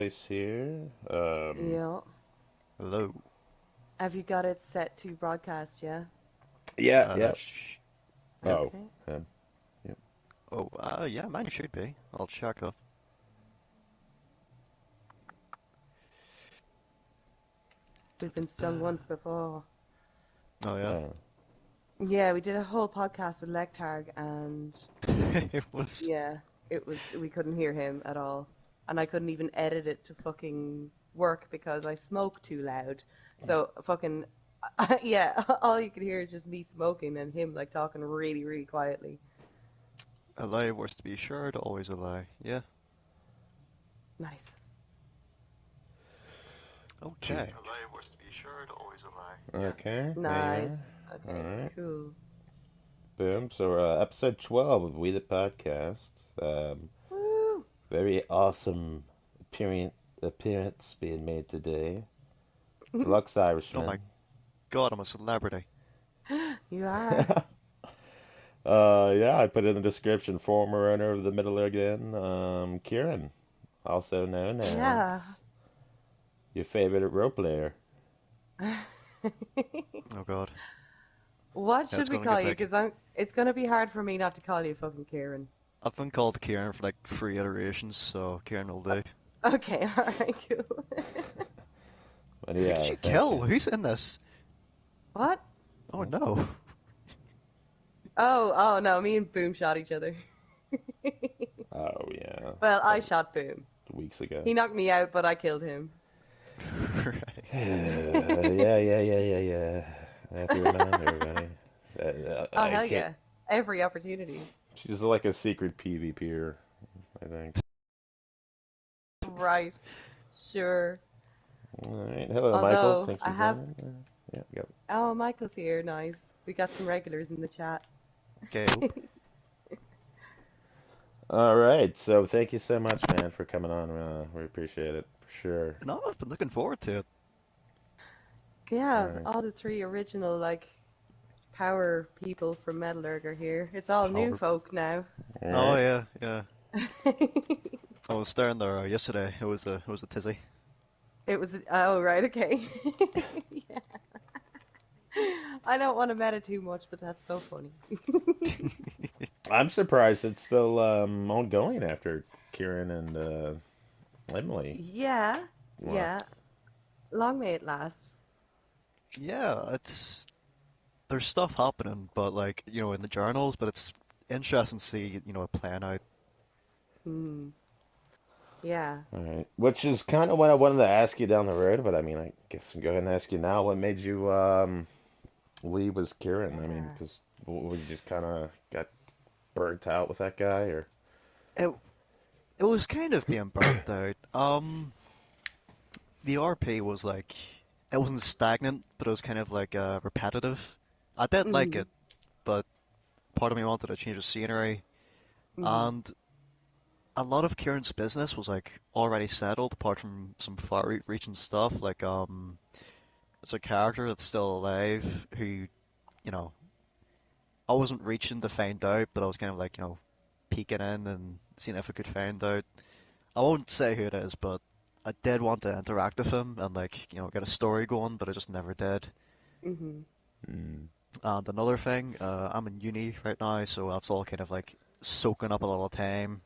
Place here. Yeah. Hello. Have you got it set to broadcast, yeah? Yeah, Uh, yeah. sh Oh, Okay. yeah. yeah, mine should be. I'll check up. We've been stung once before. Oh yeah. Oh, Yeah, we did a whole podcast with Lectarg and It was. yeah, we couldn't hear him at all. And I couldn't even edit it to fucking work because I smoke too loud. So fucking yeah, all you could hear is just me smoking and him like talking really, really quietly. A lie was to be assured, always a lie. Yeah. Nice. gee. Okay. A lie was to be assured, always a lie. Yeah. Okay, there you are. Nice. All Okay, right. cool. Boom. So, episode 12 of We the Podcast. Um, Woo! very awesome appearance being made today. Lux Oh my Irishman. God, I'm a celebrity. You are. Yeah, I put in the description, former owner of the Middle Again, Kieran, also known as Yeah. your favorite role player. Oh God. What Yeah, should it's we gonna call get you? big. Because it's gonna be hard for me not to call you fucking Kieran. I've been called Kieran for like 3 iterations, so Kieran will do. Okay, all right, cool. But Who did yeah, you thank kill? you. Who's in this? What? Oh no. Oh, no, me and Boom shot each other. Oh yeah, Well, I that was shot Boom. weeks ago. He knocked me out, but I killed him. Right. Yeah. Matthew and I, everybody. Oh, I hell can't. yeah. Every opportunity. She's like a secret PvPer, I think. Right. Sure. All right. Hello, Michael. Although, Thanks for I have. joining. Yeah, go. Oh, Michael's here. Nice. We got some regulars in the chat. Gale. All right. So thank you so much, man, for coming on. We appreciate it for sure. No, I've been looking forward to it. All Yeah, right. all the three original, like, power people from Metalurg are here. It's all new Power. folk now. All Oh right. yeah, yeah. I was staring there yesterday. It was a tizzy. It was, oh, right, okay. Yeah. I don't want to meta too much, but that's so funny. I'm surprised it's still ongoing after Kieran and Emily Yeah, left. yeah. Long may it last. Yeah, it's there's stuff happening, but like in the journals, but it's interesting to see it playing out. Hmm. Yeah. All right. Which is kind of what I wanted to ask you down the road, but I mean, I guess I'll go ahead and ask you now. What made you leave was Kieran? I mean, Yeah. because was you just kind of got burnt out with that guy, or? It it was kind of being burnt out. The RP was like it wasn't stagnant, but it was kind of like repetitive. I did like Hmm. it, but part of me wanted to change the scenery, Hmm. and a lot of Kieran's business was like already settled, apart from some far-reaching stuff. Like it's a character that's still alive who you know I wasn't reaching to find out, but I was kind of like peeking in and seeing if I could find out. I won't say who it is, but I did want to interact with him and like get a story going, but I just never did. Hmm. Mm. And another thing, I'm in uni right now, so that's all kind of like soaking up a lot of time.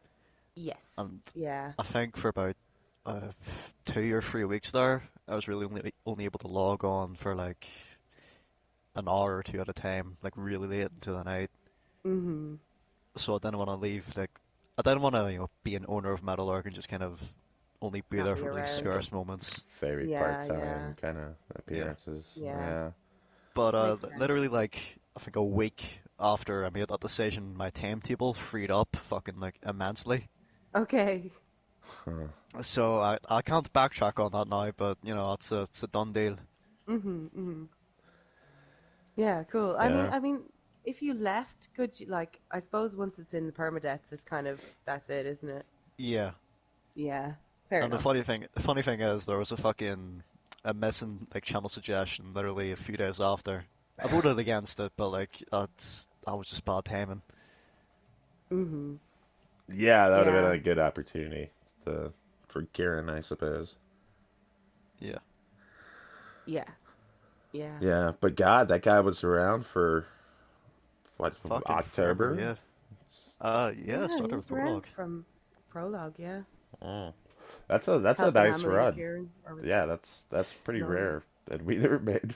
Yes. And Yeah. I think for about uh, 2 or 3 weeks there, I was really only able to log on for like an hour or two at a time, like really late into the night. Hmm. So I didn't want to leave. Like I didn't want to be an owner of Metal Arc and just kind of only be Not there be for these around. scarce moments. Very Yeah, part-time yeah, kind of Yeah. appearances. yeah. Yeah. But Makes sense. literally like I think a week after I made that decision, my timetable freed up fucking like immensely. Okay. Huh. So I can't backtrack on that now, but it's a done deal. Hmm. Hmm. Yeah, cool. I mean, Yeah. I mean, if you left, could you like? I suppose once it's in the permadeaths, it's kind of that's it, isn't it? Yeah. Yeah. Fair And the enough. funny thing is there was a missing like channel suggestion literally a few days after. I voted against it, but like that was just bad timing. Hmm. Yeah, that would have been Yeah. a good opportunity to for Kieran, I suppose. Yeah. Yeah, yeah. Yeah, but God, that guy was around for what, Fucking forever, October? yeah. Yeah, Yeah, he started with was around Prologue. from Prologue, yeah. Oh, that's a Helping nice Emily and run. Kieran, or with Yeah, that's pretty Norman. rare that we ever made.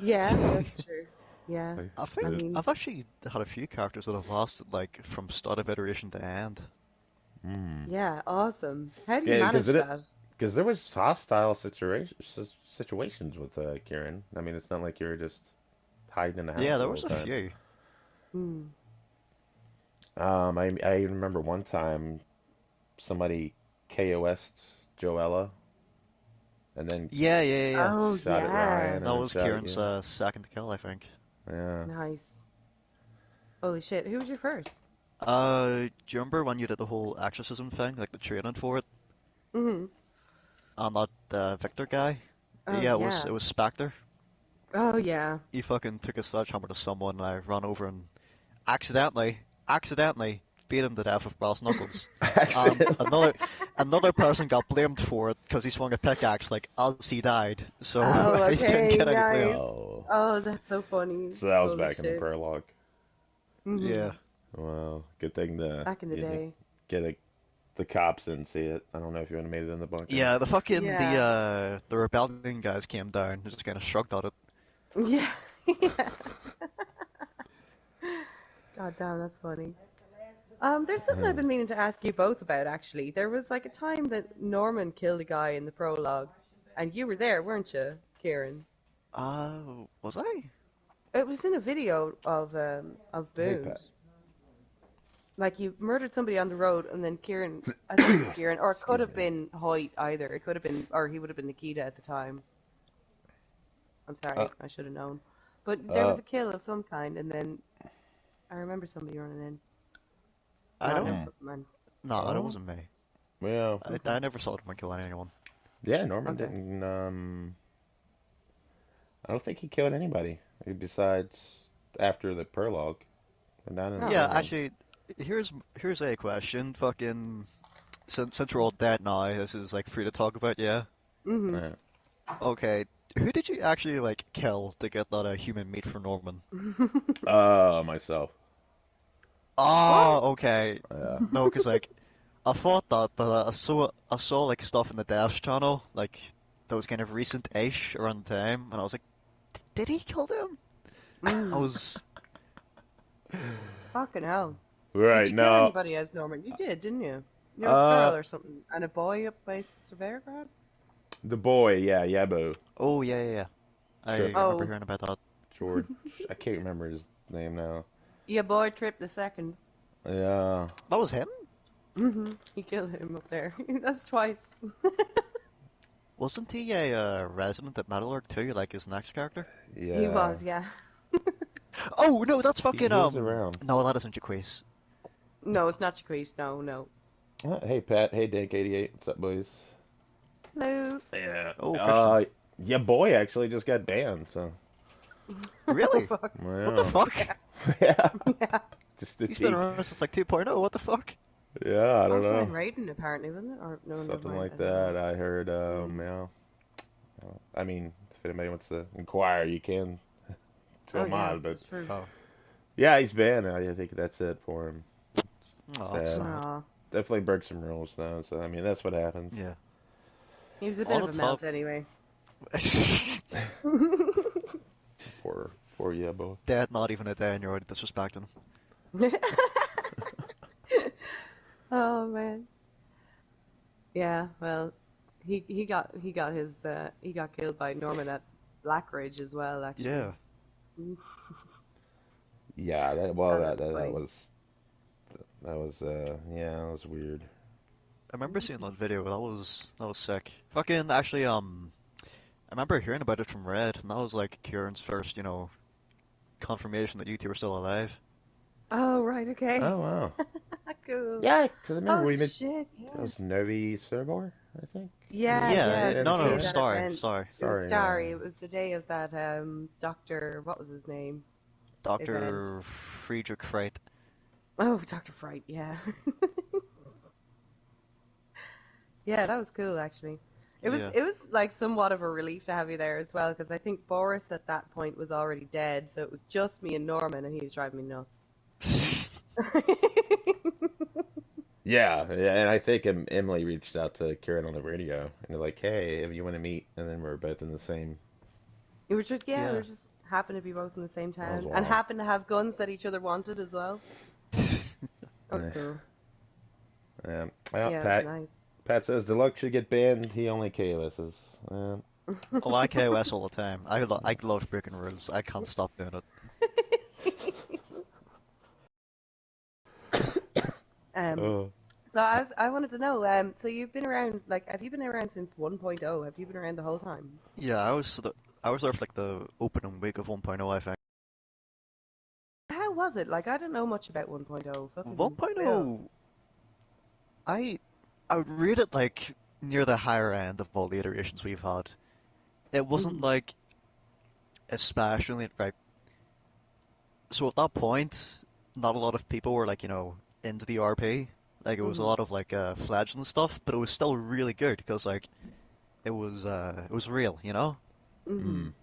Yeah, that's true. Yeah, Like, I I think mean, I've actually had a few characters that have lasted like from start of iteration to end. mm. yeah, awesome. How do you Yeah, manage that? because there was hostile situations with Kieran. I mean, it's not like you were just hiding in the Yeah, house the there whole was a time. few. Hmm. I remember one time somebody KOS'd Joella and then Yeah. Oh, shot at yeah. Ryan That and then was shot at Kieran's you. second kill, I think. Yeah. Nice. Holy shit, who was your first? Do you remember when you did the whole exorcism thing, like the training for it, Hmm. and that Victor guy? Oh, Yeah, it yeah. was Spectre. Oh, yeah. He fucking took a sledgehammer to someone, and I ran over and accidentally beat him to death with brass knuckles. And Accidentally. another person got blamed for it because he swung a pickaxe like as he died, so Oh, he didn't okay, get any blame. nice. Oh. Oh, that's so funny. So that was Holy back in the shit. prologue. Hmm. Yeah. Well, good thing Back in the you didn't day. get the cops didn't see it. I don't know if you would have made it in the bunker. Yeah, Yeah. the rebellion guys came down and just kind of shrugged at it. Yeah. Yeah. God damn, that's funny. There's something I've been meaning to ask you both about, actually. There was like a time that Norman killed a guy in the prologue, and you were there, weren't you, Kieran? Was I? It was in a video of Hey, Pat. Boone's. Like you murdered somebody on the road, and then Kieran, I think it was Kieran, or it could Excuse have me. been Hoyt either. It could have been, or he would have been Nikita at the time. I'm Uh, sorry, I should have known. But there uh, was a kill of some kind, and then I remember somebody running in. I Not don't. no hmm. man. No, that Oh, wasn't me. well, Okay, I never saw Norman kill anyone. yeah. Norman okay. didn't. I don't think he killed anybody besides after the prologue, but not in the Oh, Yeah, prologue. actually, here's a question. Fucking since we're all dead now, this is like free to talk about. Yeah. mhm. Yeah. Okay. Who did you actually like kill to get that human meat for Norman? Myself. What? Oh, okay. Yeah. No, because like I thought that, but I saw like stuff in the devs channel, like that was kind of recent-ish around the time, and I was like, did he kill them? I Mm. was Fucking hell. Did Right. you kill No. anybody as Norman? You did, didn't you? There was a Uh, girl or something, and a boy up by Severgrad? the boy. Yeah. Yabu. Oh yeah. I Trip. remember Oh, hearing about that. George. I can't remember his name now. yeah, boy Trip the second. Yeah. That was him? He killed him up there. That's twice. Wasn't he a resident at Metalurg too, like his next character? He Yeah. was, yeah. Oh no, that's He fucking was around. no, that isn't Jaquez. No, it's not Jaquez. No, no. Hey Pat. Hey Dick88. What's up, boys? Hello. Yeah. Oh, Christian. Yeah. Boy actually just got banned. So. Oh, Really? fuck. What the Yeah. fuck? Yeah. Yeah. Yeah. Just the He's been peak. around since like 2.0, what the fuck? Yeah. I don't Offline know. rating, apparently, wasn't it? Or no, never Something mind. like I don't know. that. I heard. Mm. Yeah. I mean, if anybody wants to inquire, you can to Oh, yeah, Ahmad. But it's true. Oh. yeah, he's banned. I think that's it for him. Oh, that's Sad. sad. Aw. Definitely broke some rules though. So I mean, that's what happens. Yeah. He was a bit On of the a top. melt anyway. Poor yeah, boy. Dead, not even a day, and you're already disrespecting him. Oh man. Yeah, well, he got his he got killed by Norman at Blackridge as well, actually. Yeah. Yeah. Oh, That that's that, funny. that was yeah, that was weird. I remember seeing that video. That was sick. Fucking actually, I remember hearing about it from Red, and that was like Kieran's first, confirmation that you two were still alive. Oh, right, okay. Oh wow. Cool. Yeah, because I remember Holy we met. shit, That yeah. was Novi Survor, I think. Yeah, We Yeah, yeah, ran the no, into day no, of him. that sorry, event. sorry. It was Sorry. Starry. It was the day of that Doctor, what was his name? Event. Dr. Friedrich Freit. Oh, Dr. Fright, yeah. Yeah, that was cool actually. Yeah. It was like somewhat of a relief to have you there as well because I think Boris at that point was already dead, so it was just me and Norman, and he was driving me nuts. Yeah, yeah, and I think Emily reached out to Kieran on the radio, and they're like, "Hey, if you want to meet," and then we're both in the same. We Yeah. were just happened to be both in the same That was town and wild. happened to have guns that each other wanted as well. That was Eh, cool. well, Yeah, it was Pat nice. Pat says Deluxe should get banned. He only KOSs. Oh, I KOS all the time. I love breaking rules. I can't stop doing it. um, Oh, so I wanted to know, so you've been around, like, have you been around since 1.0? Have you been around the whole time? Yeah, I was there for like the opening week of 1.0, I think. How was it? Like, I don't know much about 1.0. Fucking spill. 1.0, I I would rate it like near the higher end of all the iterations we've had. It wasn't Mm-hmm. like especially right. So at that point, not a lot of people were like, into the RP. Like it was a Mm-hmm. lot of like fledgling stuff, but it was still really good because like it was real, you know? Mm-hmm. mm,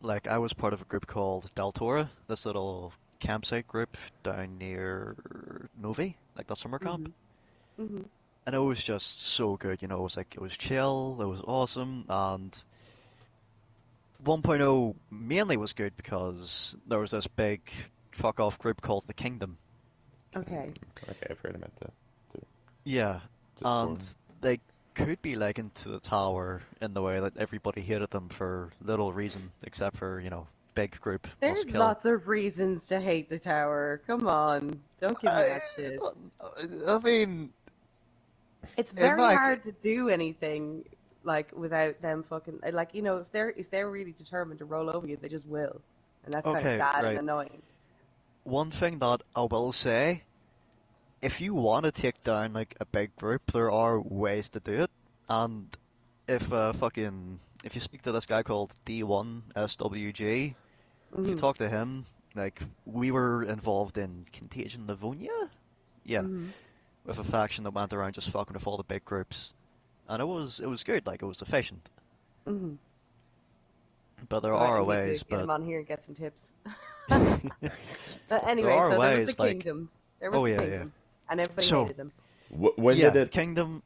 Like I was part of a group called Deltora, this little campsite group down near Novi, like that summer camp. Mm-hmm. Mm-hmm. And it was just so good, it was like it was chill, it was awesome, and 1.0 mainly was good because there was this big fuck off group called the Kingdom. Kingdom. Okay. Okay, I've heard about that. Too. Yeah, and Discord. they could be likened to the Tower in the way that everybody hated them for little reason except for, big group must There's kill. lots of reasons to hate the tower. Come on. Don't give me I, that shit. I mean, It's in very my hard to do anything like without them fucking like if they're really determined to roll over you, they just will. And that's kind of okay, sad and right. annoying. One thing that I will say, if you want to take down like a big group, there are ways to do it. And if you speak to this guy called D1 SWG, if you Mhm. talk to him, like we were involved in Contagion Livonia, yeah, Mhm. with a faction that went around just fucking with all the big groups, and it was good, like it was efficient. Mhm. But there Right, are we need to ways, get but him on here and get some tips. there But anyway, are so there was the ways, like kingdom. There was oh the yeah, yeah. kingdom, and everybody So hated them. When did yeah, the it kingdom.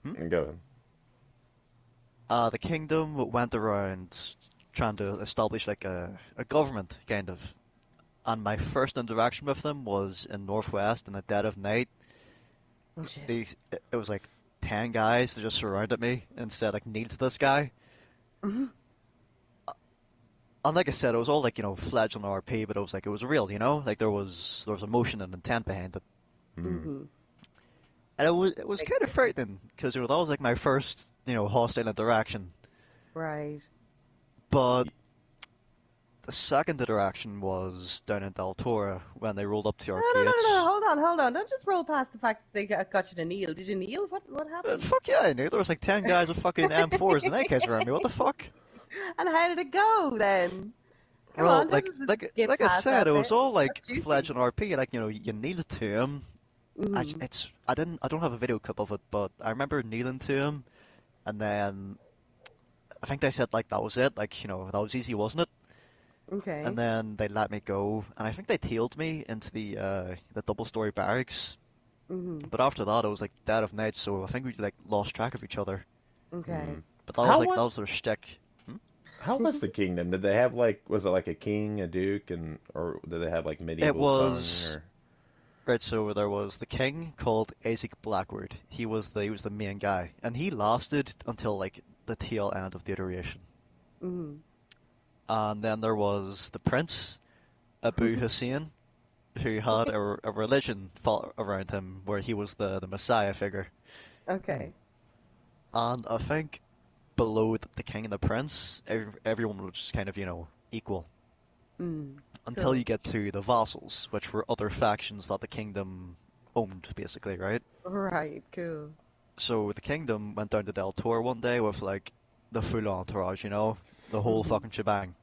Hmm? go? The kingdom went around trying to establish like a government, kind of. And my first interaction with them was in Northwest in the dead of night. Oh shit. It was like 10 guys that just surrounded me and said, like, kneel to this guy. Mhm. And like I said, it was all like, fledgling RP, but it was like, it was real, Like there was emotion and intent behind it. Hmm. Mhm. And it was Makes kind of sense. frightening because, that was like my first, hostile interaction. Right. But the second interaction was down in Daltora when they rolled up to No, our no, no, no, no. gates. Hold on. Don't just roll past the fact that they got you to kneel. Did you kneel? What happened? Fuck yeah, I knew. There was like 10 guys with fucking M4s and AKs around me. What the fuck? And how did it go then? Come Well, on, don't like just like skip like I past said, that it was bit. all like That's juicy. fledgling RP. Like you kneeled to him. Hmm. I don't have a video clip of it, but I remember kneeling to him, and then I think they said like that was it. Like that was easy, wasn't it? And Okay. then they let me go, and I think they tailed me into the double-story barracks. Hmm. But after that, it was like dead of night, so I think we like lost track of each other. Hmm. Okay. But How that was was their shtick. Hmm? how was the kingdom? Did they have like was it like a king, a duke, and or did they have like It medieval tongue was or? right. So there was the king called Isaac Blackwood. He was the main guy, and he lasted until like the tail end of the iteration. Hmm. And then there was the prince Abu Hussein, who had a religion around him where he was the messiah figure. Okay. And I think below the king and the prince, everyone was just kind of equal. Mm. Until Cool. you get to the vassals, which were other factions that the kingdom owned, basically, right? Right. Cool. So the kingdom went down to Del Tor one day with like the full entourage, the whole Hmm. fucking shebang.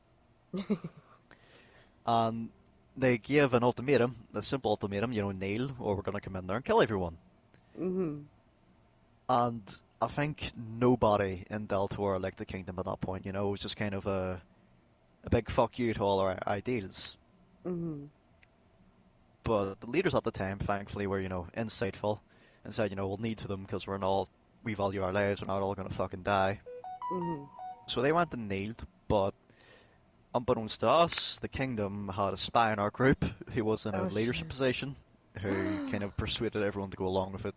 And they gave an ultimatum, a simple ultimatum, kneel, or we're gonna come in there and kill everyone. Hmm. And I think nobody in Deltor liked the kingdom at that point. It was just kind of a big fuck you to all our ideals. Mm-hmm. But the leaders at the time, thankfully, were insightful and said, we'll need to them because we value our lives. We're not all gonna fucking die. Mm-hmm. So they went and kneeled, but unbeknownst to us, the kingdom had a spy in our group who was in a Oh leadership shit. position, who kind of persuaded everyone to go along with it.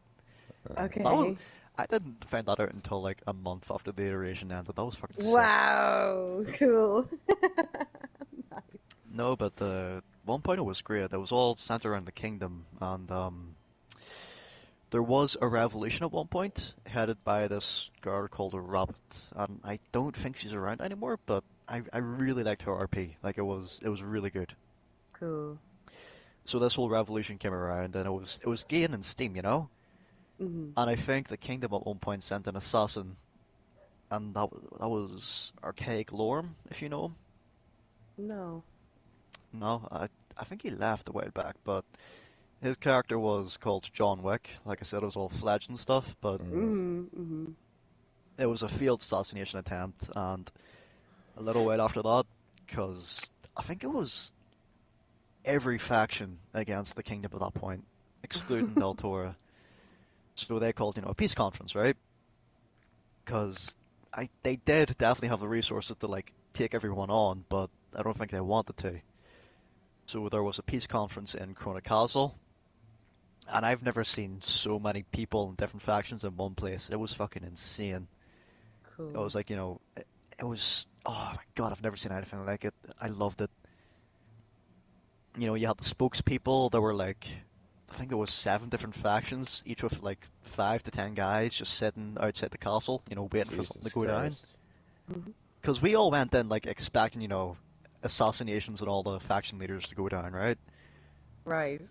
That was Okay. I didn't find that out until like a month after the iteration ended. That was fucking sick. Wow. Cool. Nice. No, but the 1.0 was great. It was all centered around the kingdom, and there was a revolution at one point headed by this girl called Rabbit, and I don't think she's around anymore. But I really liked her RP. Like it was really good. Cool. So this whole revolution came around, and it was gaining steam. Mm-hmm. And I think the kingdom at one point sent an assassin, and that was Archaic Lorm, if you know him. No. No, I think he left a while back, but his character was called John Wick. Like I said, it was all fledged and stuff, but Mm. Mm-hmm. Mm-hmm. it was a failed assassination attempt, and a little while after that, because I think it was every faction against the kingdom at that point, excluding Del Toro. So they called, a peace conference, right? Because they did definitely have the resources to like take everyone on, but I don't think they wanted to. So there was a peace conference in Krona Castle, and I've never seen so many people in different factions in one place. It was fucking insane. It Cool. was like, it was, oh my God, I've never seen anything like it. I loved it. You had the spokespeople. There were like, I think there was 7 different factions, each with like 5 to 10 guys just sitting outside the castle, waiting for something to Jesus go down. Christ. Mm-hmm. Because we all went in like expecting, assassinations and all the faction leaders to go down, right? Right.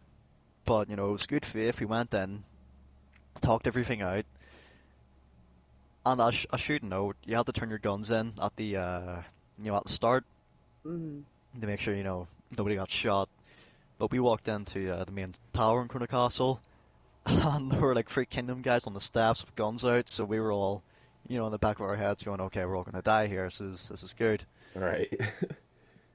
But, it was good faith. We went in, talked everything out, and I should note, you had to turn your guns in at the start Mm-hmm. to make sure, nobody got shot. But we walked into the main tower in Corona Castle, and there were like 3 Kingdom guys on the steps with guns out, so we were all, in the back of our heads going, okay, we're all gonna die here. This is good. Right.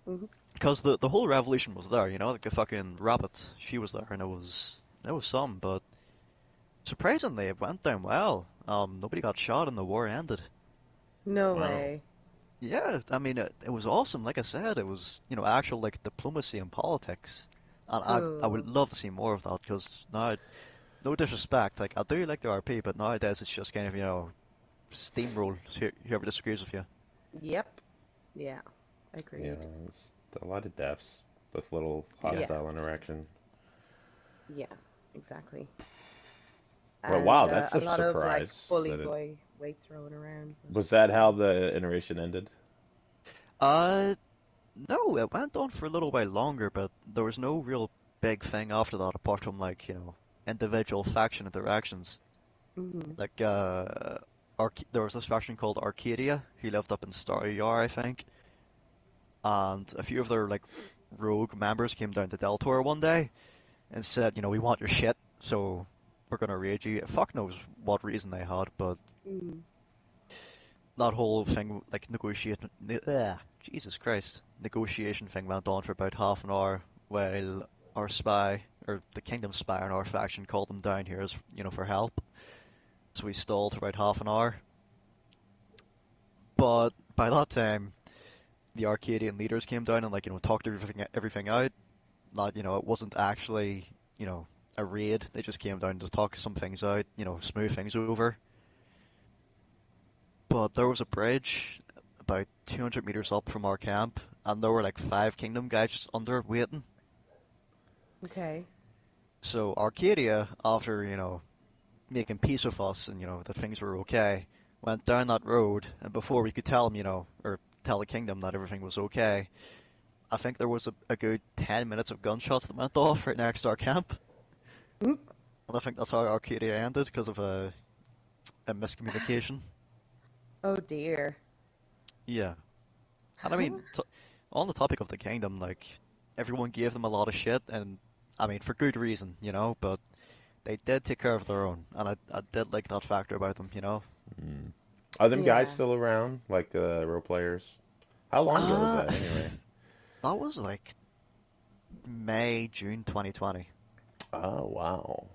Mm-hmm. Because the whole revolution was there, like the fucking rabbit, she was there, and it was some, but surprisingly, it went down well. Nobody got shot, and the war ended. No Wow. way. Yeah, I mean, it was awesome. Like I said, it was, actual like diplomacy and politics, and I would Cool. love to see more of that. Because now, no disrespect, like I do like the RP, but nowadays it's just kind of, steamroll. Whoever disagrees with you. Yep. Yeah. Yeah, Agreed. it's a lot of deaths with little Yeah. Yeah. hostile interaction. Yeah. Exactly. Well, And wow, that's a a lot of like surprise. bully That it boy weight thrown around. was that how the iteration ended? Uh, no, it went on for a little while longer, but there was no real big thing after that, apart from like, individual faction interactions. Mm-hmm. Like, there was this faction called Arcadia, who lived up in Starry Yar, I think, and a few of their like rogue members came down to Deltor one day and said, we want your shit, so we're gonna raid you. Fuck knows what reason they had, but Mm-hmm. that whole thing, like Jesus Christ, negotiation thing went on for about half an hour while our spy, or the kingdom spy in our faction called them down here as, for help. So we stalled for about half an hour. But by that time, the Arcadian leaders came down and like, talked everything out. Not, it wasn't actually, a raid. They just came down to talk some things out, smooth things over. But there was a bridge about 200 meters up from our camp, and there were like 5 Kingdom guys just under waiting. Okay. So Arcadia, after, making peace with us and, that things were okay, went down that road, and before we could tell them, or tell the Kingdom that everything was okay, I think there was a good 10 minutes of gunshots that went off right next to our camp. Mm. And I think that's how Arcadia ended because of a miscommunication. Oh dear. Yeah. And I mean, on the topic of the kingdom, like everyone gave them a lot of shit, and I mean for good reason, but they did take care of their own, and I did like that factor about them, you know. Mm. Are them guys Yeah. still around, like the role players? How long ago was Uh, that anyway? that was like May, June 2020. Oh wow.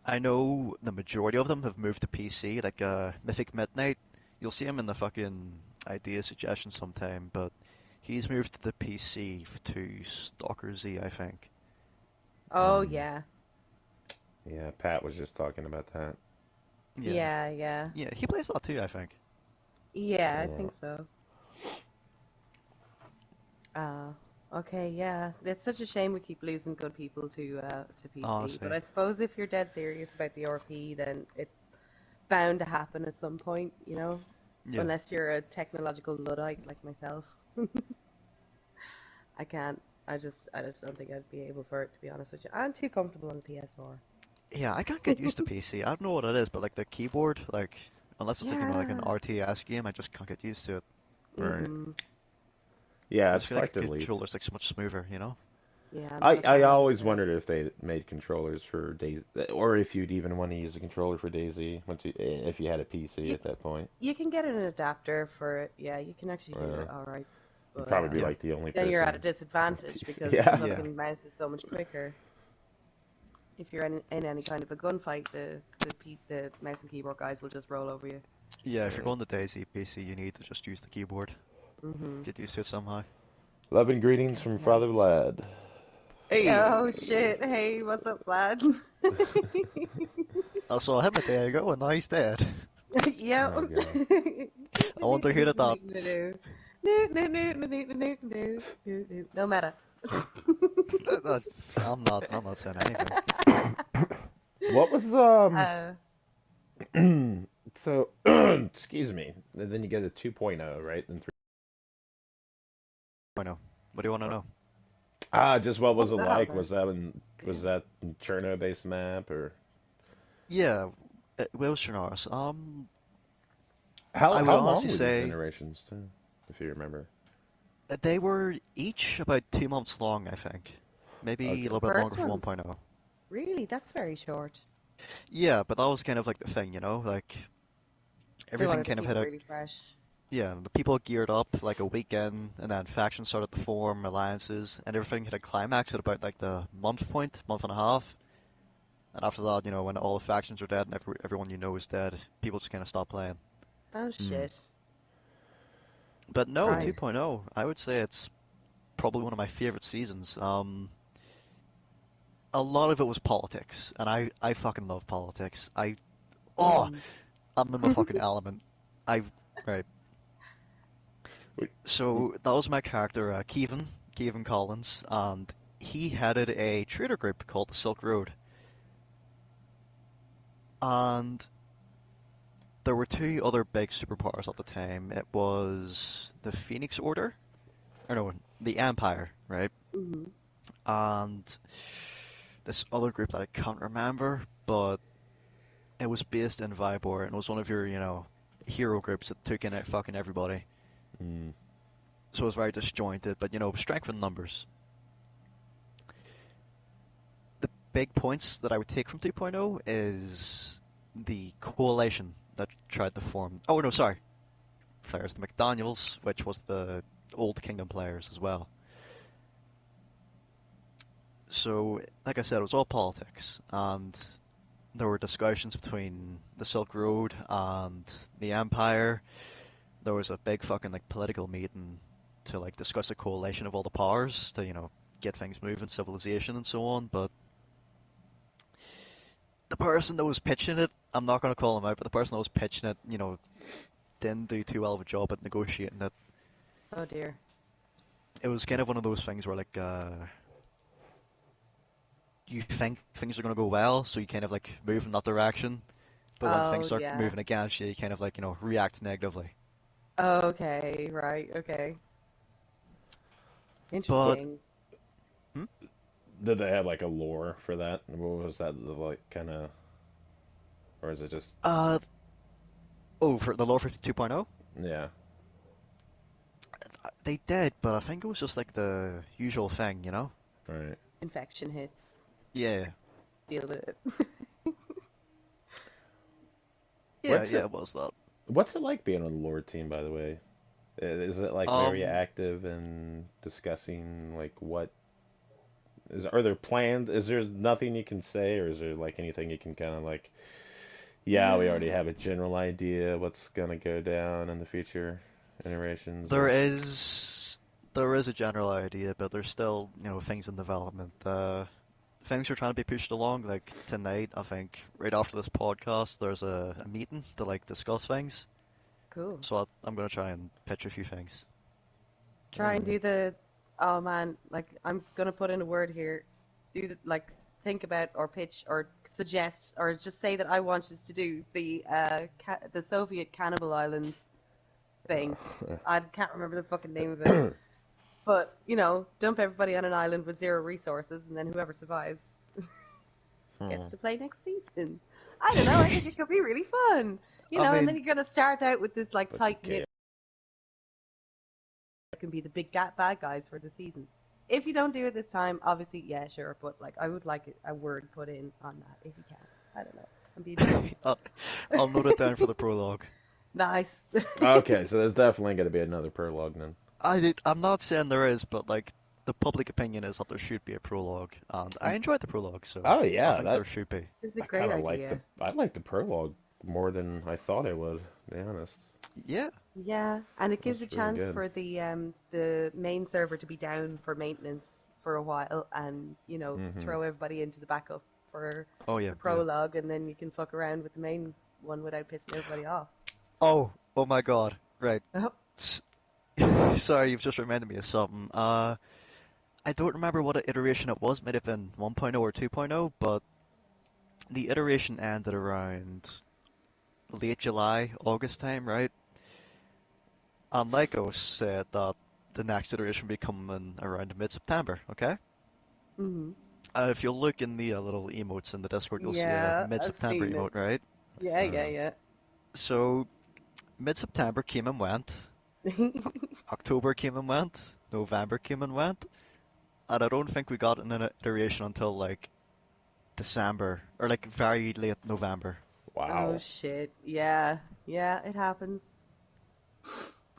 I know the majority of them have moved to PC, like Mythic Midnight. You'll see him in the fucking idea suggestion sometime, but he's moved to the PC to Stalker Z, I think. Oh Mm. yeah. Yeah, Pat was just talking about that. Yeah, Yeah, yeah. yeah, he plays that too, I think. Yeah, I Yeah. think so. Uh, okay, yeah. It's such a shame we keep losing good people to PC. But Honestly, I suppose if you're dead serious about the RP, then it's bound to happen at some point, you know? yeah. Unless you're a technological Luddite like myself. I just don't think I'd be able for it, to be honest with you. I'm too comfortable on the PS4. Yeah, I can't get used to PC. I don't know what it is, but like the keyboard, like unless it's like like an Yeah. RTS game, I just can't get used to it. Right. Mm-hmm. Yeah, I it's just feel like hard to the leave. controller's like so much smoother, you know? Yeah, I'm I not a I fan always myself. wondered if they made controllers for Daisy, or if you'd even want to use a controller for Daisy if you had a PC You at that point. you can get an adapter for it. Yeah, you can actually do Uh, it all right. you'd But probably be Yeah, like the only then you're at a person. disadvantage because the Yeah. yeah, fucking mouse is so much quicker. If you're in any kind of a gunfight, the mouse and keyboard guys will just roll over you. yeah. If you're Right. going to Daisy PC, you need to just use the keyboard. Hmm. Get used to it somehow. Love and greetings from Father Nice. Vlad. Oh Hey, shit! Hey, what's up, lad? I saw him a day ago, and now he's dead. Yeah. Oh god. I wonder who did that. No matter. I'm not saying anything. What was uh, so excuse me. And then you get a 2.0, right? Then 3. I know. What do you want to know? Just what what was was it that all like? about? Was Yeah. that Cherno based map or Yeah, Will Shanaris. how I would how honestly long were these say generations too, if you remember? they were each about 2 months long, I think. Maybe a Okay. The little bit longer first for one's 1.0. really, that's very short. Yeah, but that was kind of like the thing, you know? Like, They everything wanted to kind of keep had it a. really fresh. Yeah, the people geared up like a weekend, and then factions started to form, alliances, and everything hit a climax at about like the month point, month and a half. And after that, you know, when all the factions are dead and everyone you know is dead, people just kind of stop playing. Oh Hmm. shit. But no, Right. Right. 2.0, I would say it's probably one of my favorite seasons. A lot of it was politics, and I fucking love politics. Oh, Mm. I'm in my fucking element. I right. Wait, So that was my character, Kevin Collins, and he headed a trader group called the Silk Road. And there were two other big superpowers at the time. It was the Phoenix Order, or no, the Empire, right? Hmm. And this other group that I can't remember, but it was based in Vybor, and it was one of your, you know, hero groups that took in fucking everybody. hmm. So it was very disjointed, but you know, strength in numbers. The big points that I would take from 2.0 is the coalition that tried to form. Oh no, sorry. There's the McDaniels, which was the Old Kingdom players as well. So, like I said, it was all politics, and there were discussions between the Silk Road and the Empire. There was a big fucking like political meeting to like discuss a coalition of all the powers to, you know, get things moving, civilization and so on. But the person that was pitching it, I'm not going to call him out, but the person that was pitching it, you know, didn't do too well of a job at negotiating it. Oh dear. It was kind of one of those things where like you think things are going to go well, so you kind of like move in that direction. But when Oh things start yeah. moving against you, you kind of like, you know, react negatively. Okay. Right. Okay. But Interesting. hmm? Did they have like a lore for that? What was that like kind of, or is it just uh oh, for the lore for 2.0, yeah? they did, but I think it was just like the usual thing, you know? Right. Infection hits. Yeah. deal with it. Yeah, What's yeah, it it was that. What's it like being on the Lord team, by the way? Is it like very Um, active in discussing like what are there planned? Is there nothing you can say, or is there like anything you can kind of like? Yeah, we already have a general idea what's gonna go down in the future iterations, there or is there is a general idea, but there's still, things in development. Things are trying to be pushed along. Like tonight, I think right after this podcast, there's a meeting to like discuss things. Cool. So I'm gonna try and pitch a few things. Try and do the. Oh man, like I'm gonna put in a word here. Do the like think about or pitch or suggest or just say that I want us to do the Soviet Cannibal Islands thing. I can't remember the fucking name of it. But, dump everybody on an island with zero resources, and then whoever survives Hmm. gets to play next season. I don't know, I think it could be really fun. I And then mean, you're going to start out with this, like, Bunch of tight-knit that can be the big bad guys for the season. If you don't do it this time, obviously, yeah, sure, but, like, I would like a word put in on that, if you can. I don't know. I'm being dumb. I'll note it down for the prologue. Nice. Okay, so there's definitely gonna be another prologue then. I'm not saying there is, but like the public opinion is that there should be a prologue, and I enjoyed the prologue, so Oh I yeah, think that there should be. This is a I great kind of like idea. I like the prologue more than I thought I would. To be honest, Yeah, Yeah, and it gives a that's really chance good. for the main server to be down for maintenance for a while, and Hmm. throw everybody into the backup for oh yeah, the yeah. prologue, and then you can fuck around with the main one without pissing everybody off. Oh my God, right. Oh, S- Sorry, you've just reminded me of something. I don't remember what iteration it was. Might have been 1.0 or 2.0, but the iteration ended around late July, August time, right? And Lycos said that the next iteration will be coming around mid-September, okay? hmm. If you look in the little emotes in the Discord, you'll see a Yeah, I've mid-September seen it. emote, right? Yeah, Uh, yeah, So mid-September came and went, yeah. October came and went, November came and went, and I don't think we got an iteration until like December or like very late November. Oh wow. shit. Yeah, yeah, it happens.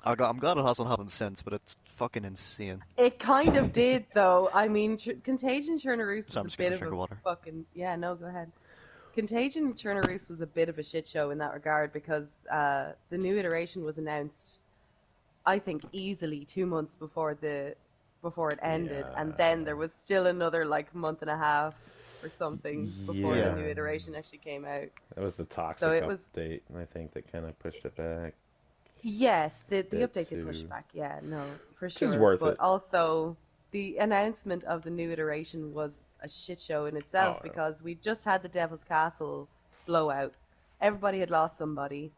I'm glad it hasn't happened since, but it's fucking insane. It kind of did, though. I mean, Contagion Chernobyl So was I'm a just getting bit a of drink a of water. fucking yeah. No, go ahead. Contagion Chernobyl was a bit of a shit show in that regard because the new iteration was announced, I think, easily 2 months before it ended, and then there Yeah. was still another like month and a half or something before the Yeah, new Yeah. iteration actually came out. That was the So toxic it was update, I think, that kind of pushed it back yes, the a bit update did push it too. back. Yeah, no, for Which is sure. worth But it. also the announcement of the new iteration was a shit show in itself Oh, because we just had the Devil's Castle blowout. Everybody had lost somebody,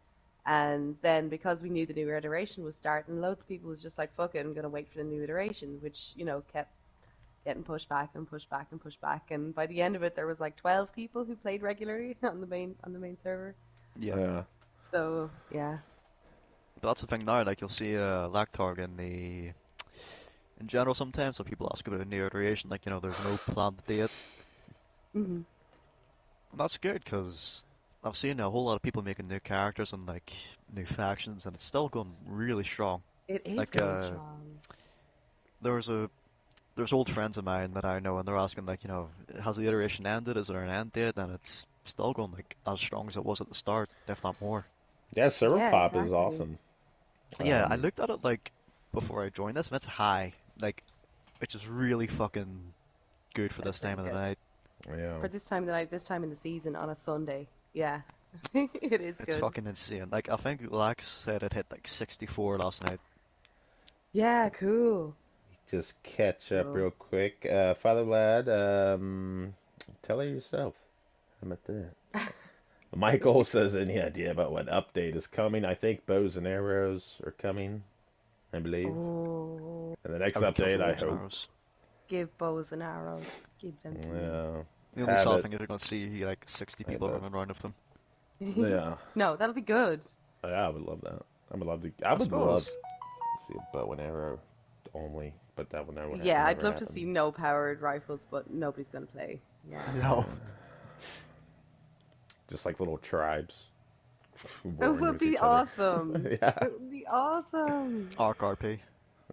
and then because we knew the new iteration was starting, loads of people was just like, "Fuck it, I'm gonna wait for the new iteration," which kept getting pushed back and pushed back and pushed back. And by the end of it, there was like 12 people who played regularly on the main server. yeah. yeah. So yeah. But that's the thing now. Like you'll see Lactarg in general sometimes. So people ask about a new iteration. Like there's no planned date. Hmm. And that's good because I've seen a whole lot of people making new characters and like new factions, and it's still going really strong. It is Like going strong. there was a there's old friends of mine that I know, and they're asking like, has the iteration ended? Is there an end date? And it's still going like as strong as it was at the start, if not more. Yeah, server Yeah, pop is exactly. awesome. Yeah, I Um, looked at it like before I joined this, and it's high, like which is really fucking good for this That's time really of the good. night. yeah. For this time of the night, this time in the season on a Sunday. Yeah. It is It's good. fucking insane. Like I think Lax said it hit like 64 last night. Yeah, cool. Just catch up Cool. real quick. Father Lad, tell her yourself. How about that? Michael says, any idea about what update is coming? I think bows and arrows are coming, I believe. Oh, And the next I would kill update, for I bows and hope. arrows. give bows and arrows. Give them to me. Yeah, The only have sad it. thing is you're gonna see like 60 I people bet. running around with them. Yeah, No, that'll be good. yeah, I would love that. I would love to. I I would love suppose. to see a bow and arrow only, but that would never, Yeah, I'd never love to see happen. no powered rifles, but nobody's gonna play. Yeah. No. Yeah. just like little tribes It warring would with be each other. awesome. Yeah, It would be awesome. Arc RP.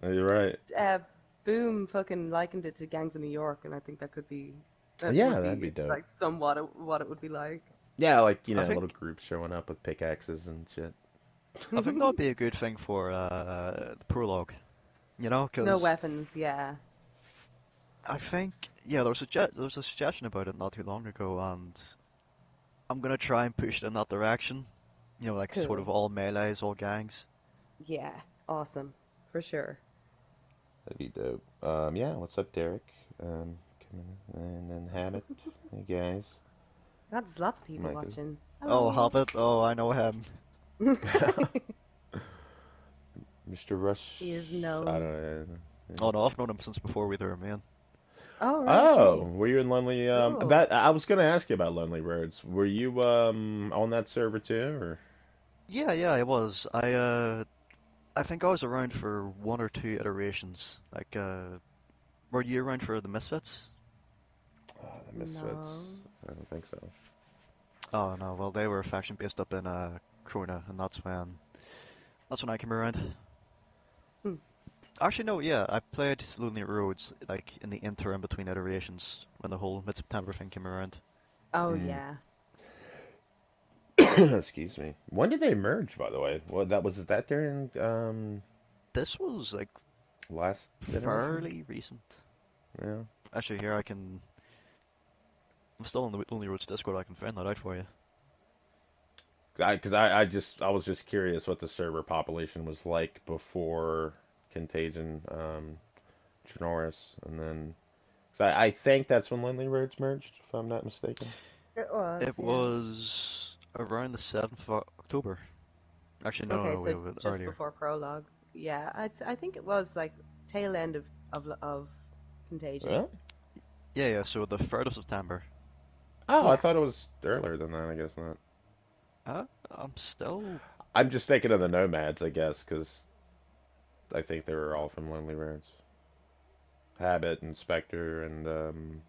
you're right. Boom fucking likened it to Gangs of New York, and I think that Yeah, would that'd be be dope. like somewhat what it would be like. Yeah, like I think little groups showing up with pickaxes and shit. I think that would be a good thing for the prologue. You know, No because weapons, yeah. I think yeah, there was a suggestion about it not too long ago, and I'm gonna try and push it in that direction. You know, like sort Cool. of all melees, all gangs. Yeah, awesome. For sure. That'd be dope. Yeah, what's up, Derek? Coming and then Habit. Hey guys. God, there's lots of people Micah. watching. Oh, Hello. Hobbit. Oh, I know him. Mr. Rush. He is I known. don't know. Oh no, I've known him since before we were men. Oh, right, Oh, okay. were you in Lonely? Cool. That I was gonna ask you about Lonely Roads. Were you on that server too, or? Yeah, yeah, I was. I think I was around for one or two iterations. Like, were you around for the Misfits? The Misfits. No. I don't think so. Oh no, well they were a faction based up in Krona, and that's when I came around. Hmm. Actually, no, yeah, I played Lonely Roads like in the interim between iterations when the whole mid-September thing came around. Oh, Mm. yeah. Excuse me. When did they merge, by the way? Well, that during This was like last generation? fairly recent. Yeah. Actually, here I'm still on the Lonely Roads Discord. I can find that out for you. Because I was just curious what the server population was like before Contagion, Chernarus, and then. So I think that's when Lonely Roads merged, if I'm not mistaken. It was, It yeah. was around the 7th of October. Actually, no, no, Okay, no, so wait, just earlier. before prologue. Yeah, I think it was like tail end of Contagion. Really? Yeah, yeah. So the 3rd of September. Oh, I Yeah. thought it was earlier than that. I guess not. I'm still. I'm just thinking of the Nomads, I guess, because I think they were all from Lonely Roads. Habit and Spectre and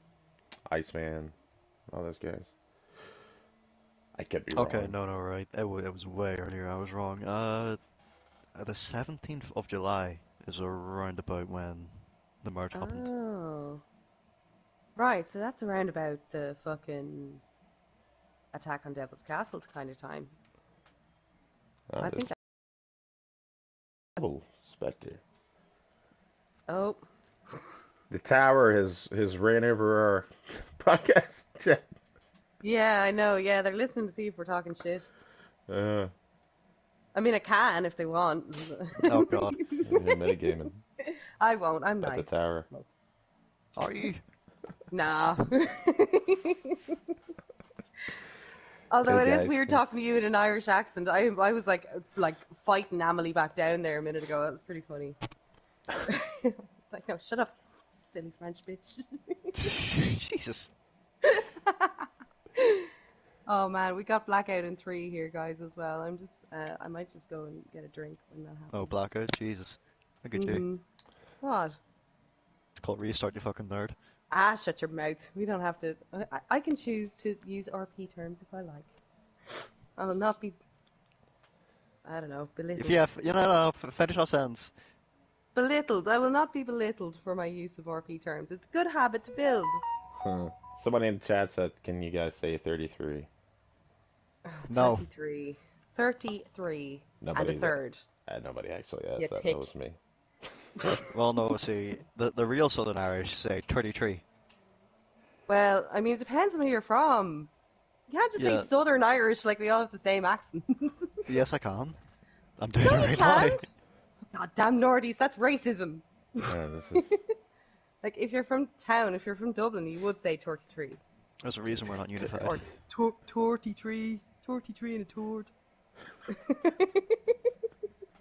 Iceman, all those guys. I could be Okay, wrong. no, no, right. It was way earlier. I was wrong. The 17th of July is around about when the merge happened. Oh. Right, so that's around about the fucking Attack on Devil's Castle kind of time. I think This double Spectre. Oh, The tower has ran over our podcast chat. yeah, I know. Yeah, they're listening to see if we're talking shit. Uh, I mean, I can if they want. Oh God, you're metagaming I won't. I'm at the nice. tower. are you? Nah. Although Hey it is guys, weird talking to you in an Irish accent. I was like fighting Amelie back down there a minute ago. That was pretty funny. It's like, no, shut up, silly French bitch. Jesus. Oh man, we got blackout in 3 here, guys, as well. I might just go and get a drink when that Oh, happens. blackout. Jesus. Look at you. Mm-hmm. What? It's called restart, you fucking nerd. Ah, shut your mouth. We don't have to. I can choose to use RP terms if I like. I will not be, I don't know, belittled. If you have, you know, no, finish our sentence. Belittled. I will not be belittled for my use of RP terms. It's a good habit to build. huh. Someone in the chat said, "Can you guys say 33?" No. 33. 33. And a Nobody's. third. Nobody actually asked You that. tick. That was me. Well, no, see, the real Southern Irish say 33. Well, I mean, it depends on where you're from. You can't just say Yeah. Southern Irish like we all have the same accent. Yes, I can. I'm doing No, it you right now. can't. Goddamn Nordies, that's racism. This is. Like, if you're from town, if you're from Dublin, you would say 33. There's a reason we're not unified. Or 33. 33 and a tort.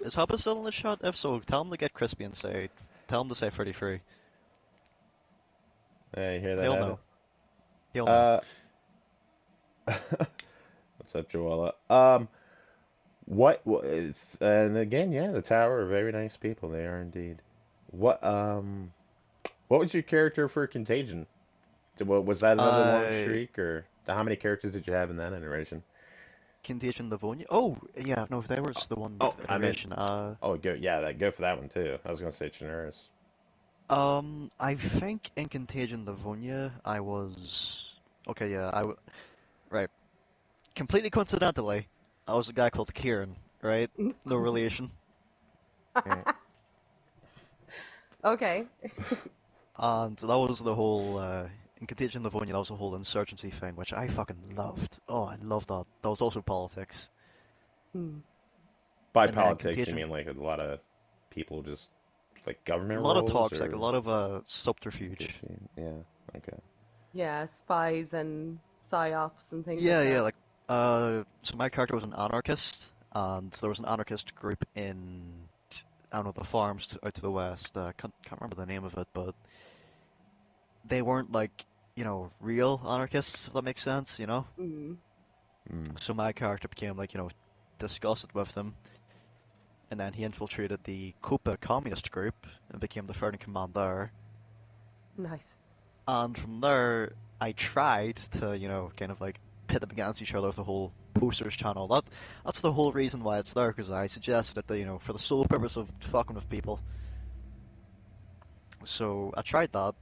Is Hobbit still in the shot? If so, tell him to get crispy and tell him to say 33. Hey, you hear that? He'll Habit? know. He'll know. What's up, Joella? And again, yeah, the Tower are very nice people. They are indeed. What was your character for Contagion? Was that another long I streak or? how many characters did you have in that iteration? Contagion Livonia. Oh, yeah, no, there was the one Oh, I meant. iteration. Oh, go. Yeah, go for that one too. I was gonna say Chernurus. I think in Contagion Livonia, I was okay. Yeah, right. Completely coincidentally, I was a guy called Kieran. Right? No relation. Mm. Okay. And that was the whole in Contagion Livonia. That was the whole insurgency thing, which I fucking loved. Oh, I loved that. That was also politics. Hmm. By And then politics, you Contagion, mean like a lot of people just like a government lot of roles toxic, a or lot of subterfuge. yeah, okay. Yeah, spies and psyops and things like Yeah, yeah, that. like so my character was an anarchist, and there was an anarchist group in I don't know the farms out to the west. Can't remember the name of it, but they weren't like real anarchists, if that makes sense, you know. Mm. Mm. So my character became like disgusted with them, and then he infiltrated the Copa communist group and became the third in command there. Nice. And from there, I tried to kind of like pit them against each other with the whole posters channel. That's the whole reason why it's there, because I suggested it, for the sole purpose of fucking with people. So I tried that,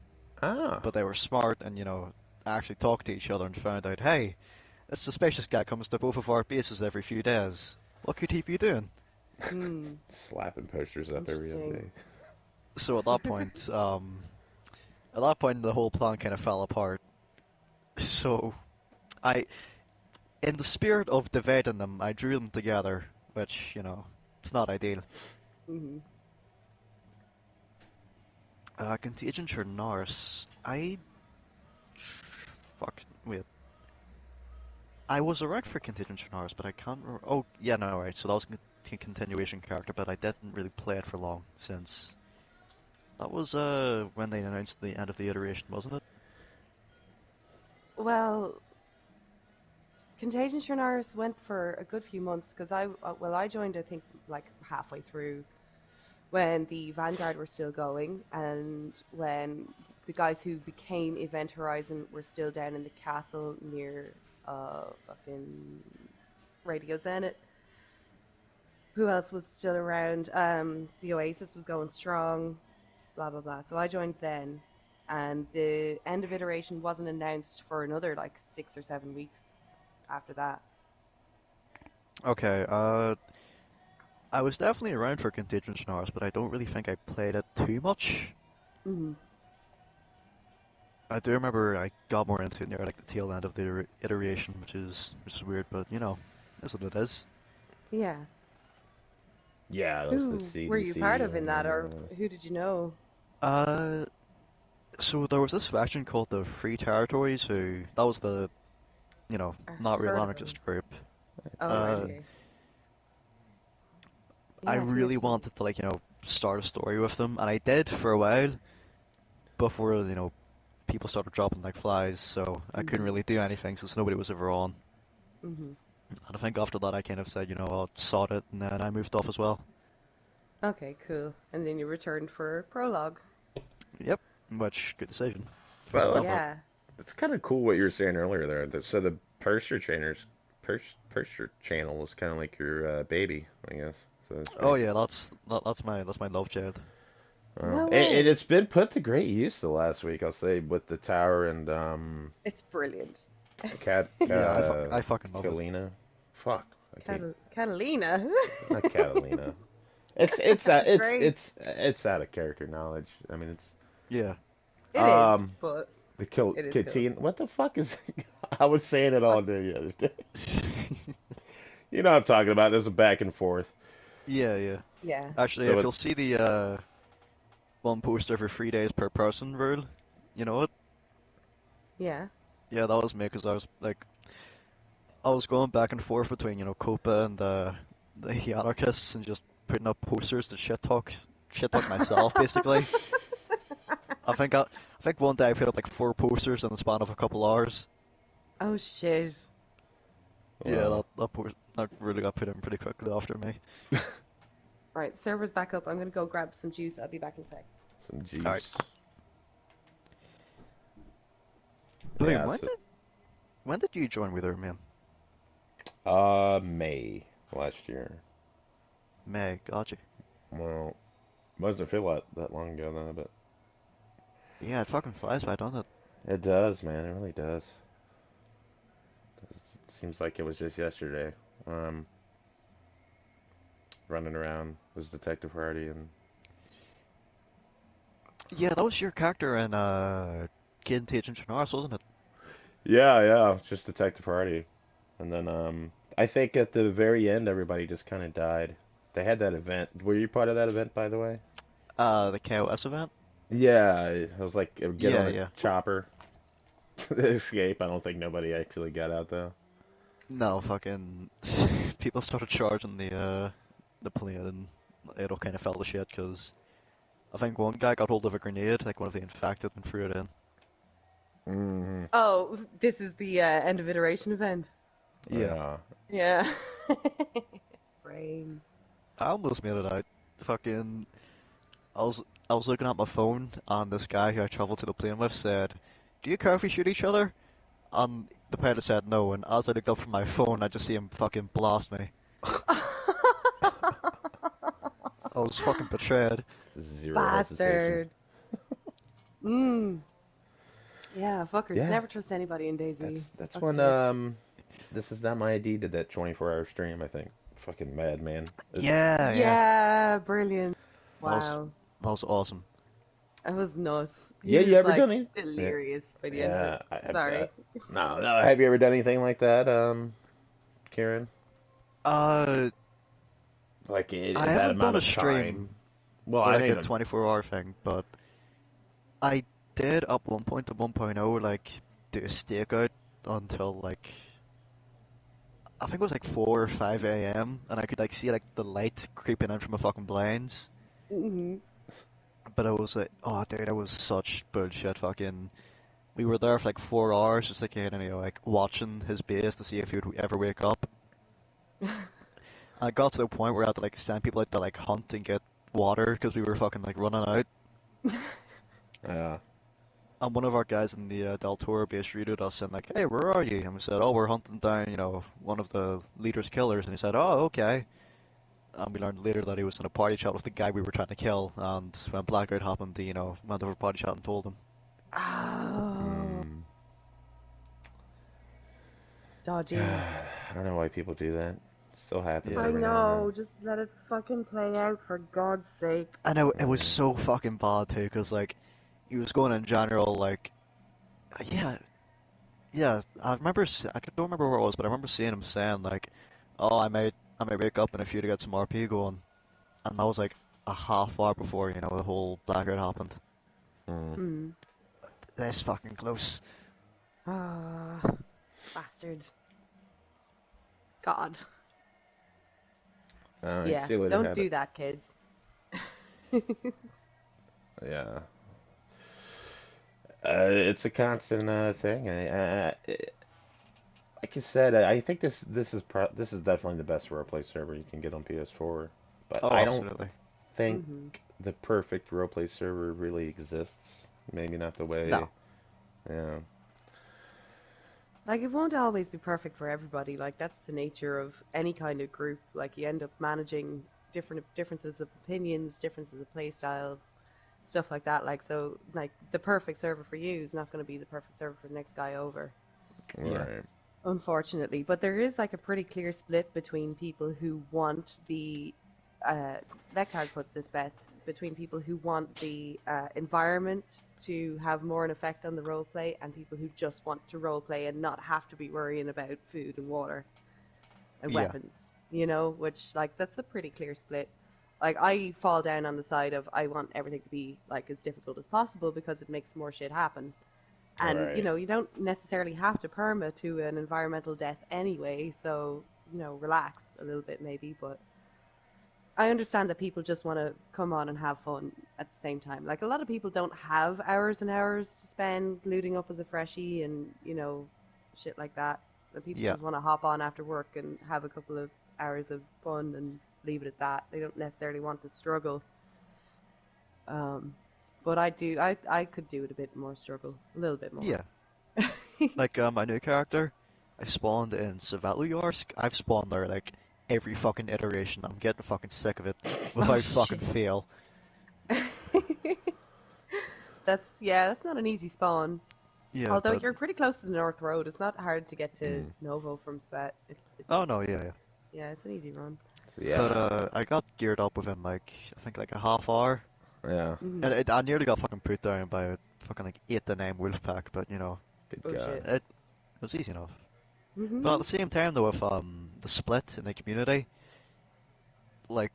Ah. but they were smart and actually talked to each other and found out, hey, this suspicious guy comes to both of our bases every few days. What could he be doing? Hmm. Slapping posters up every other Interesting. day. So at that point, the whole plan kind of fell apart. So I, in the spirit of dividing them, I drew them together, which it's not ideal. Hmm. Contagion Chernarus. Fuck. Wait. I was around for Contagion Chernarus, but I can't remember. Oh, yeah, no, right. So that was a continuation character, but I didn't really play it for long since. That was when they announced the end of the iteration, wasn't it? Well, Contagion Shrenaris went for a good few months because I joined I think like halfway through when the Vanguard were still going and when the guys who became Event Horizon were still down in the castle near fucking Radio Zenit. Who else was still around? The Oasis was going strong, blah blah blah. So I joined then, and the end of iteration wasn't announced for another like 6 or 7 weeks after that. Okay, I was definitely around for Contagion Chernarus, but I don't really think I played it too much. Mm-hmm. I do remember I got more into it near like the tail end of the iteration, which is weird, but that's what it is. Yeah. Yeah, that was the Who were you part CDC of in and that, then or who did you know? Uh, so there was this faction called the Free Territories, who that was the I not real heard of them. anarchist group. Oh, right, Uh, okay. I Yeah, really TFT. wanted to like start a story with them, and I did for a while before people started dropping like flies, so I couldn't Mm-hmm. really do anything since nobody was ever on. Mm-hmm. And I think after that I kind of said, I'll sod it, and then I moved off as well. Okay, cool. And then you returned for prologue. Yep, which good decision. Fucking well, love that. Yeah, it's kind of cool what you were saying earlier there. So the Purser channel was kind of like your baby, I guess. So it's Oh pretty yeah, cool. that's my love child. no And way. it's been put to great use the last week, I'll say, with the tower and It's brilliant. Cat Yeah, I fucking love it. Catalina. Fuck, I keep Catalina. not Catalina. It's Grace. it's out of character knowledge. I mean, it's Yeah. It is, um but the it is cool. Katin. What the fuck is? I was saying it all What? day the other day. You know what I'm talking about. There's a back and forth. Yeah, yeah. Yeah. Actually, So if it you'll see the one poster for 3 days per person rule, you know what? Yeah. Yeah, that was me because I was going back and forth between Copa and the anarchists and just putting up posters to shit talk myself basically. I think one day I put up like 4 posters in the span of a couple hours. Oh shit. Yeah, well, that really got put in pretty quickly after me. Right, server's back up. I'm gonna go grab some juice. I'll be back in a sec. some All right, juice. but Yeah. when So did When did you join Wither, man? May last year. May, gotcha. Well, doesn't feel that long ago though, but Yeah, it fucking flies by, doesn't it? it does, man. It really does. It seems like it was just yesterday. Um, Running around as Detective Hardy and Yeah, that was your character in Kid Agent Shannars, wasn't it? yeah, just Detective Hardy. And then I think at the very end everybody just kind of died. They had that event. Were you part of that event, by the way? The KOS event? Yeah, it was like get Yeah, on a yeah. chopper, escape. I don't think nobody actually got out though. No, fucking people started charging the plane and it all kind of fell to shit because I think one guy got hold of a grenade, like one of the infected, and threw it in. Hmm. Oh, this is the end of iteration event. Yeah, Yeah. Yeah. Brains. I almost made it out. Fucking, I was looking at my phone and this guy who I traveled to the plane with said, "Do you care if we shoot each other?" And the pilot said no, and as I looked up from my phone, I just see him fucking blast me. I was fucking betrayed. Zero hesitation. Bastard. Mm. Yeah, fuckers. Yeah, Never trust anybody in DayZ. that's Fuck's when sake. This Is Not My ID did that 24-hour stream. I think. Fucking madman. Yeah, yeah. Yeah, brilliant. That was Wow. that was awesome. That was nuts. He Yeah, you was ever like done it? Yeah, delirious by the end of it. yeah. Sorry. No. Have you ever done anything like that, Kieran? Uh, Like I that haven't done amount a of time? stream Well, or I like a mean, 24-hour thing, but I did at one point at 1.0 like do a stakeout until like I think it was like 4 or 5 a.m. and I could like see like the light creeping in from the fucking blinds. Hmm. But it was like, oh dude, it was such bullshit. Fucking, we were there for like 4 hours, just like like watching his base to see if he would ever wake up. And it got to the point where I had to like send people out to like hunt and get water because we were fucking like running out. yeah. And one of our guys in the Del Toro base greeted us and like, hey, where are you? And we said, oh, we're hunting down, one of the leader's killers. And he said, oh, okay. And we learned later that he was in a party chat with the guy we were trying to kill. And when Blackout happened, he, went over party chat and told him. Oh, Mm. dodgy. I don't know why people do that. Still happens Yeah. I every now and then. know. Just let it fucking play out for God's sake. I know, it was Yeah. so fucking bad too, because like, he was going in general, like, yeah, yeah, I don't remember where it was, but I remember seeing him saying like, oh, I may wake up in a few to get some RP going. And that was like a half hour before, the whole blackout happened. Mm. Hmm. This fucking close. Ah, bastard. God. All right. Yeah, See you later, don't Habit. do that, kids. Yeah. It's a constant thing. Like you said, I think this is definitely the best roleplay server you can get on PS4. But Oh, I don't absolutely. think Hmm. the perfect roleplay server really exists. Maybe not the way. No. Yeah. Like, it won't always be perfect for everybody. Like, that's the nature of any kind of group. Like, you end up managing differences of opinions, differences of play styles, stuff like that. Like, so, like, the perfect server for you is not going to be the perfect server for the next guy over, Yeah. Right. unfortunately. But there is, like, a pretty clear split between people who want the Lectard put this best, between people who want the environment to have more an effect on the role play and people who just want to role play and not have to be worrying about food and water and Yeah. weapons, which, like, that's a pretty clear split. Like, I fall down on the side of I want everything to be like as difficult as possible because it makes more shit happen. And Right. you don't necessarily have to perma to an environmental death anyway, so relax a little bit maybe. But I understand that people just want to come on and have fun at the same time. Like, a lot of people don't have hours and hours to spend looting up as a freshie and, shit like that. And people Yeah. just want to hop on after work and have a couple of hours of fun and leave it at that. They don't necessarily want to struggle. But I could do it a bit more struggle, a little bit more. Yeah. Like, my new character, I spawned in Svalbard. I've spawned there like every fucking iteration. I'm getting fucking sick of it Oh without fucking shit. fail. That's not an easy spawn. Yeah, Although but you're pretty close to the North Road, it's not hard to get to Mm. Novo from Svet. oh no, yeah, yeah. Yeah, it's an easy run. So But yeah, I got geared up within like I think like a half hour, yeah, Hmm. and I nearly got fucking put down by a fucking like 8 to 9 wolf pack. But good Oh God. shit. it was easy enough. But at Hmm. the same time, though, with the split in the community, like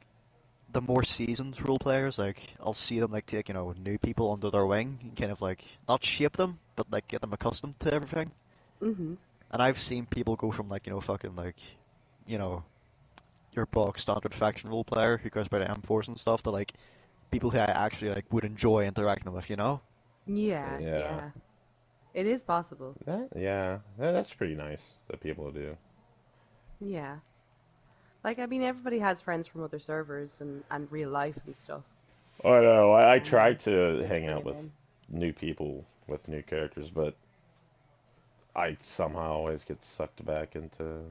the more seasoned role players, like I'll see them like take new people under their wing and kind of like not shape them, but like get them accustomed to everything. Hmm. And I've seen people go from like fucking like you know your box standard faction role player who goes by the M4s and stuff to like people who I actually like would enjoy interacting with. Yeah, Yeah, yeah. It is possible. that's pretty nice that people do. Yeah. Like, I mean, everybody has friends from other servers and real life and stuff. I know. I try Um, to just hang bring out it with in. new people with new characters, but I somehow always get sucked back into.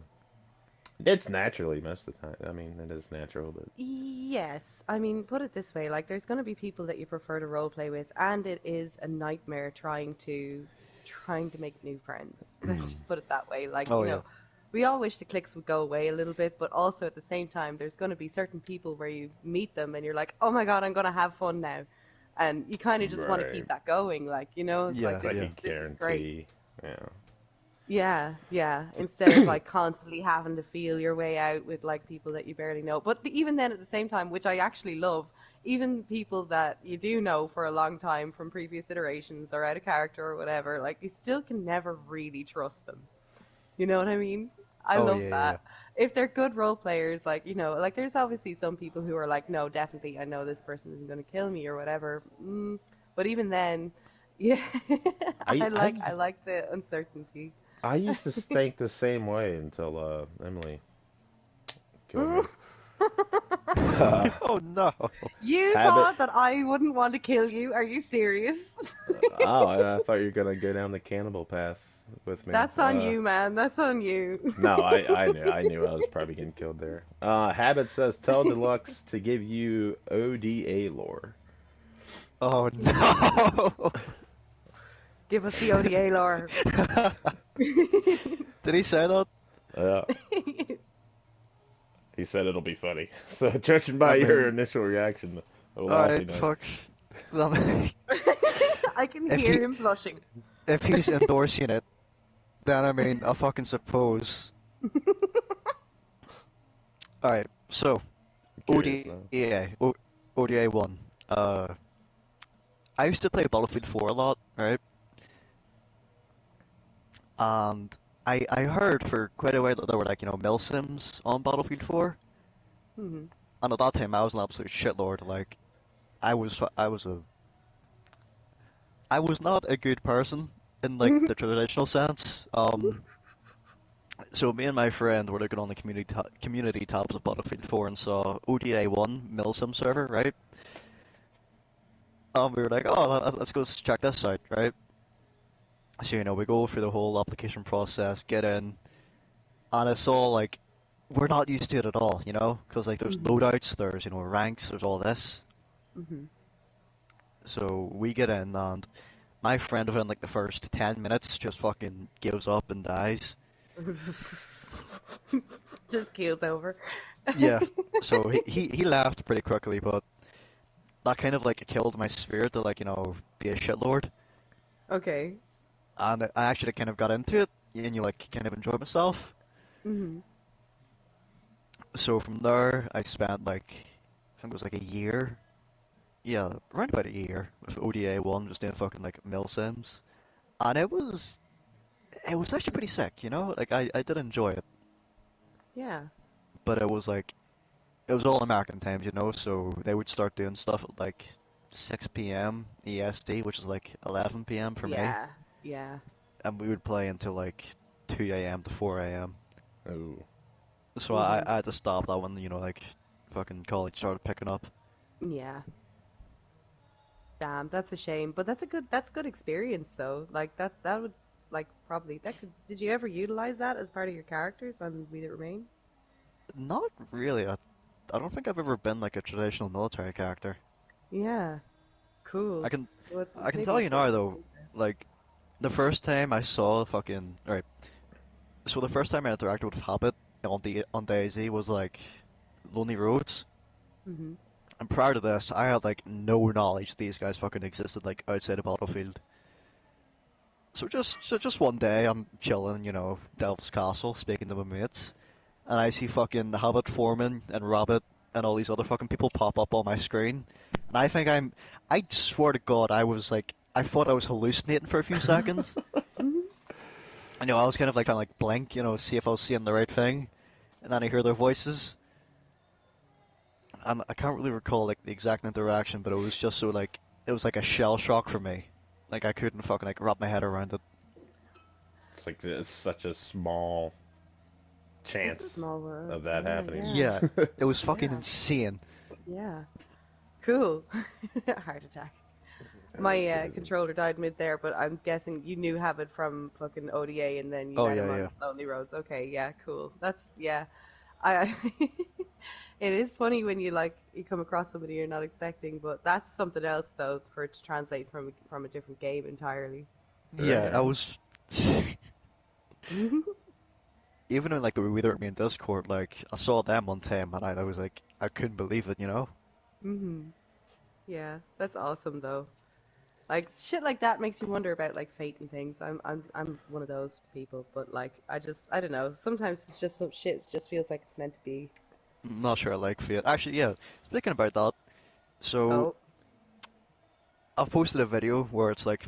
It's naturally most of the time. I mean, it is natural, but Yes, I mean, put it this way, like there's going to be people that you prefer to role play with, and it is a nightmare trying to make new friends. Let's just put it that way. Like, Oh yeah, we all wish the cliques would go away a little bit, but also at the same time, there's going to be certain people where you meet them and you're like, oh my God, I'm going to have fun now. And you kind of just want to right. keep that going. Like, it's like, yeah, It's like a yeah. this is great. guarantee. Yeah. Yeah, yeah. Instead of like constantly having to feel your way out with like people that you barely know. But even then at the same time, which I actually love, even people that you do know for a long time from previous iterations or out of character or whatever, like you still can never really trust them. You know what I mean? I Oh love yeah, yeah. that. If they're good role players, like, like there's obviously some people who are like, no, definitely, I know this person isn't going to kill me or whatever. But even then, yeah, I I I like the uncertainty. I used to think the same way until Emily killed me. Oh no. You Habit. thought that I wouldn't want to kill you? Are you serious? Oh, I thought you were gonna go down the cannibal path with me. That's on you, man. That's on you. No, I knew I was probably getting killed there. Habit says tell Deluxe to give you ODA lore. Oh no. Give us the ODA lore. Did he say that? Uh, he said it'll be funny. So judging by I your mean, initial reaction, it will not be alright, nice. fuck. I mean, I can if hear he him blushing. if he's endorsing it, then I mean, I fucking suppose. Alright, so Curious now. ODA 1. I used to play Battlefield 4 a lot, right? And I heard for quite a while that there were like, milsims on Battlefield 4. Hmm. And at that time I was an absolute shitlord. Like I was not a good person in like the traditional sense. So me and my friend were looking on the community tabs of Battlefield 4 and saw ODA 1 milsim server, right? We were like, oh, let's go check this out, right? So we go through the whole application process, get in, and it's all like we're not used to it at all, because like there's Hmm. loadouts, there's ranks, there's all this. Hmm. So we get in, and my friend within like the first 10 minutes just fucking gives up and dies. Just keels over. Yeah. So he left pretty quickly, but that kind of like killed my spirit to like be a shitlord, Okay. and I actually kind of got into it, and like kind of enjoyed myself. Hmm. So from there, I spent like I think it was like a year, yeah, around about a year with ODA 1, just doing fucking like milsims, and it was actually pretty sick. Like I did enjoy it, Yeah. but it was like it was all American times, so they would start doing stuff at like 6 p.m. EST, which is like 11 p.m. for me, Yeah. Yeah. and we would play until like 2 a.m. to 4 a.m. Oh, So I, Hmm. I had to stop that when, like fucking college started picking up. Yeah. Damn, that's a shame. But that's good experience though. Like that would like probably that could. Did you ever utilize that as part of your characters on We That Remain? Not really. I don't think I've ever been like a traditional military character. Yeah, I cool. can Well, I can maybe tell it's you now something to though, think like the first time I saw fucking right. So the first time I interacted with Hobbit on DayZ was like Lonely Roads. about. Hmm. And prior to this, I had like no knowledge these guys fucking existed like outside of Battlefield. So just one day I'm chilling, Delph's Castle, speaking to my mates, and I see fucking Hobbit Foreman and Rabbit and all these other fucking people pop up on my screen, and I swear to God, I thought I was hallucinating for a few seconds. Hmm. I was kind of like trying to like blink, see if I was seeing the right thing, and then I hear their voices, and I can't really recall like the exact interaction, but it was just so like it was like a shell shock for me. Like I couldn't fucking like wrap my head around it. It's like it's such a small It's a chance small world. of that Yeah, happening. Yeah, it was fucking Yeah. insane. Yeah. Cool. Heart attack. My controller died mid there, but I'm guessing you knew Habit from fucking ODA, and then you Oh met him yeah, on yeah. Lonely Roads. Okay, yeah, cool. That's yeah. I it is funny when you come across somebody you're not expecting, but that's something else though for it to translate from a different game entirely. Yeah, I Right. was even in like the We That Remain Discord, like I saw them on Tem and I was like I couldn't believe it. Hmm. Yeah, that's awesome though. Like shit like that makes you wonder about like fate and things. I'm one of those people, but like I don't know. Sometimes it's just some shit just feels like it's meant to be. I'm not sure I like Fate. Actually, yeah, speaking about that, so Oh, I've posted a video where it's like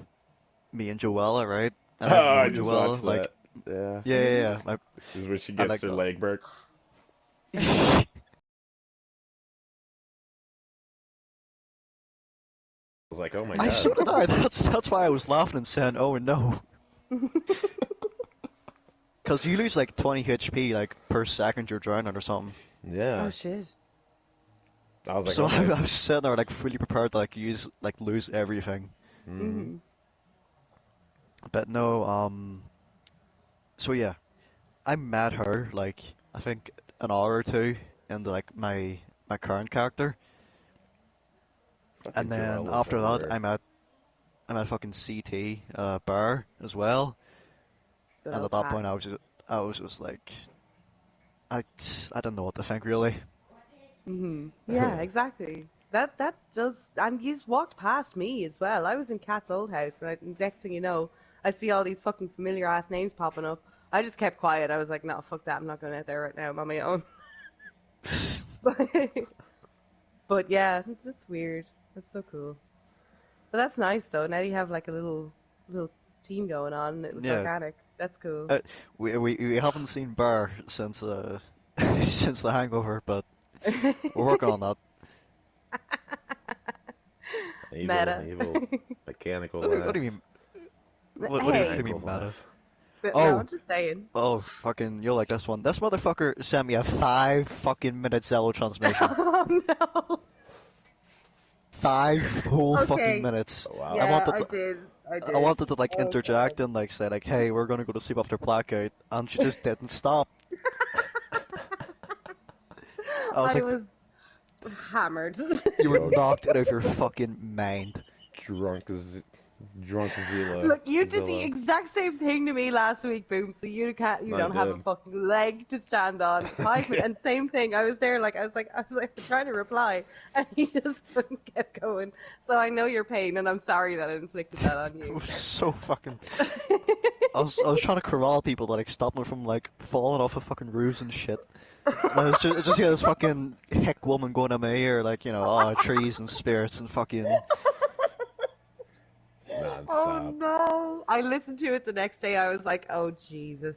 me and Joella, right? And I've Oh, I known just Joella, watched like, that. Yeah. yeah, yeah, yeah. This is where she I gets like her leg broke. I was like, oh my I god. so did I. That's why I was laughing and saying, "Oh no," because you lose like 20 HP like per second you're drowning or something. oh Yeah. shit. I was like, So oh my. I was sitting there like fully prepared to like lose everything. Mm. Hmm. But no, so yeah, I met her like I think an hour or two into like my current character, Fucking and then Joella's a after that weird. I met fucking CT Bear as well, Good and old at that Pat. point I was just like I I don't know what to think really. Hmm. Yeah, exactly. That does, and you just walked past me as well. I was in Cat's old house, and next thing you know, I see all these fucking familiar ass names popping up. I just kept quiet. I was like, no, fuck that. I'm not going out there right now. I'm on my own. But yeah, that's weird. That's so cool. But that's nice though. Now you have like a little team going on. And it was Yeah, organic. That's cool. uh, we haven't seen Bear since since The Hangover, but we're working on that. Evil, Meta. evil, mechanical What do laugh. you mean? What do you Hey, Maniacal mean meta? laugh. but no, Oh, I'm just saying. oh, fucking, you'll like this one. This motherfucker sent me a 5 fucking minute Zello transmission. Oh no. 5 whole fucking Okay. minutes. Oh, I wow. Yeah, wanted, I to, did. I I did. wanted to like Oh god. interject and like say like, hey, we're gonna go to sleep after blackout, and she just didn't stop. I was I like, was hammered. you were Drunk, knocked out of your fucking mind. drunk, drunk Zilla. Look, you did the Zilla. exact same thing to me last week, Boom. So you I don't have a did. fucking leg to stand on. 5 minutes, and same thing. I was there, I was like trying to reply, and he just fucking kept going. So I know your pain, and I'm sorry that I inflicted that on It you. was so fucking. I was trying to corral people to like stop them from like falling off of fucking roofs and shit. And I was just hear this fucking hick woman going in my ear like, oh, trees and spirits and fucking. Oh Non-stop. no! I listened to it the next day. I was like, oh Jesus,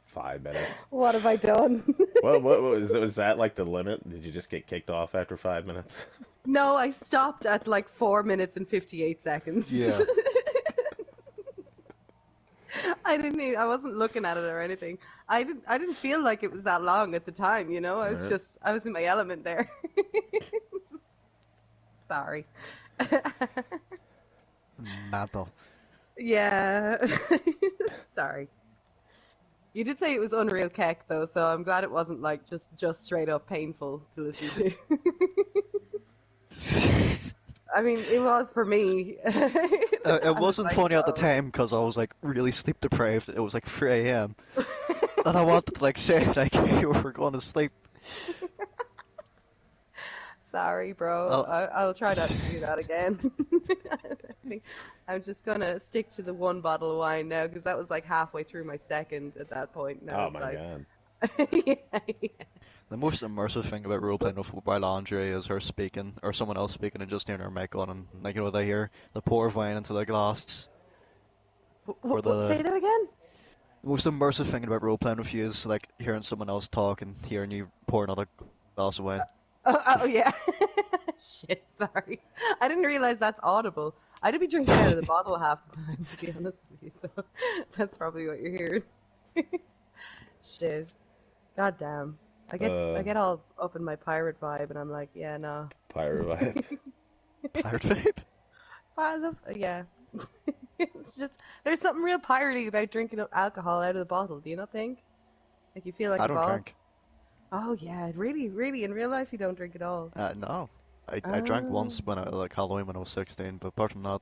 5 minutes. what have I done? What was that like the limit? Did you just get kicked off after 5 minutes? No, I stopped at like 4 minutes and 58 seconds. Yeah. I wasn't looking at it or anything. I didn't feel like it was that long at the time, you know? Right. I was in my element there. Sorry. Mental. Yeah. Sorry. You did say it was Unreal Keck though, so I'm glad it wasn't like just straight up painful to listen to. I mean, it was for me. It I was wasn't like, funny at the no. time because I was like really sleep deprived. It was like 3 a.m. and I wanted to like say like you were going to sleep. Sorry, bro. Uh, I'll try not to do that again. I think I'm just gonna stick to the one bottle of wine now because that was like halfway through my second at that point, and I Oh was my like, god. yeah, yeah. the most immersive thing about role playing with Whoops. While Andre is her speaking or someone else speaking and just hearing her mic on and like they hear the pour of wine into the glass or Say that again? the most immersive thing about role playing with you is like hearing someone else talk and hearing you pour another glass of wine. Oh yeah. Shit, sorry. I didn't realize that's audible. I'd be drinking out of the bottle half the time, to be honest with you, so that's probably what you're hearing. Shit. God damn. I Uh, get all up in my pirate vibe and I'm like, yeah, no. Pirate Life. Pirate vape? I love yeah. It's just there's something real piratey about drinking up alcohol out of the bottle, do you not think? Like you feel like I a don't boss. drink. Oh yeah, really, really in real life you don't drink at all. No. I drank once Oh. when I like Halloween when I was 16, but apart from that,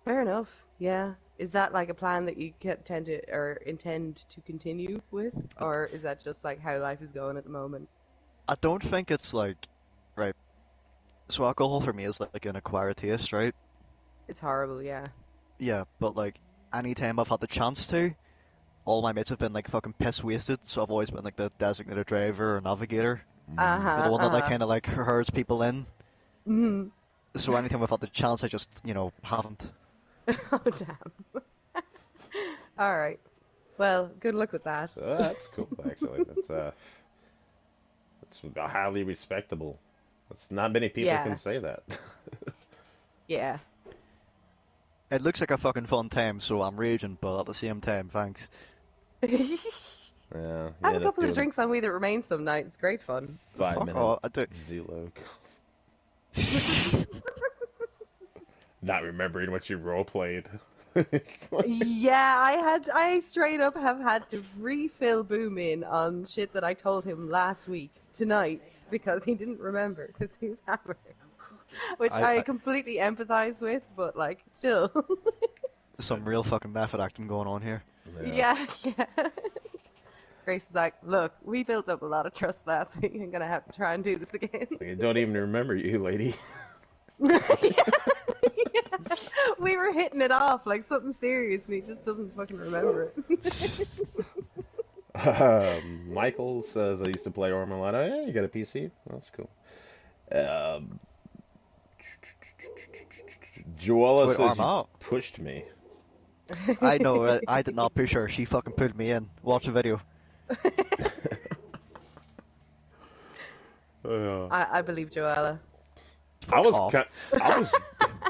Fair enough. Yeah. Is that like a plan that you tend to or intend to continue with, or is that just like how life is going at the moment? I don't think it's like right. So alcohol for me is like an acquired taste, right? It's horrible, yeah. Yeah, but like anytime I've had the chance to, all my mates have been like fucking piss wasted, so I've always been like the designated driver or navigator. Mm. The Uh-huh, one that like uh-huh. kind of like herds people in. Mm. So anytime I've had the chance, I just haven't. Oh damn. All right. Well, good luck with that. That's cool, actually. That's highly respectable. That's not many people can Yeah. say that. Yeah. It looks like a fucking fun time, so I'm raging, but at the same time, thanks. Yeah, you Have a end up couple of doing drinks on We That Remain some night. It's great fun. five Fuck minute off. I do. Zelo. Not remembering what you role played. It's like, Yeah, I straight up have had to refill Boom in on shit that I told him last week tonight because he didn't remember because he's hammered, which I, I I completely empathize with, but like still, some real fucking method acting going on here. yeah. yeah, yeah. Grace is like, look, we built up a lot of trust last week. I'm gonna have to try and do this again. Like, I don't even remember you, lady. Yeah. We were hitting it off like something serious, and he just doesn't fucking remember it. Michael says I used to play Ormalado. Yeah, you got a PC? That's cool. Um, Joella Wait, says arm you out. pushed me. I know, I did not push her. She fucking pulled me in. Watch the video. Uh, I believe Joella. I Fuck was off. ki- I was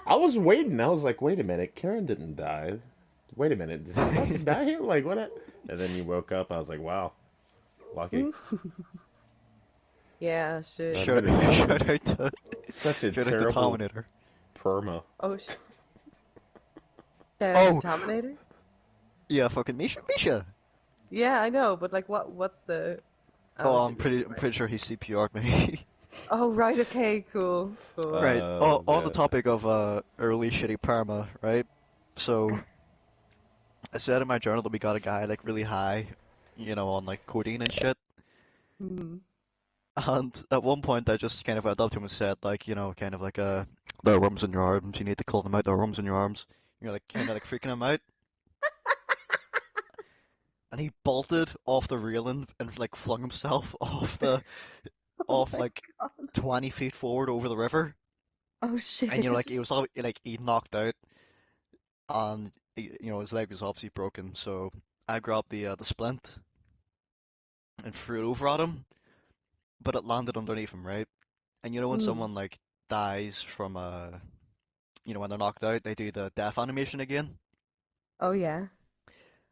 I was waiting. I was like, wait a minute, Karen didn't die. Wait a minute, did he fucking die here? Like what? And then you woke up. I was like, wow, lucky. Yeah, shit. That Shout, might have been shout out to such a shout out to terrible Dominator. perma. Oh, shout out to Oh, Dominator? yeah, fucking Misha. Yeah, I know, but like, what's the? Oh, Oh, I'm pretty sure he CPR'd me. oh, right. Okay, cool, cool. Right. On the Yeah. topic of early shitty perma, right? So I said in my journal that we got a guy like really high, on like codeine and shit. Hmm. And at one point I just kind of went up to him and said like, kind of like there are worms in your arms, you need to call them out, there are worms in your arms. You're like kind of like freaking him out. And he bolted off the railing and like flung himself Oh off my like god. 20 feet forward over the river. Oh And shit. like he was all like he knocked out and his leg was obviously broken. So I grabbed the splint and threw it over at him, but it landed underneath him, right? And when Hmm. someone like dies from when they're knocked out, they do the death animation again. Oh yeah.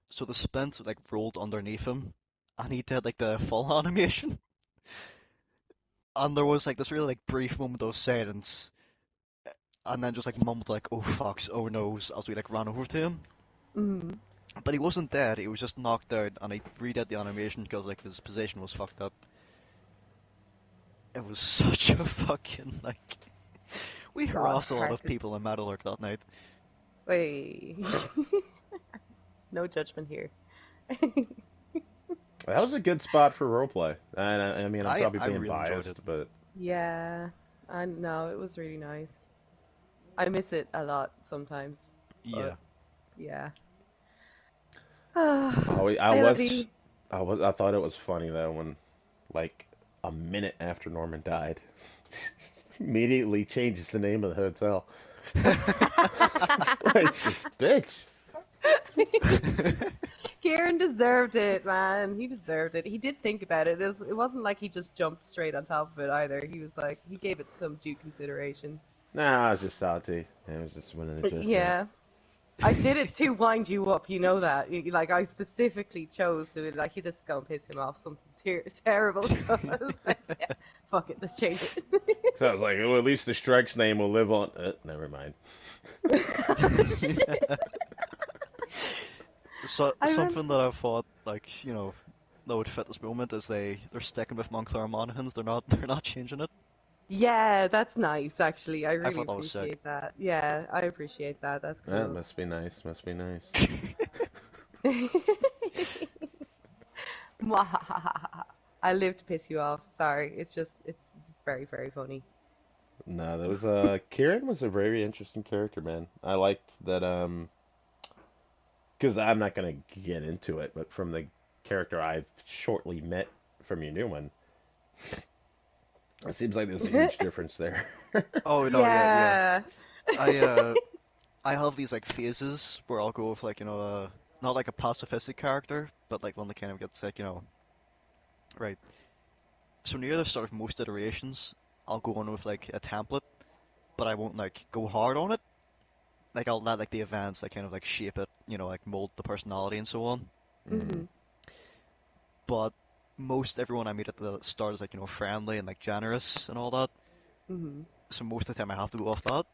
So the splint like rolled underneath him, and he did like the full animation. And there was like this really like brief moment of silence, and then just like mumbled like, "Oh fucks, oh noes," as we like ran over to him. Mhm. But he wasn't dead. He was just knocked out, and I redid the animation because like his position was fucked up. It was such a fucking like. We God, harassed a lot hard of to. people in Metal Arc that night. Wait. No judgment here. That was a good spot for roleplay. And I mean, I'm probably I being really enjoyed it. biased, but Yeah, I know it was really nice. I miss it a lot sometimes, Yeah. but yeah. I Say la was vie. I thought it was funny though when like a minute after Norman died, immediately changes the name of the hotel. Like this bitch. Kieran deserved it, man. He deserved it. He did think about it. It wasn't like he just jumped straight on top of it either. He was like, he gave it some due consideration. Nah, I was just salty. It was just one of the just now. Yeah, I did it to wind you up. You know that. Like, I specifically chose to, like, this is gonna piss him off. Something terrible. So I was like, yeah, fuck it, let's change it. So I was like, well, at least the strike's name will live on. Never mind. So I remember. something that I thought like that would fit this moment is they're sticking with Monclar Monaghan's. They're not changing it. Yeah, that's nice, actually. I I really thought that was sick. appreciate that. Yeah, I appreciate that. That's That cool. must be nice. Must be nice. Mwahahaha. I live to piss you off. Sorry. It's very, very funny. No, that was Kieran was a very interesting character, man. I liked that because I'm not gonna get into it, but from the character I've shortly met from your new one, it seems like there's a huge difference there. Oh no, yeah, yeah. Yeah. I I have these like phases where I'll go with like not like a pacifistic character, but like one that kind of gets like right. So near the start of most iterations, I'll go on with like a template, but I won't like go hard on it. Like I'll let like the events like kind of like shape it, like mold the personality and so on. Hmm. Hmm. But most everyone I meet at the start is like friendly and like generous and all that. Hmm. So most of the time I have to go off that,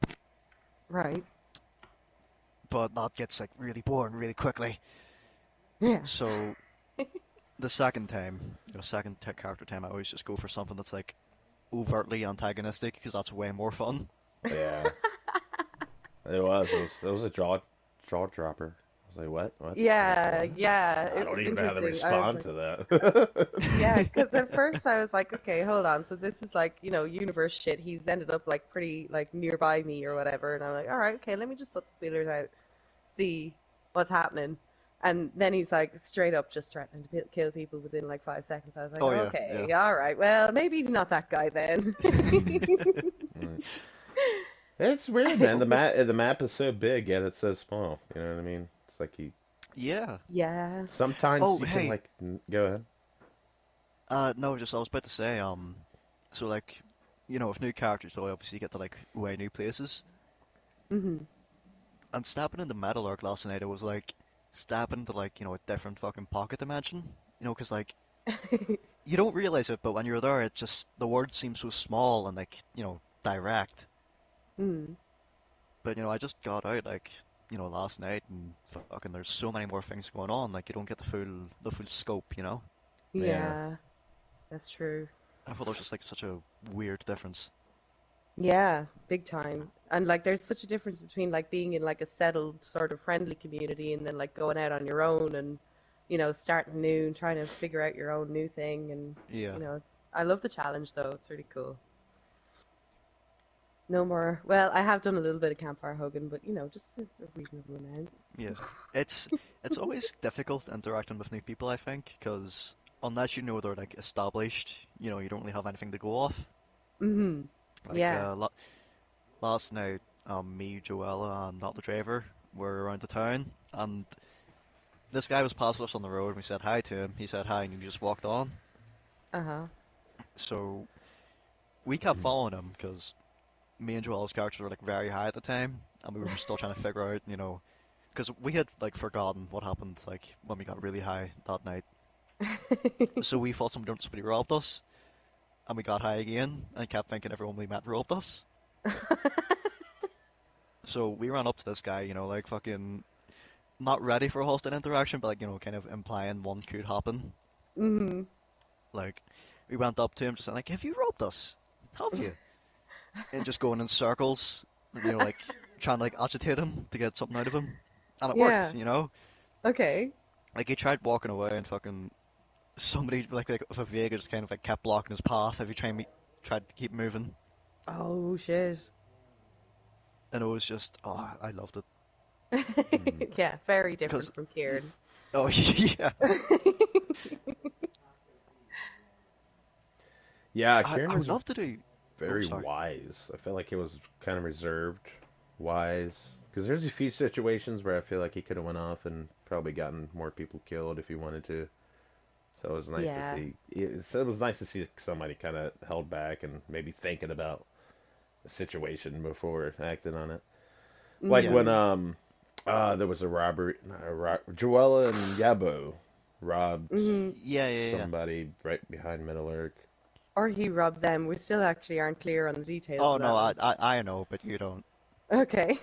Right. but that gets like really boring really quickly. Yeah. So the second time, character time, I always just go for something that's like overtly antagonistic because that's way more fun. Yeah, it was. It was a jaw dropper. I was like, what? Yeah, What? yeah. I It don't was even know how to interesting. I was respond like, to that. yeah, because at first I was like, okay, hold on. So this is like, universe shit. He's ended up like pretty like nearby me or whatever, and I'm like, all right, okay, let me just put some feelers out, see what's happening. And then he's like straight up just threatening to kill people within like 5 seconds. I was like, Oh yeah, yeah. okay, all right, well, maybe not that guy then. Right. It's weird, man. The map is so big, yet it's so small. You know what I mean? It's like you Yeah. Yeah. sometimes Oh you can hey, like go ahead. no, just I was about to say, so like, with new characters, so obviously you get to like way new places. Hmm. And stepping into Metal Arc last night, it was like stepping into like a different fucking pocket dimension. 'Cause like you don't realize it, but when you're there, it just the world seems so small and like direct. Mm. But I just got out like last night, and fucking there's so many more things going on. Like you don't get the full scope. Yeah. Yeah, that's true. I thought it was just like such a weird difference. Yeah, big time. And like there's such a difference between like being in like a settled sort of friendly community and then like going out on your own and starting new and trying to figure out your own new thing and Yeah, you know I love the challenge though. It's really cool. No more. Well, I have done a little bit of campfire hugging, but just a reasonable amount. yeah. It's it's always difficult interacting with new people, I think, because unless they're like established, you don't really have anything to go off. Mm-hmm. Like Yeah. last night, me, Joella, and not the driver were around the town, and this guy was passing us on the road, and we said hi to him. He said hi, and he just walked on. Uh-huh. So we kept following him because me and Joel's characters were like very high at the time, and we were still trying to figure out, because we had like forgotten what happened like when we got really high that night. So we thought somebody robbed us, and we got high again, and kept thinking everyone we met robbed us. So we ran up to this guy, like fucking not ready for a hostile interaction, but like, kind of implying one could happen. Mhm. Like, we went up to him just saying, like, have you robbed us? Have you? And just going in circles, like trying to like agitate him to get something out of him. And it Yeah. worked. Okay. Like he tried walking away and fucking somebody like with a Vega just kind of like kept blocking his path every time he tried to keep moving. Oh shit. And it was just, oh, I loved it. Mm. Yeah, very Because, different from Kieran. oh yeah, Yeah, I Kieran would was love to do. Oh, very sorry. wise. I felt like he was kind of reserved, wise. Because there's a few situations where I feel like he could have went off and probably gotten more people killed if he wanted to. So it was nice to Yeah. see. It was nice to see somebody kind of held back and maybe thinking about the situation before acting on it. Like Yeah, when Mhm. there was a robbery. Not a Joella and Yabo robbed Mhm. yeah. somebody right behind Middle Earth. Or he robbed them. We still actually aren't clear on the details Oh of no, that I, one. I I know, but you don't. Okay.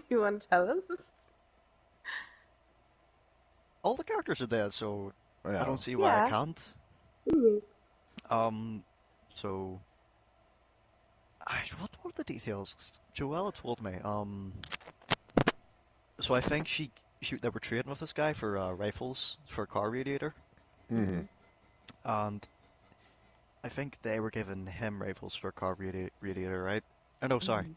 You want to tell us? All the characters are dead, so I Yeah. don't see why I Yeah. can't. Mhm. Um, so what were the details? Joella told me. So I think they were trading with this guy for rifles for a car radiator, Hmm. Mhm. and I think they were giving him rifles for a car radiator, right? Oh no, sorry. Mhm.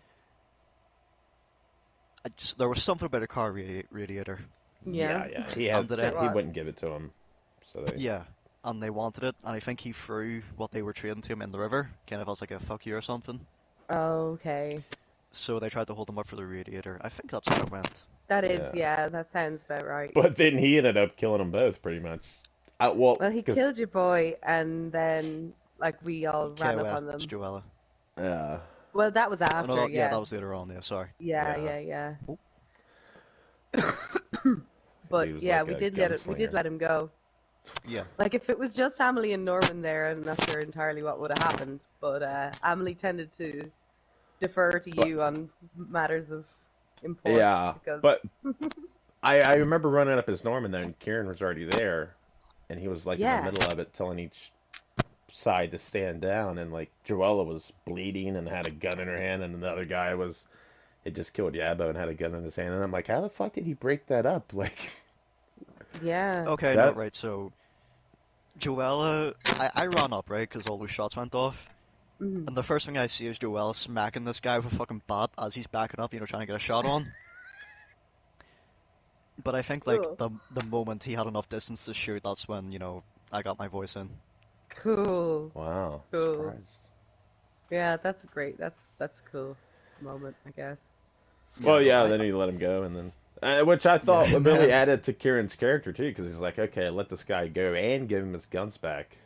There was something about a car radiator, Yeah. Yeah, yeah. He had and did There it? he was. wouldn't give it to him. So they. Yeah, and they wanted it, and I think he threw what they were trading to him in the river, kind of as like a fuck you or something. Okay. So they tried to hold him up for the radiator. I think that's how it went. That is, Yeah. yeah, that sounds about right. But then he ended up killing them both, pretty much. Well, Well, he because killed your boy, and then, like, we all ran up KOS on them. Joella. yeah, Well, that was Oh after, no, yeah, yeah. that was later on. Yeah, sorry. Yeah, yeah, yeah, yeah. Oh, he But was yeah, like a we did gunslinger. let him go. yeah, Like, if it was just Emily and Norman there, I'm not sure entirely what would have happened. But Emily tended to defer to But you on matters of import yeah, because, but I remember running up as Norman there, and Kieran was already there, and he was like in the yeah, middle of it, telling each side to stand down, and like Joella was bleeding and had a gun in her hand, and another guy was had just killed Yabo and had a gun in his hand, and I'm like, how the fuck did he break that up? Like yeah. okay, no, that. right. So Joella, I ran up right because all those shots went off, Mhm. and the first thing I see is Joella smacking this guy with a fucking bat as he's backing up, trying to get a shot on. But I think like Cool. the moment he had enough distance to shoot, that's when I got my voice in. Cool. Wow, Cool. surprised. Yeah, that's great. That's a cool moment, I guess. Yeah, Well, no, yeah, I then he let him go, and then which I yeah, thought and really then added to Kieran's character too, because he's like, okay, let this guy go and give him his guns back,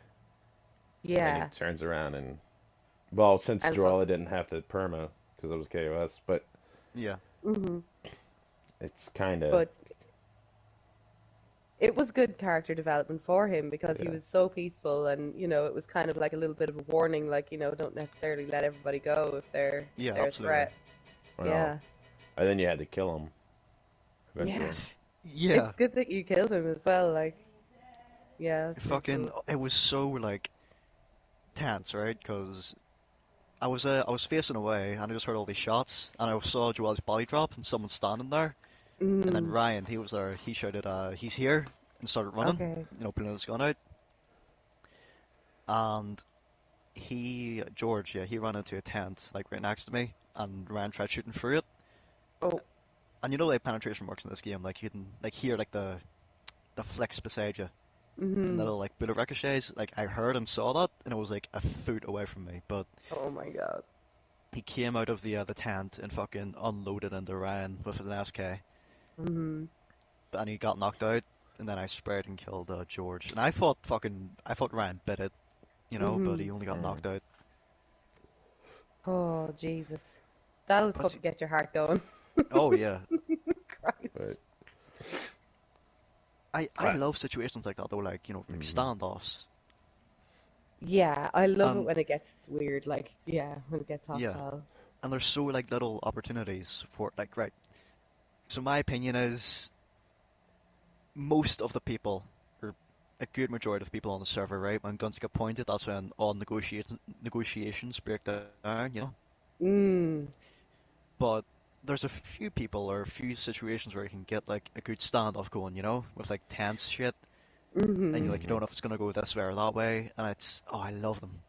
and then he Yeah, turns around and well, since and Joella fucks. didn't have to perma because it was KOS, but yeah, Hmm. it's kind of But it was good character development for him because he yeah, was so peaceful, and it was kind of like a little bit of a warning, like don't necessarily let everybody go if yeah, they're a absolutely. threat. well, Yeah, and then you had to kill him yeah. eventually. It's Yeah, good that you killed him as well. Like, yeah, that's pretty fucking, cool. it was so like tense, right? Because I was facing away and I just heard all these shots and I saw Joel's body drop and someone standing there and then Mm, Ryan, he was there. He shouted, "He's here!" and started running, okay. pulling his gun out. And George, yeah, he ran into a tent like right next to me and Ryan tried shooting through it. Oh, And like penetration works in this game, like you can like hear like the flicks beside you and the mm-hmm. little like bullet ricochets. Like I heard and saw that, and it was like a foot away from me. But Oh my God. he came out of the tent and fucking unloaded into Ryan with an SK, Mm-hmm. and he got knocked out. And then I sprayed and killed George. And I thought Ryan bit it, but Mm-hmm. he only got Mm. knocked out. Oh, Jesus. That'll But fucking get your heart going. oh yeah, But Christ. I uh, love situations like that though, like like mhm. standoffs. Yeah, I love it And when it gets weird, like, yeah, when it gets yeah, hostile. and there's so like little opportunities for like right. So my opinion is most of the people, or a good majority of the people on the server, right, when guns get pointed, that's when all negotiations break down, you know. Mm. But there's a few people or a few situations where you can get like a good standoff going, you know, with like tense shit, and Mm-hmm. you like you don't Hmm. know if it's gonna go this way or that way, and it's oh I love them.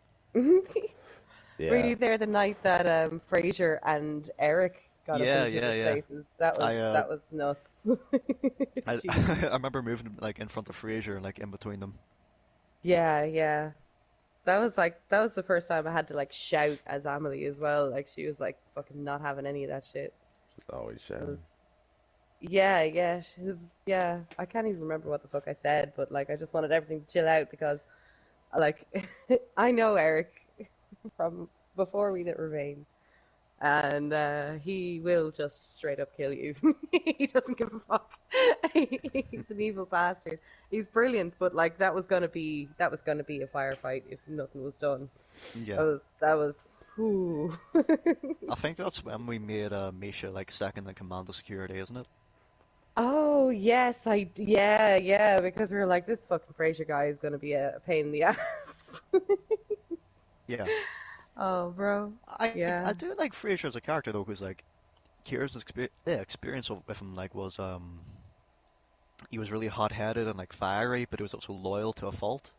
Were Yeah. you there the night that Fraser and Eric got up Yeah, in each yeah, other's yeah. faces? That I was that was nuts. Jeez. I remember moving like in front of Fraser and like in between them. Yeah, yeah. That was the first time I had to like shout as Amelie as well. Like she was like fucking not having any of that shit. Always It shouting. was yeah, yeah. She was yeah. I can't even remember what the fuck I said, but like I just wanted everything to chill out because like I know Eric from before we did Remain, and he will just straight up kill you. He doesn't give a fuck. He's an evil bastard. He's brilliant, but like that was gonna be a firefight if nothing was done. That Yeah. was that was. Ooh. I think that's when we made Misha like second in command of security, isn't it? Oh yes, yeah, yeah, because we were like, this fucking Fraser guy is gonna be a pain in the ass. Yeah. Oh, bro. I Yeah. do like Fraser as a character though, because like Kieran's experience with him like was he was really hot-headed and like fiery, but he was also loyal to a fault.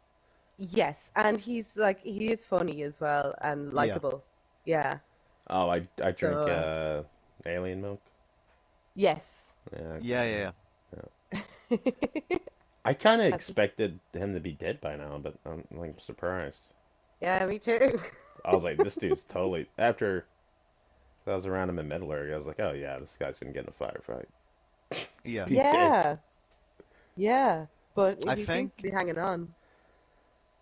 Yes, and he's like he is funny as well and Yeah. likable. Yeah. Oh, I drink So alien milk. yes. Yeah, Yeah, okay. yeah, yeah. Yeah. I kind of That's expected him to be dead by now, but I'm like surprised. yeah, me too. I was like, this dude's totally after I was around him in Metal Gear, I was like, oh yeah, this guy's gonna get in a firefight. Yeah. Be dead. Yeah. Yeah. But I he seems to think be hanging on.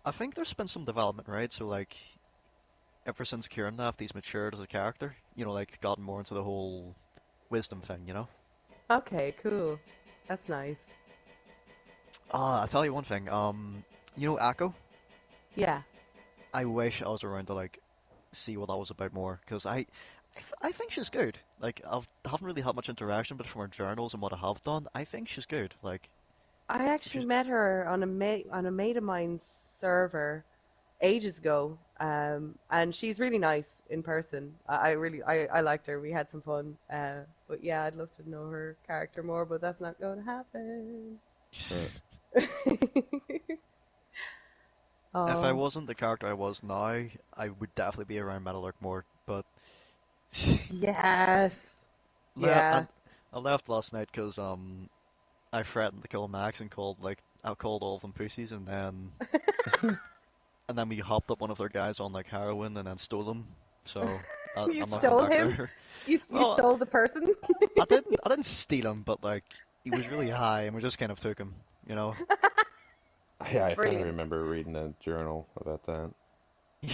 I think there's been some development, right? So like ever since Kieran left, he's matured as a character. You know, like gotten more into the whole wisdom thing, you know? Okay, cool. That's nice. Ah, I'll tell you one thing. You know Akko? Yeah. I wish I was around to like see what that was about more, because I think she's good. Like I haven't really had much interaction, but from her journals and what I have done, I think she's good. Like I actually she's met her on a mate of mine's server ages ago, and she's really nice in person. I really I liked her. We had some fun. But yeah, I'd love to know her character more, but that's not going to happen. Uh, if I Oh, wasn't the character I was now, I would definitely be around Metalurg more. But yes, I, yeah. I left last night because I threatened to kill Max and I called all of them pussies, and then we hopped up one of their guys on like heroin and then stole them. So You I'm not going stole back him. there. You Well, stole the person. I didn't steal him, but like he was really high and we just kind of took him, you know? yeah, I kind of Brilliant. remember reading a journal about that,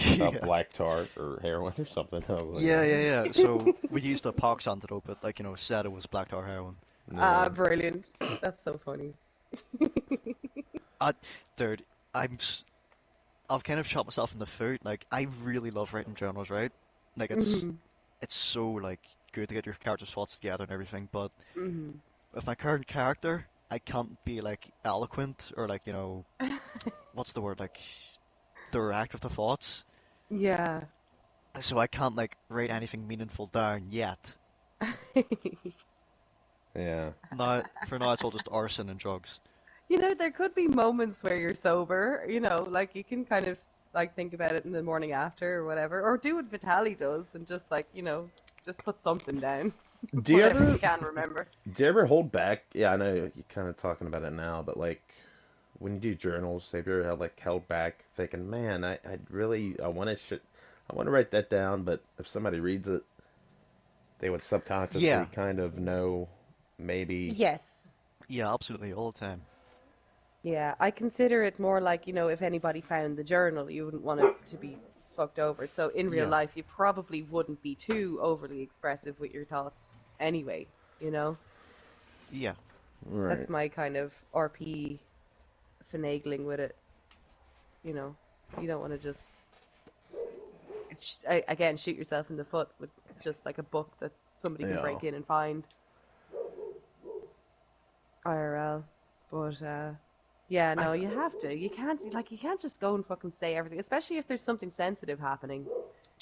about Yeah. black tar or heroin or something. I was like, Yeah, yeah, what? yeah. So we used a pox antidote, but like, you know, said it was black tar heroin. Ah, Yeah. brilliant. That's so funny. I, dude, I'm s- I've kind of shot myself in the foot. Like, I really love writing journals, right? Like, Hmm. it's so like good to get your character's thoughts together and everything. But Hmm. with my current character, I can't be like eloquent or like, you know, what's the word? Like direct with the thoughts. Yeah. So I can't like write anything meaningful down yet. Yeah. Now, for now, it's all just arson and drugs. You know, there could be moments where you're sober, you know, like you can kind of like think about it in the morning after or whatever, or do what Vitali does and just like, you know, just put something down, Do you whatever you ever can remember. do you ever hold back? Yeah, I know you're kind of talking about it now, but like when you do journals, have you ever held back thinking, man, I want to I want to write that down, but if somebody reads it, they would subconsciously Yeah, kind of know maybe. Yes. yeah, absolutely, all the time. Yeah, I consider it more like, you know, if anybody found the journal, you wouldn't want it to be fucked over. So in real Yeah, life, you probably wouldn't be too overly expressive with your thoughts anyway, you know? yeah. Right. That's my kind of RP finagling with it, you know? You don't want to just again, shoot yourself in the foot with just like a book that somebody can Yeah. break in and find IRL. But yeah, I no, you have to. You can't just go and fucking say everything, especially if there's something sensitive happening.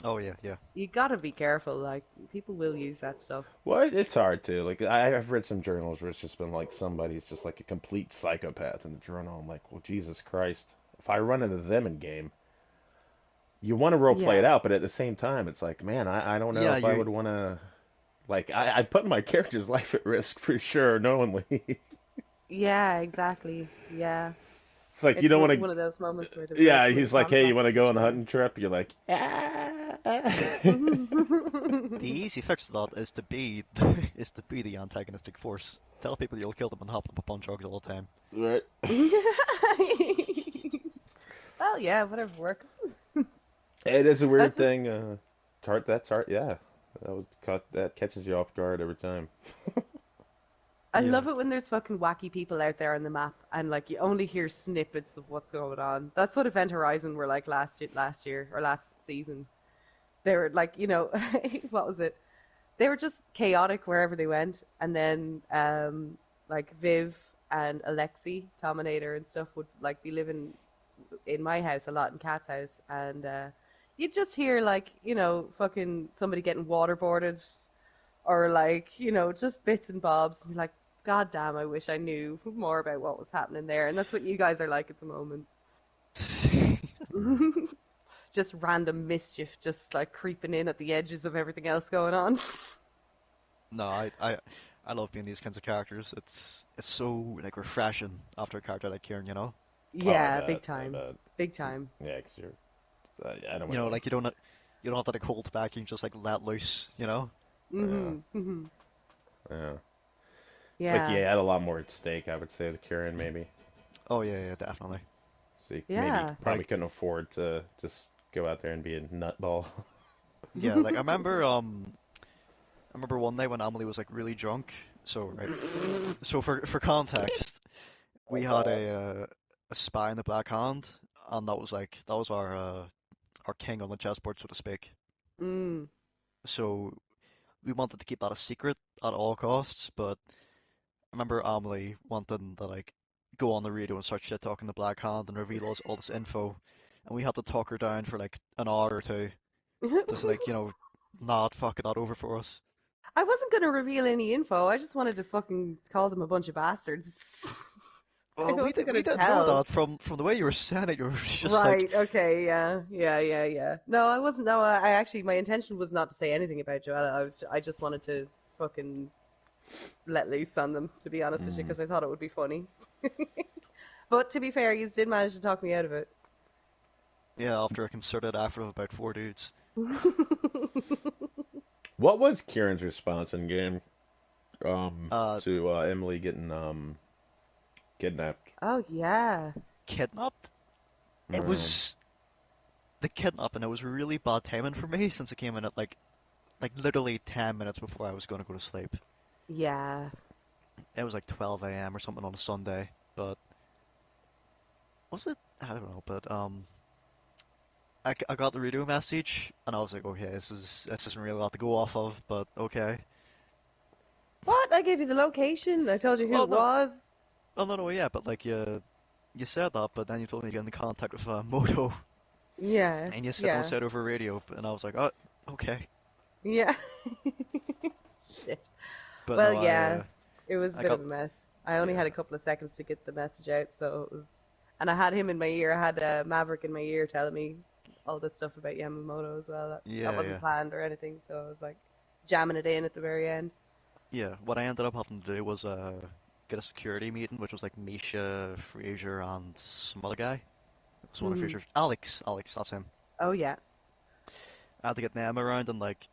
oh yeah, yeah. You gotta be careful. Like people will use that stuff. Well, it's hard to like. I've read some journals where it's just been like somebody's just like a complete psychopath in the journal. I'm like, well, Jesus Christ! If I run into them in game, you want to role play it Yeah. out, but at the same time, it's like, man, I don't know Yeah, if I you would want to. Like, I'd put my character's life at risk for sure, knowingly. Yeah, exactly. Yeah. It's like you It's don't want one of those moments where the to. real Yeah, skin he's like, hey, you contact want to for go on the sure. hunting trip? You're like, ah. the easy fix to that is to be is to be the antagonistic force. Tell people you'll kill them and hop them up on drugs all the time. Right. Well, yeah, whatever works. It is a weird That's just thing. Tart, yeah. That catches you off guard every time. I Yeah. love it when there's fucking wacky people out there on the map and like you only hear snippets of what's going on. That's what Event Horizon were like last year or last season. They were like, what was it? They were just chaotic wherever they went, and then like Viv and Alexi, Tominator and stuff would like be living in my house a lot in Kat's house, and you'd just hear like fucking somebody getting waterboarded or like just bits and bobs, and you're like, God damn, I wish I knew more about what was happening there, and that's what you guys are like at the moment. Just random mischief, just like creeping in at the edges of everything else going on. No, I love being these kinds of characters. It's so like refreshing after a character like Kieran, you know? Oh, I Yeah, big bet. I time, bet. big time. Yeah, 'cause you're. I don't You know, want like you don't have to like hold back, you can just like let loose, you know? to. Mhm, mhm. Yeah. Yeah. Like, Yeah, yeah, had a lot more at stake, I would say, with Kieran, maybe. Oh yeah, yeah, definitely. So you maybe yeah. probably Like couldn't afford to just go out there and be a nutball. yeah, like I remember one day when Emily was like really drunk. So right, so for context, we had a spy in the Black Hand, and that was our king on the chessboard, so to speak. Mm. So we wanted to keep that a secret at all costs, but I remember Amelie wanting to like go on the radio and start shit talking the Black Hand and reveal us all this info, and we had to talk her down for like an hour or two, just like not fucking that over for us. I wasn't gonna reveal any info. I just wanted to fucking call them a bunch of bastards. I Well, wasn't we gonna didn't know tell. that from the way you were saying it. You were just like, Right, okay, yeah, yeah, yeah, yeah. No, I wasn't. No, I actually, my intention was not to say anything about Joella. I just wanted to fucking let loose on them, to be honest with you, Mm. because I thought it would be funny. But to be fair, you did manage to talk me out of it. yeah, after a concerted effort of about four dudes. What was Kieran's response in game Uh, to Emily getting kidnapped? Oh yeah. Kidnapped? It Um, was the kidnapping. It was really bad timing for me since it came in at like literally 10 minutes before I was going to go to sleep. Yeah. It was like 12 a.m. or something on a Sunday, but was it? I don't know, but I got the radio message and I was like, okay, this isn't really a lot to go off of, but okay. What? I gave you the location. I told you who Well, it no, was. oh no, no, yeah, but like you said that, but then you told me to get in contact with Moto, Yeah. and you said don't Yeah. say it over radio, and I was like, oh, okay. Yeah. Shit. But Well, no, yeah. It was a I bit got, of a mess. I only yeah, had a couple of seconds to get the message out, so it was. And I had him in my ear. I had Maverick in my ear telling me all this stuff about Yamamoto as well. That yeah, wasn't yeah, planned or anything, so I was like jamming it in at the very end. yeah. What I ended up having to do was get a security meeting, which was like Misha, Fraser, and some other guy. It was one of Hmm. Fraser's, Alex, that's him. Oh yeah. I had to get them around and like,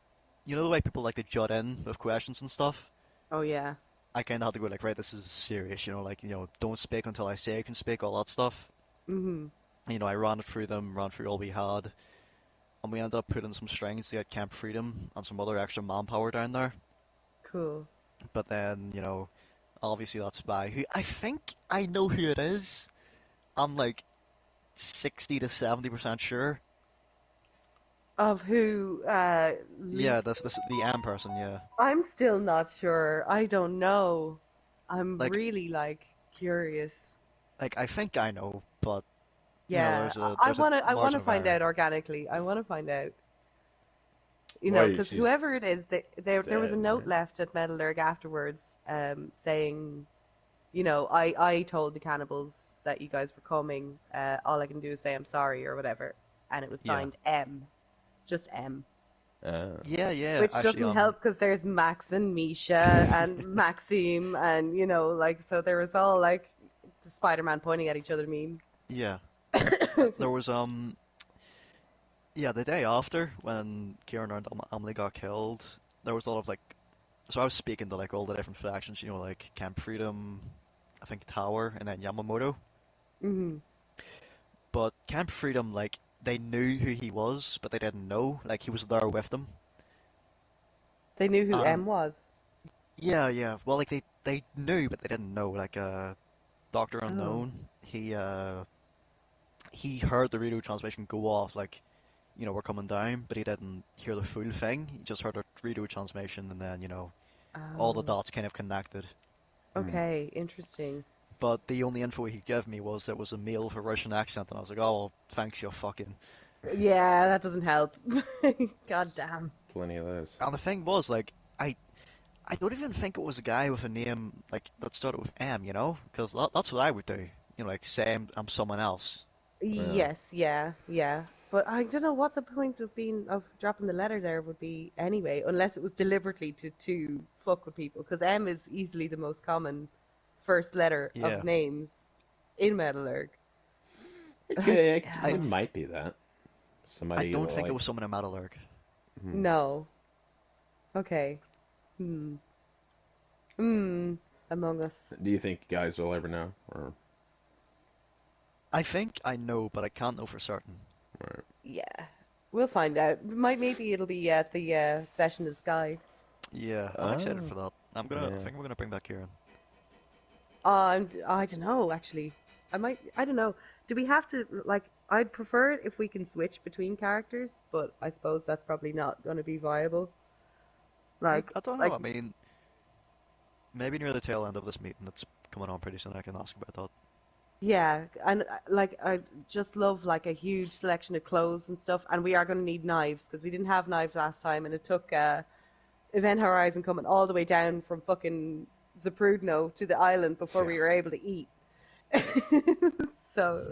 you know the way people like to jut in with questions and stuff. Oh yeah. I kind of had to go like, right, this is serious, like, don't speak until I say I can speak, all that stuff. Mhm. I ran it through them, ran through all we had, and we ended up putting some strings to get Camp Freedom and some other extra manpower down there. Cool. But then, obviously that spy, who I think I know who it is. I'm like 60 to 70% sure. Of who Yeah, leaked? that's the M person. Yeah, I'm still not sure. I don't know. I'm like really like curious. I think I know, but Yeah, there's a I margin wanna of find error. out organically. I wanna find out. Why Because she's whoever it is, there was a dead, note right? left at Metal Lurg afterwards, saying, I told the cannibals that you guys were coming. All I can do is say I'm sorry or whatever, and it was Yeah, signed M, just M. yeah, yeah. Which Actually, doesn't help because there's Max and Misha and Maxime and like so there was all like the Spider-Man pointing at each other meme. yeah. There was yeah, the day after when Kieran and Emily got killed, there was a lot of like. So I was speaking to like all the different factions, like Camp Freedom, I think Tower, and then Yamamoto. Hmm. But Camp Freedom, like, they knew who he was, but they didn't know. Like, he was there with them. They knew who And M was. yeah, yeah. Well, like they knew, but they didn't know. Like, Doctor Oh. Unknown, he heard the radio transmission go off, like, we're coming down, but he didn't hear the full thing. He just heard a radio transmission, and then, all the Oh. dots kind of connected. Hmm. Okay, interesting. But the only info he gave me was there was a male with a Russian accent, and I was like, oh, well, thanks, you fucking. Yeah, that doesn't help. God damn. Plenty of those. And the thing was, like, I don't even think it was a guy with a name like that started with M, because that's what I would do. Like say I'm someone else. Yeah. Yes, yeah, yeah. But I don't know what the point of dropping the letter there would be anyway, unless it was deliberately to fuck with people, because M is easily the most common first letter of Yeah, names in Metallurg. Like, I It might be that. I Somebody don't think it like. was someone in Metallurg. Hmm. no. Okay. Hmm. Hmm. Among Us. Do you think guys will ever know? Or, I think I know, but I can't know for certain. or Yeah. We'll find out. Maybe it'll be at the session of Sky. Yeah, I'm excited oh, for that. I yeah. think we're gonna bring back Kieran. I don't know, actually. I don't know. Do we have to, like, I'd prefer it if we can switch between characters, but I suppose that's probably not going to be viable. Like, I don't know. like, I mean, maybe near the tail end of this meeting that's coming on pretty soon, I can ask about that. yeah, and like, I just love, like, a huge selection of clothes and stuff, and we are going to need knives, because we didn't have knives last time, and it took Event Horizon coming all the way down from fucking Zaprudno to the island before Yeah. we were able to eat. So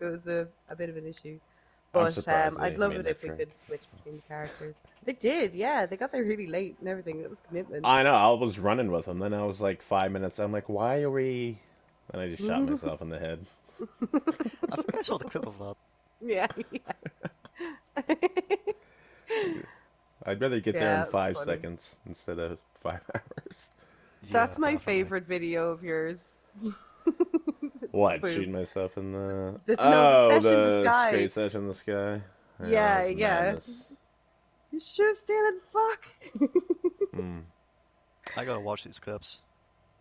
it was a bit of an issue. I'm But surprised I'd they love made it that if we trek. could switch between the characters. They did, yeah. They got there really late and everything. It was commitment. I know. I was running with them. Then I was like 5 minutes. I'm like, why are we? And I just shot myself in the head. I think I saw the clip of that. Yeah, yeah. I'd rather get there in Yeah, it was five funny. seconds instead of 5 hours. Yeah, That's my definitely. favorite video of yours. What? Boop. Shooting myself in the? No, the Oh, session, the the sky. straight session in the sky. Yeah, Yeah, that's yeah. madness. You shoot stealing fuck. Hmm. I gotta watch these clips.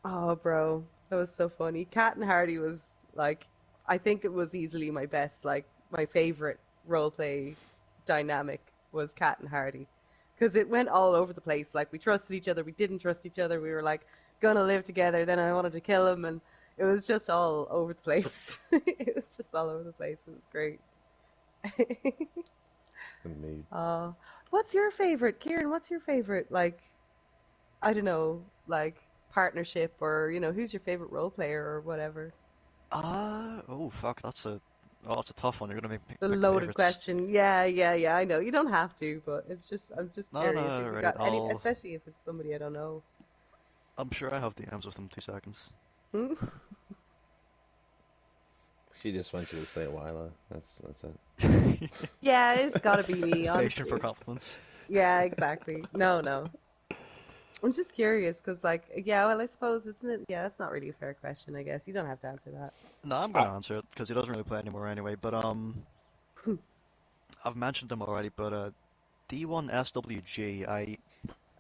Oh, bro, that was so funny. Cat and Hardy was like, I think it was easily my best, like my favorite roleplay dynamic was Cat and Hardy, because it went all over the place. Like we trusted each other, we didn't trust each other. We were like gonna live together. Then I wanted to kill him, and it was just all over the place. It was just all over the place. It was great. Me. uh, what's your favorite, Kieran? What's your favorite, like, I don't know, like partnership, or who's your favorite role player or whatever? Oh fuck, that's a tough one. You're gonna The pick loaded favorites. question. Yeah, yeah, yeah. I know you don't have to, but I'm just No, curious no, if you right. got any, especially if it's somebody I don't know. I'm sure I have DMs with them 2 seconds. Hmm? She just wants you to say Lila. That's it. Yeah, it's gotta be me, Patient for honestly. compliments. Yeah, exactly. No, no. I'm just curious, because, like, yeah, well, I suppose, isn't it? Yeah, that's not really a fair question, I guess. You don't have to answer that. No, I'm I, gonna answer it because he doesn't really play anymore anyway. But I've mentioned him already. But D1SWG, I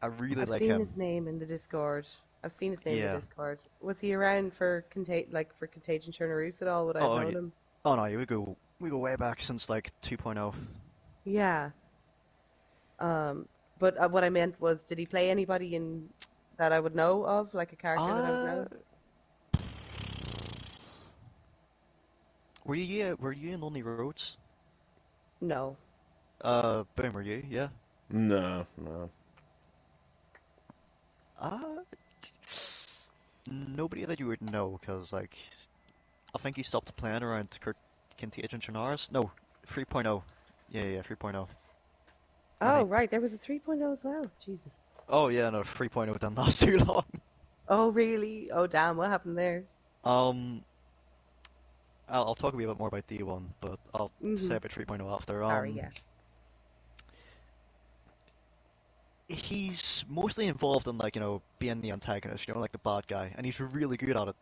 really I've like seen his him. name in the Discord. I've seen his name in the Yeah. Discord. Was he around for Contagion Chernarus at all? Would I have Oh, known yeah. him? Oh no, yeah, we go way back since like 2.0. Yeah. But what I meant was, did he play anybody in that I would know of, like a character that I would Uh, know? were you in Lonely Roads? No. Boom, were you? Yeah. No, no. Uh, Nobody that you would know, because, like, I think he stopped playing around Contagion Chernars. No, 3.0. Yeah, 3.0. When Oh, he, right. There was a 3.0 as well. Jesus. oh yeah, no, 3.0 didn't last too long. Oh, really? Oh, damn. What happened there? Um, I'll talk a wee bit more about D1, but I'll say Mm-hmm. about 3.0 after. Sorry, yeah. He's mostly involved in, like, being the antagonist, like the bad guy, and he's really good at it.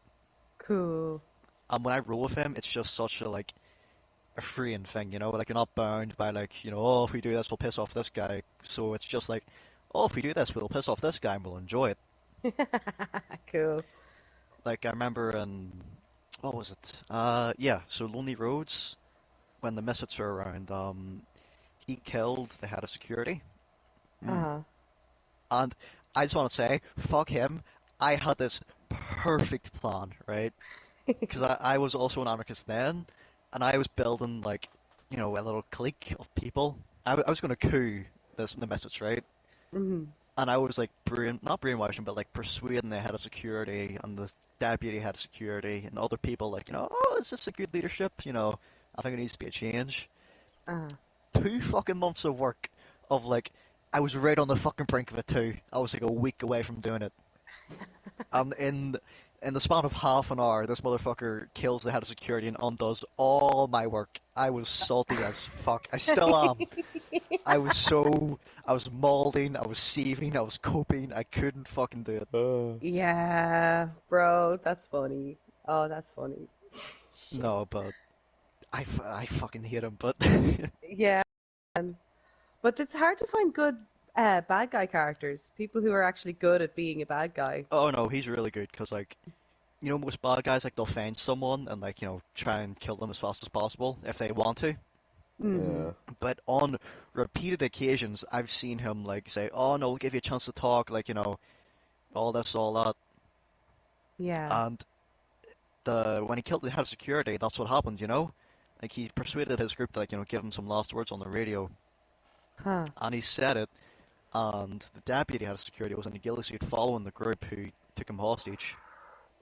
Cool. And when I roll with him, it's just such a freeing thing, like you're not bound by, like, oh, if we do this, we'll piss off this guy. So it's just like, oh, if we do this, we'll piss off this guy and we'll enjoy it. Cool. Like I remember in, what was it? Yeah, so Lonely Roads, when the Misfits were around, he killed the head of security. Mm. Uh-huh. And I just want to say, fuck him. I had this perfect plan, right? Because I was also an anarchist then, and I was building, like, a little clique of people. I was going to coup the Misfits, right? Mm-hmm. And I was like not brainwashing, but like persuading the head of security and the deputy head of security and other people, like, oh, is this a good leadership? I think it needs to be a change. Uh-huh. 2 fucking months of work of, like, I was right on the fucking brink of it too. I was like a week away from doing it. And in the span of half an hour, this motherfucker kills the head of security and undoes all my work. I was salty as fuck. I still am. I was so, I was mauling, I was seething, I was coping, I couldn't fucking do it. Yeah, bro, that's funny. Oh, that's funny. Shit. No, but I fucking hate him, but Yeah, but it's hard to find good bad guy characters. People who are actually good at being a bad guy. oh no, he's really good, because, like, most bad guys, like, they'll find someone and, like, try and kill them as fast as possible if they want to. Mm-hmm. Yeah. But on repeated occasions, I've seen him, like, say, oh no, we'll give you a chance to talk, like, all this, all that. Yeah. And when he killed the head of security, that's what happened. Like, he persuaded his group to, like, give him some last words on the radio, Huh. and he said it, and the deputy head of security was in a ghillie suit following the group who took him hostage.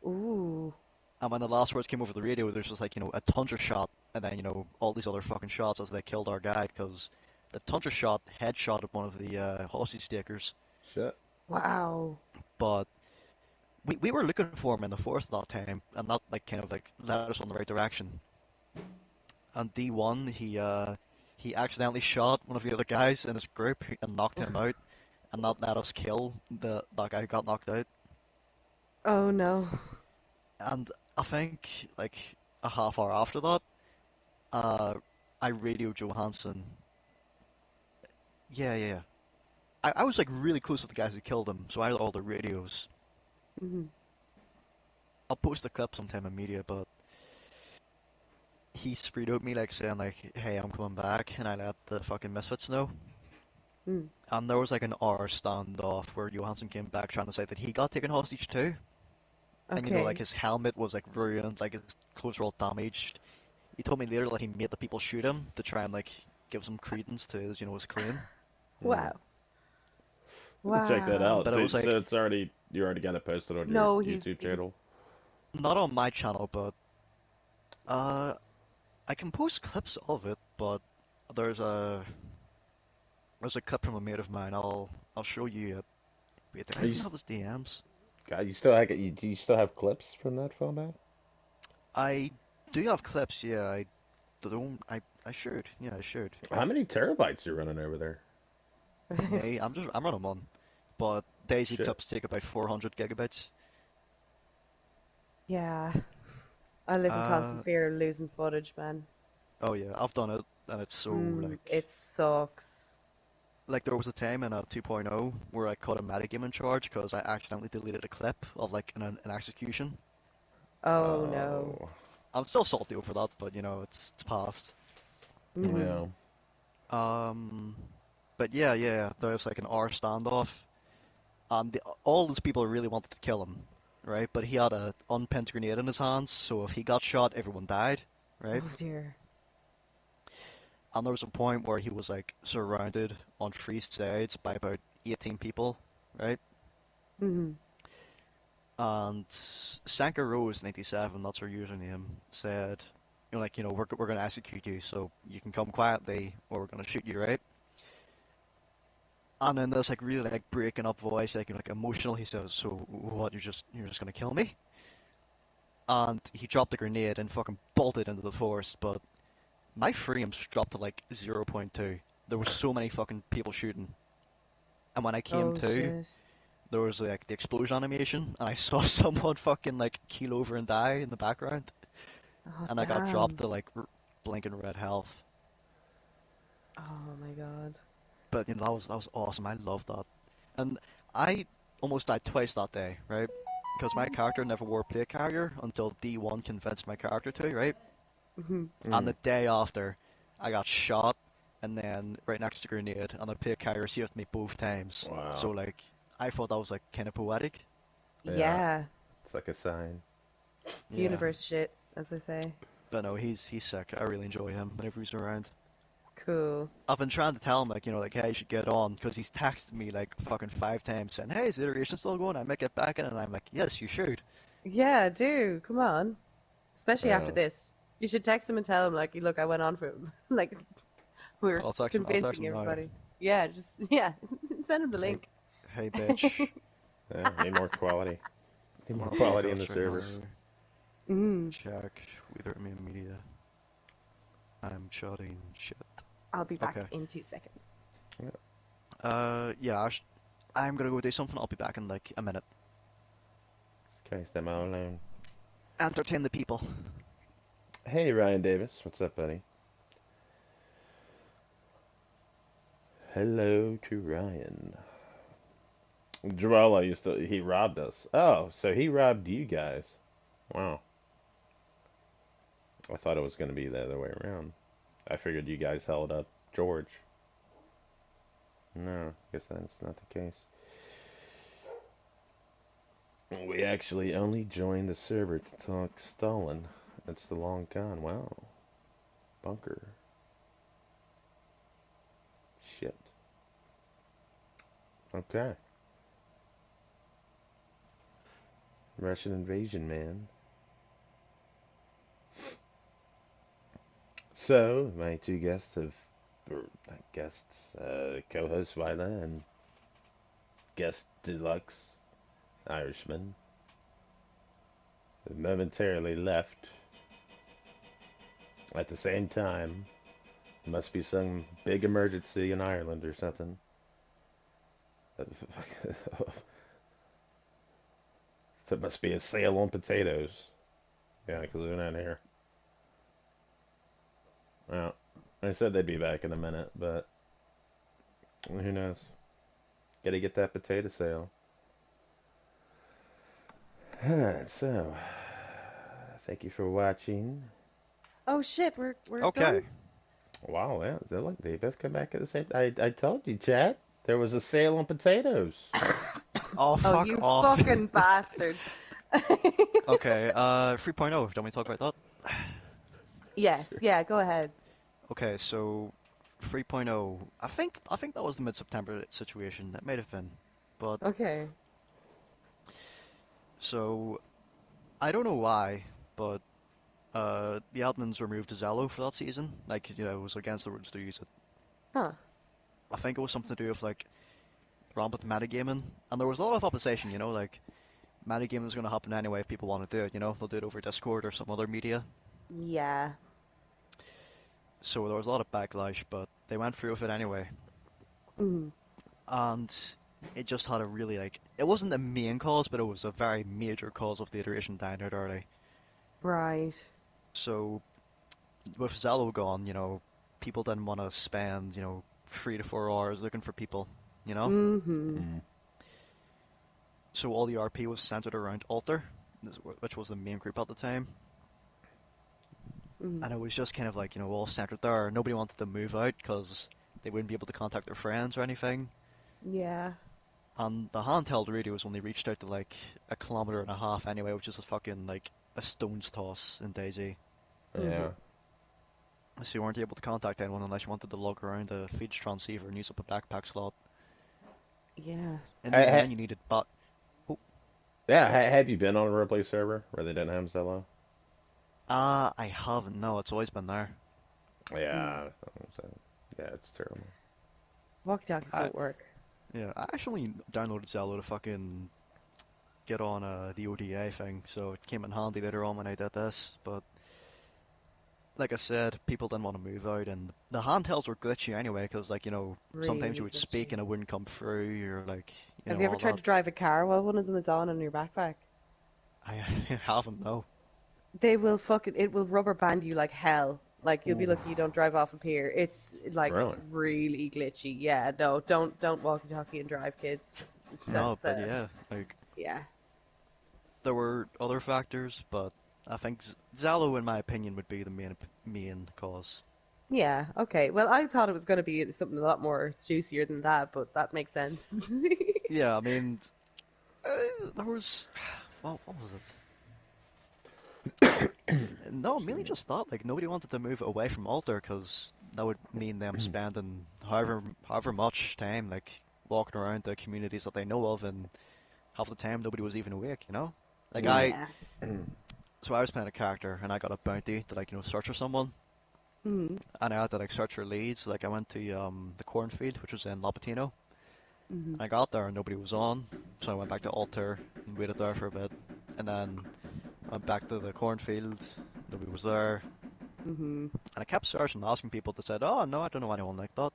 Ooh. And when the last words came over the radio, there's just, like, a tundra shot, and then, all these other fucking shots as they killed our guy, because the tundra shot headshotted one of the hostage takers. Shit. Wow. But we were looking for him in the forest that time, and that, like, kind of, like, led us on the right direction. And D1, he accidentally shot one of the other guys in his group and knocked him out, and that let us kill that guy who got knocked out. Oh no. And I think, like, a half hour after that, uh, I radioed Johansson. Yeah. I was, like, really close with the guys who killed him, so I had all the radios. Hmm. I'll post the clip sometime in media, but he sprayed out me, like, saying, like, hey, I'm coming back, and I let the fucking Misfits know. Mm. And there was, like, an hour standoff where Johansson came back trying to say that he got taken hostage too. And, like, Okay. his helmet was, like, ruined, like, his clothes were all damaged. He told me later that he made the people shoot him to try and, like, give some credence to his claim. Mm. Wow. I have to check that Wow. out. But it was, So like, you already got it posted on your No, YouTube he's channel. not on my channel, but, uh, I can post clips of it, but there's a, there's a clip from a mate of mine, I'll show you it. Wait, do I Are you, even have his DMs? God, you still have do you still have clips from that format? I do have clips, yeah, I should, yeah, I should. How many terabytes you running over there? Me, I'm running one, but Daisy Shit. clips take about 400 gigabytes. Yeah. I live in constant Uh, fear of losing footage, man. oh yeah, I've done it, and it's so, It sucks. like there was a time in a 2.0 where I caught a metagaming charge because I accidentally deleted a clip of, like, an execution. Oh no. Oh, I'm still salty over that, but it's past. Hmm. yeah. Um, But yeah, there was like an hour standoff. All those people really wanted to kill him, right? But he had a unpinned grenade in his hands, so if he got shot, everyone died, right? Oh dear. And there was a point where he was like surrounded on three sides by about 18 people, right? Mhm. And Sanka Rose 97, that's her username, said, we're gonna execute you, so you can come quietly, or we're gonna shoot you, right? And in this like really like breaking up voice, like emotional, he says, "So what? You're just gonna kill me?" And he dropped the grenade and fucking bolted into the forest, but my frames dropped to like 0.2. There was so many fucking people shooting, and when I came Oh to, shit. there was like the explosion animation, and I saw someone fucking like keel over and die in the background, Oh and I got dropped damn. to like blinking red health. Oh my god. But that was awesome. I loved that, and I almost died twice that day, right? Because my character never wore plate carrier until D1 convinced my character to, right? Mhm. And Mm. the day after, I got shot, and then right next to grenade, and the plate carrier saved me both times. So Wow. like, I thought that was like kind of poetic. Yeah. Yeah. It's like a sign. Yeah, Universe shit, as they say. but no, he's sick. I really enjoy him whenever he's around. Cool. I've been trying to tell him like, hey, you should get on, because he's texted me like fucking 5 times saying, hey, is the iteration still going? I might get back in, and I'm like, yes, you should. Yeah, do. Come on. Especially after Yeah. this. You should text him and tell him, like, look, I went on for him. Like, we're I'll text convincing him now. everybody. Yeah, yeah. Send him the Hey, link. hey, bitch. Yeah. Need more quality. Need I'm more on quality in the broadcast right server. now. Mm. Check wither me media. I'm chatting shit. I'll be back Okay. in 2 seconds. Yeah, I'm gonna go do something. I'll be back in like a minute. Okay, stay all alone. Entertain the people. Hey, Ryan Davis. What's up, buddy? Hello to Ryan. Jarella he robbed us. Oh, so he robbed you guys. Wow. I thought it was going to be the other way around. I figured you guys held up George. No, guess that's not the case. We actually only joined the server to talk Stalin. It's the long con. Wow. Bunker. Shit. Okay. Russian invasion, man. So, my two guests have, or not guests, co-host Vila and guest deluxe Irishman, have momentarily left at the same time. Must be some big emergency in Ireland or something. That must be a sale on potatoes. Yeah, because they're not here. Well, I said they'd be back in a minute, but who knows? Gotta get that potato sale. So, thank you for watching. Oh shit, we're Okay. going? Wow, yeah, they both come back at the same. I told you, Chad. There was a sale on potatoes. Oh, Oh, fuck you off. fucking bastard. Okay, 3.0, do you want me to talk about that? Yes, yeah, go ahead. Okay, so 3.0, I think that was the mid-September situation. That might have been. But Okay. so I don't know why, but the admins removed Zello for that season. Like, it was against the rules to use it. Huh. I think it was something to do with like rampant metagaming, and there was a lot of opposition. Like metagaming is going to happen anyway if people want to do it. They'll do it over Discord or some other media. Yeah. So there was a lot of backlash, but they went through with it anyway. Mm. And it just had a really like it wasn't the main cause, but it was a very major cause of the iteration dying out early. Right. So with Zello gone, people didn't want to spend 3 to 4 hours looking for people, you know. Mm-hmm. Mm. So all the RP was centered around Alter, which was the main group at the time, Mm. and it was just kind of like all centered there. Nobody wanted to move out because they wouldn't be able to contact their friends or anything. Yeah. And the handheld radios only reached out to like a kilometer and a half anyway, which is a fucking like a stone's toss in DayZ. Mhm. Yeah. So you weren't able to contact anyone unless you wanted to lug around a feed transceiver and use up a backpack slot. Yeah. And I, even I, then you needed bot. Oh, yeah. Have you been on a roleplay server where they didn't have Zello? I haven't. No, it's always been there. Mm. Yeah. So, yeah, it's terrible. Walkie-talkies I don't work. Yeah, I actually downloaded Zello to fucking get on the ODA thing, so it came in handy later on when I did this. But like I said, people didn't want to move out, and the handhelds were glitchy anyway, because like sometimes you Really would speak glitchy. and it wouldn't come through, or like Have you ever all tried that. to drive a car while one of them is on your backpack? I haven't no. They will fucking it will rubber band you like hell. Like you'll be Ooh, lucky you don't drive off a pier. It's like really? really glitchy. Yeah, no, don't walkie-talkie and drive, kids. No, That's but yeah, like yeah. there were other factors, but I think Zello, in my opinion, would be the main cause. Yeah, okay. Well, I thought it was going to be something a lot more juicier than that, but that makes sense. Yeah, I mean, there was what was it? No, mainly just thought like nobody wanted to move away from Alter because that would mean them spending however much time like walking around the communities that they know of, and half the time nobody was even awake. Like Mm. Yeah. so I was playing a character and I got a bounty to like search for someone, Mm-hmm. and I had to like search for leads. Like I went to the cornfield, which was in Lapatino. Mm-hmm. I got there and nobody was on, so I went back to Alter and waited there for a bit, and then went back to the cornfield. Nobody was there. Mm-hmm. And I kept searching, asking people that said, "Oh no, I don't know anyone like that."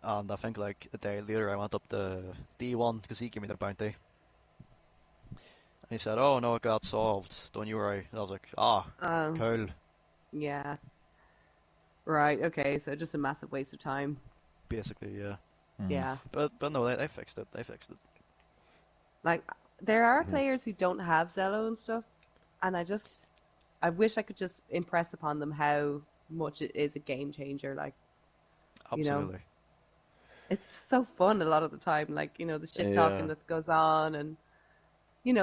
And I think like a day later, I went up to D1 because he gave me the bounty, and he said, "Oh no, it got solved. Don't you worry." And I was like, "Ah, Um, cool." yeah. Right, okay, so just a massive waste of time. Basically, yeah. Mm. Yeah. But no, they fixed it. They fixed it. Like there are Mhm. players who don't have Zello and stuff, and I wish I could just impress upon them how much it is a game changer. Like, you know, Absolutely. it's so fun a lot of the time. Like, the shit talking Yeah. that goes on, and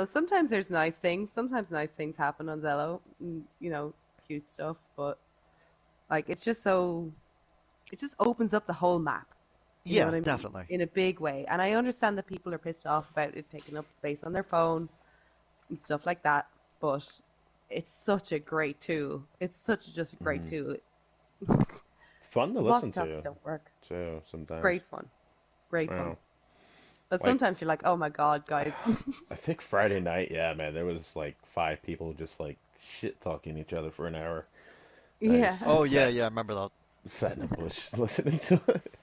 sometimes there's nice things. Sometimes nice things happen on Zello, cute stuff. But like, it just opens up the whole map. You know Yeah, what I mean? definitely. In a big way. And I understand that people are pissed off about it taking up space on their phone and stuff like that. But it's such a great tool. It's such just a great Mm. tool. Fun to listen Walkie talkies to don't work. too sometimes. Great fun. Great fun. Wow. But Like sometimes you're like, oh my god, guys. I think Friday night, yeah, man, there was like 5 people just like shit talking each other for an hour. And I Yeah. just Oh yeah, sat yeah, I remember that. sat in a bush listening to it.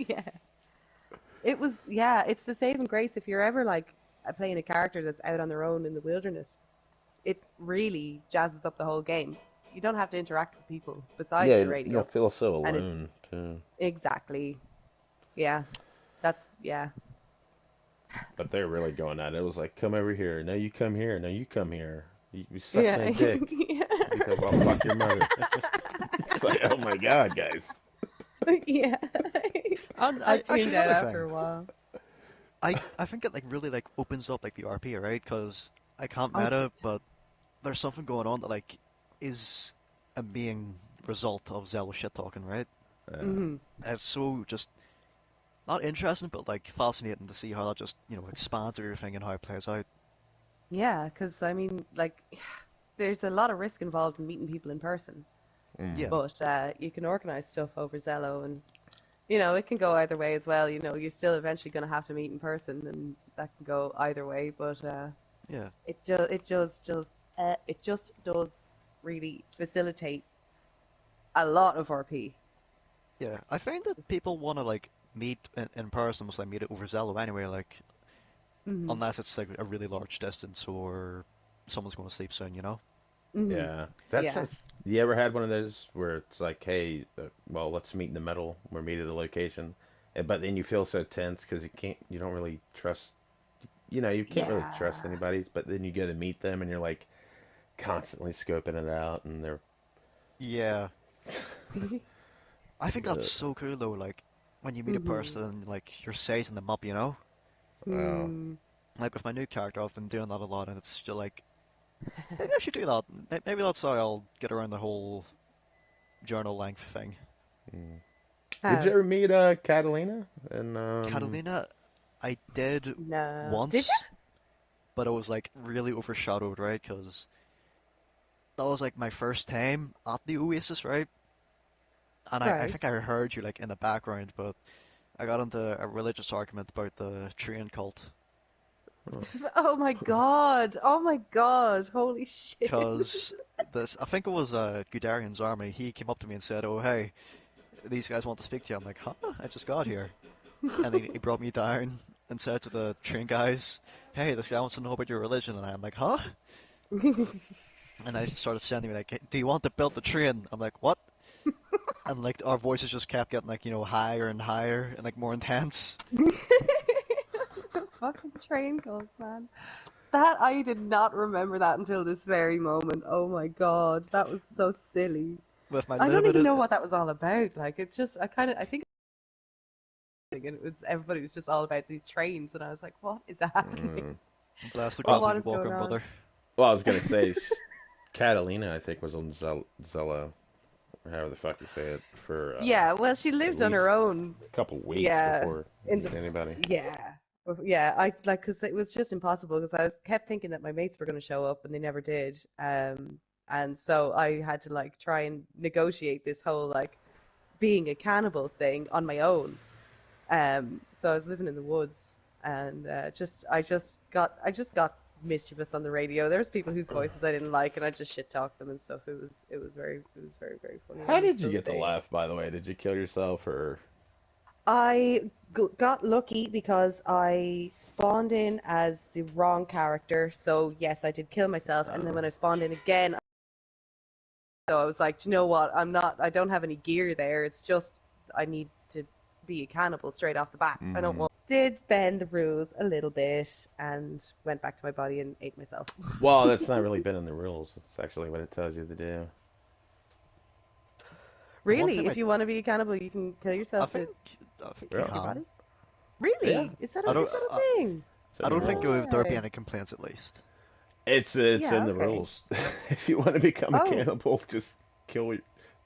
Yeah. It was, yeah, it's the saving grace if you're ever like playing a character that's out on their own in the wilderness. It really jazzes up the whole game. You don't have to interact with people besides Yeah, the you don't radio. feel so And it, alone too. exactly. Yeah. Yeah. But they're really going at it. It was like, come over here. No, you come here. No, you come here. You suck my Yeah. dick because I'll fuck your mother. It's like, oh my god, guys. Yeah. And I actually tuned out another after thing, a while. I think it like really like opens up like the RP, right? Because I can't Oh, meta, big time. but there's something going on that like is a main result of Zello shit talking, right? Uh, Hmm. And it's so just not interesting, but like fascinating to see how that just expands everything and how it plays out. Yeah, because I mean, like, there's a lot of risk involved in meeting people in person, mm, Yeah, but you can organize stuff over Zello, and it can go either way as well. You're still eventually going to have to meet in person, and that can go either way. But yeah, it just does really facilitate a lot of RP. yeah. I find that people want to like meet in person, so they meet it over Zello anyway. Like Hmm. unless it's like a really large distance or someone's going to sleep soon. Hmm. yeah, Yeah. that's. You ever had one of those where it's like, hey, well, let's meet in the middle. We're meet at a location, but then you feel so tense because you don't really trust. You can't really trust Yeah. anybody. But then you go to meet them, and you're like constantly scoping it out, and they're Yeah, I think that's so cool though. Like when you meet a person, like you're sizing them up, you know. Wow. Like with my new character, I've been doing that a lot, and it's still like maybe I should do that. Maybe that's how I'll get around the whole journal length thing. Mm. Did you How? ever meet Catalina? And Catalina, I did No. Did you? once, but it was like really overshadowed, right? Because that was like my first time at the Oasis, right? And I Right. think I heard you like in the background, but I got into a religious argument about the train cult. oh, Oh my god. Oh my god. Holy shit. Because this, I think it was Guderian's army. He came up to me and said, "Oh, hey, these guys want to speak to you." I'm like, "Huh? I just got here." And he brought me down and said to the train guys, "Hey, this guy wants to know about your religion." And I'm like, "Huh?" And I started sending me like, "Do you want to build the train?" I'm like, "What?" And like our voices just kept getting like higher and higher and like more intense. Fucking train calls, man. That I did not remember that until this very moment. Oh my god, that was so silly. With my I don't even limited, know what that was all about. Like, it's just I think and it was everybody was just all about these trains, and I was like, what is happening? mm. bless the Well, What gravity is going walking on? brother. well, I was gonna say Catalina, I think, was on Zella, or however the fuck you say it, for Yeah, well, she at lived on her least own. a couple weeks Yeah, before in the anybody. yeah, yeah. I like because it was just impossible because I was kept thinking that my mates were going to show up and they never did. And so I had to like try and negotiate this whole like being a cannibal thing on my own. So I was living in the woods, and I just got mischievous on the radio. There was people whose voices I didn't like, and I just shit talked them and stuff. It was very very funny How on did you those get the days. laugh, by the way? Did you kill yourself or? Got lucky because I spawned in as the wrong character. So yes, I did kill myself, and then when I spawned in again, so I was like, "Do you know what? I don't have any gear there. It's just I need to be a cannibal straight off the bat. I don't Mm. want." Did bend the rules a little bit and went back to my body and ate myself. Well, that's not really been in the rules. It's actually what it tells you to do. The one Really, time if you want to be a cannibal, you can kill I yourself to think, I think you Really? eat your can. body. Yeah, Really? I don't, Is that a thing? it's I in the don't think rules. there'd be Right. any complaints at least. It's Yeah. in the Okay. rules. If you want to become a Oh. cannibal, just kill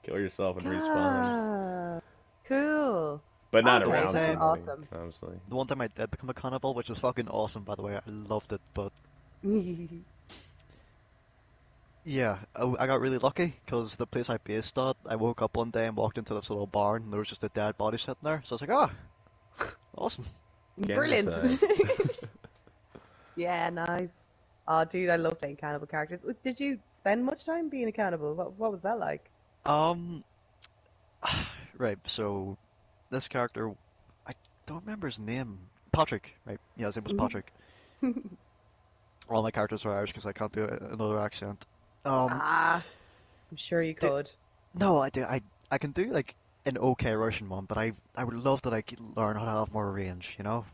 kill yourself and respawn. God. Cool. But not The one Okay, around that's time, somebody, awesome. honestly. the one time I did become a cannibal, which was fucking awesome, by the way. I loved it, but yeah, I got really lucky because the place I based at, I woke up one day and walked into this little barn and there was just a dead body sitting there. So I was like, ah, awesome. Brilliant. Cannibal. Yeah, nice. Oh, dude, I love playing cannibal characters. Did you spend much time being a cannibal? What was that like? Um, right, so this character, I don't remember his name. Patrick, right? Yeah, his name was Patrick. All my characters are Irish because I can't do another accent. Um, Ah, I'm sure you do, could. no, I can do like an okay Russian one, but I would love to like learn how to have more range, you know?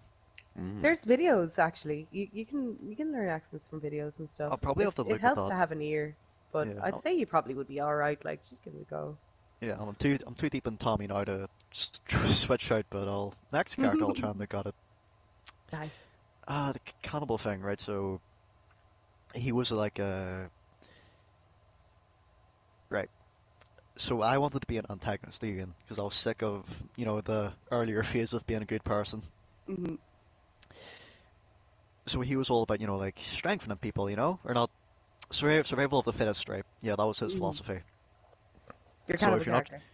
Mm. There's videos actually. You can learn accents from videos and stuff. I'll probably have to It look at helps that. to have an ear, but Yeah, I'd say you probably would be all right. Like, just give it a go. yeah, I'm too deep in Tommy now to switch out, but I'll next character I'll try and look at it. Nice. The cannibal thing, right? So he was like a right. So I wanted to be an antagonist again because I was sick of the earlier phase of being a good person. Hmm. So he was all about like strengthening people, or not survival of the fittest, right? Yeah, that was his Hmm. philosophy. You're So kind of if a you're not, character.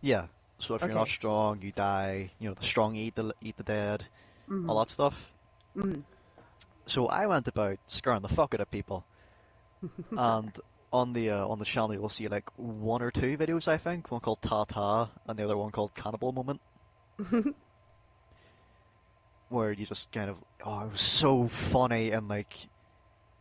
yeah. So if you're not Okay. strong, you die. The strong eat the dead, all Hmm. that stuff. Hmm. So I went about scaring the fuck out of people. And on the channel you'll see like one or two videos I think, one called Ta Ta and the other one called Cannibal Moment, where you just kind of it was so funny and like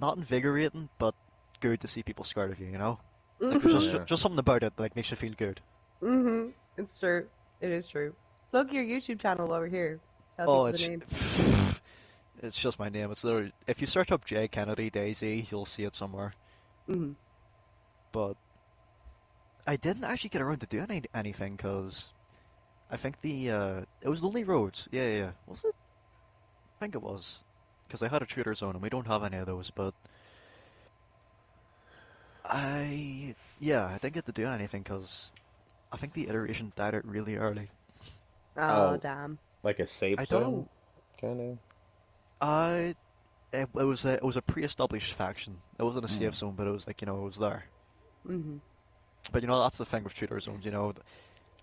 not invigorating but good to see people scared of you, you know? Like there's Hmm. Yeah. just something about it that like makes you feel good. Hmm. It's true. It is true. Plug your YouTube channel over here. Tell Oh, people the name. it's just my name. It's literally if you search up Jay Kennedy Daisy, you'll see it somewhere. Hmm. But I didn't actually get around to doing anything because I think it was Lonely Roads. Yeah, yeah, yeah. Was it? I think it was. Because I had a Trader Zone and we don't have any of those, but yeah, I didn't get to do anything because I think the iteration died out really early. Oh, Oh, damn. like a safe I don't zone, know. kind of. I it was a pre-established faction. It wasn't a Mm. safe zone, but it was like, it was there. Hmm. But that's the thing with Trader Zones,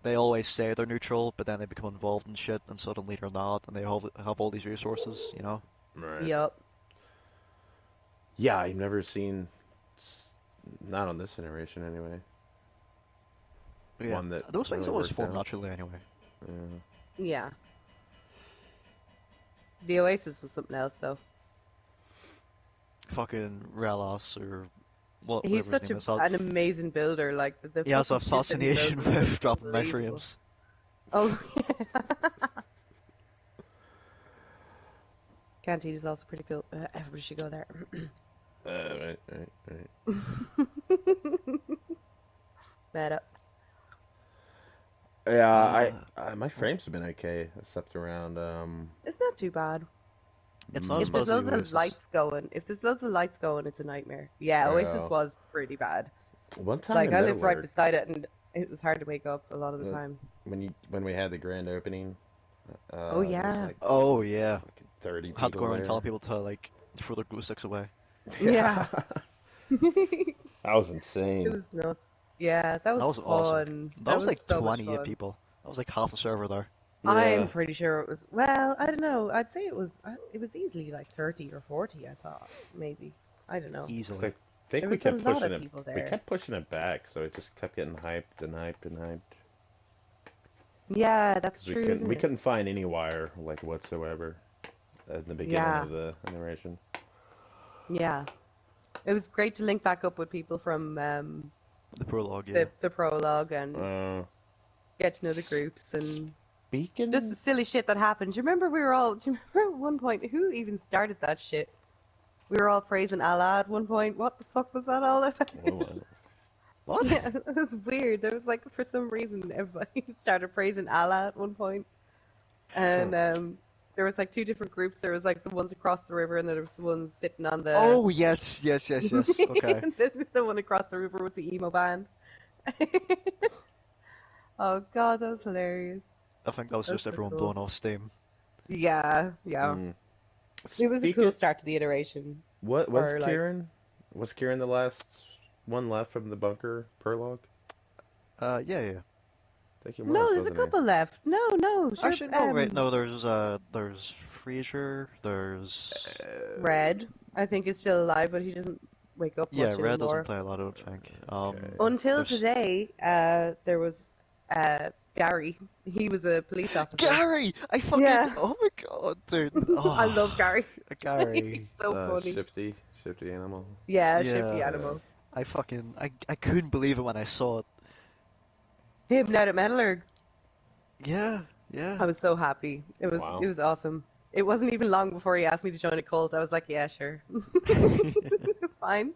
they always say they're neutral, but then they become involved in shit, and suddenly they're not, and they have all these resources. Right. Yup. Yeah, I've never seen, not on this iteration anyway. But yeah, One that those things really always worked form out. naturally anyway. Yeah. Yeah. The Oasis was something else, though. Fucking Relas or He's whatever his such name a, is. an amazing builder. Like, the He has fucking a shit that he fascination builds is just with dropping unbelievable. mushrooms. Oh, yeah. Canteen is also pretty cool. Everybody should go there. Right. Meta. Yeah, Uh, my frames have been okay. I slept around. It's not too bad. it's not as If bad Mm, there's as the loads of Oasis. lights going, it's a nightmare. Yeah, Oasis well, was pretty bad. one time Like, in I Middle lived right Alert, beside it, and it was hard to wake up a lot of the uh, time. when we had the grand opening, Oh, there was yeah. like Oh yeah, fucking 30 I had to go people around telling there. people to like throw their glue sticks away. Yeah. Yeah, It that was insane. was nuts. Yeah, that That was was awesome. fun. That That was was like so much 28 fun. people. That was like half the server there. I'm Yeah, pretty sure it was, well, I don't know. I'd say it was easily like 30 or 40, I thought. Maybe. I don't know. 'cause Easily. I think There we was a kept lot pushing of it. people We there. kept pushing it back, so it just kept getting hyped and hyped and hyped. Yeah, that's Because true, isn't we it? couldn't find any wire like whatsoever in the beginning Yeah, of the iteration. yeah. It was great to link back up with people from The prologue, yeah. the prologue and Uh, get to know the groups and just the Beacon? silly shit that happened. Do you remember do you remember at one point who even started that shit? We were all praising Allah at one point. What the fuck was that all about? What was it? What? Yeah, it was weird. There was like, for some reason, everybody started praising Allah at one point. Huh. And there was like two different groups. There was like the ones across the river, and then there was the ones sitting on the Oh yes, yes, yes, yes. Okay. the one across the river with the emo band. Oh God, that was hilarious. I think that was That was just so everyone cool. blowing off steam. Yeah, yeah. Mm. It was a Speaking, cool start to the iteration. what was Or like, Kieran? Was Kieran the last one left from the bunker prologue? Yeah, yeah. I think he no, was, there's a wasn't he? couple left. No, sure. Actually, no, wait, no. There's Frasier. There's Red, I think, is still alive, but he doesn't wake up yeah. much Red doesn't anymore. play a lot, I don't think. Okay. Until There's today, there was Gary. He was a police officer. Gary. I fucking Yeah. oh my god, dude. I love Oh, Gary. Gary. He's so funny. Shifty animal. Yeah, shifty Yeah. animal. I couldn't believe it when I saw it. Him now at Metalurg. Yeah, I yeah. was so happy. It Wow. was awesome. It wasn't even long before he asked me to join a cult. I was like, yeah, sure. Fine.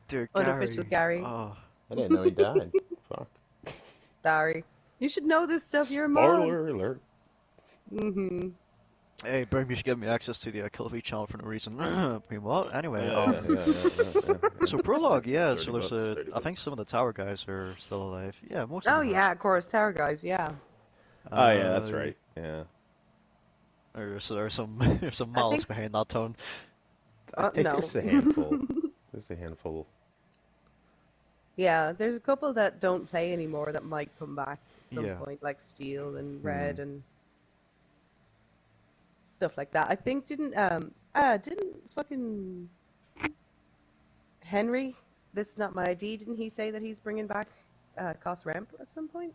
Dear Unofficial Gary. Oh, I didn't know he died. Fuck. Sorry. You should know this stuff. You're a mod. Spoiler alert. Mm-hmm. hey, Brim, you should give me access to the Kill Feed channel for no reason. I mean, what? Anyway, Yeah. so prologue, yeah. 30 So there's bucks, 30 I think some of the tower guys are still alive. Yeah, most of Oh, them are. yeah, of course. Tower guys, yeah. Oh yeah, that's right. Yeah. There's some there's some I malice think behind that tone. I think no. there's a handful. There's a handful. Yeah, there's a couple that don't play anymore that might come back at some Yeah. point, like Steel and Red and stuff like that. I think didn't fucking Henry, this is not my ID, didn't he say that he's bringing back Cos Ramp at some point?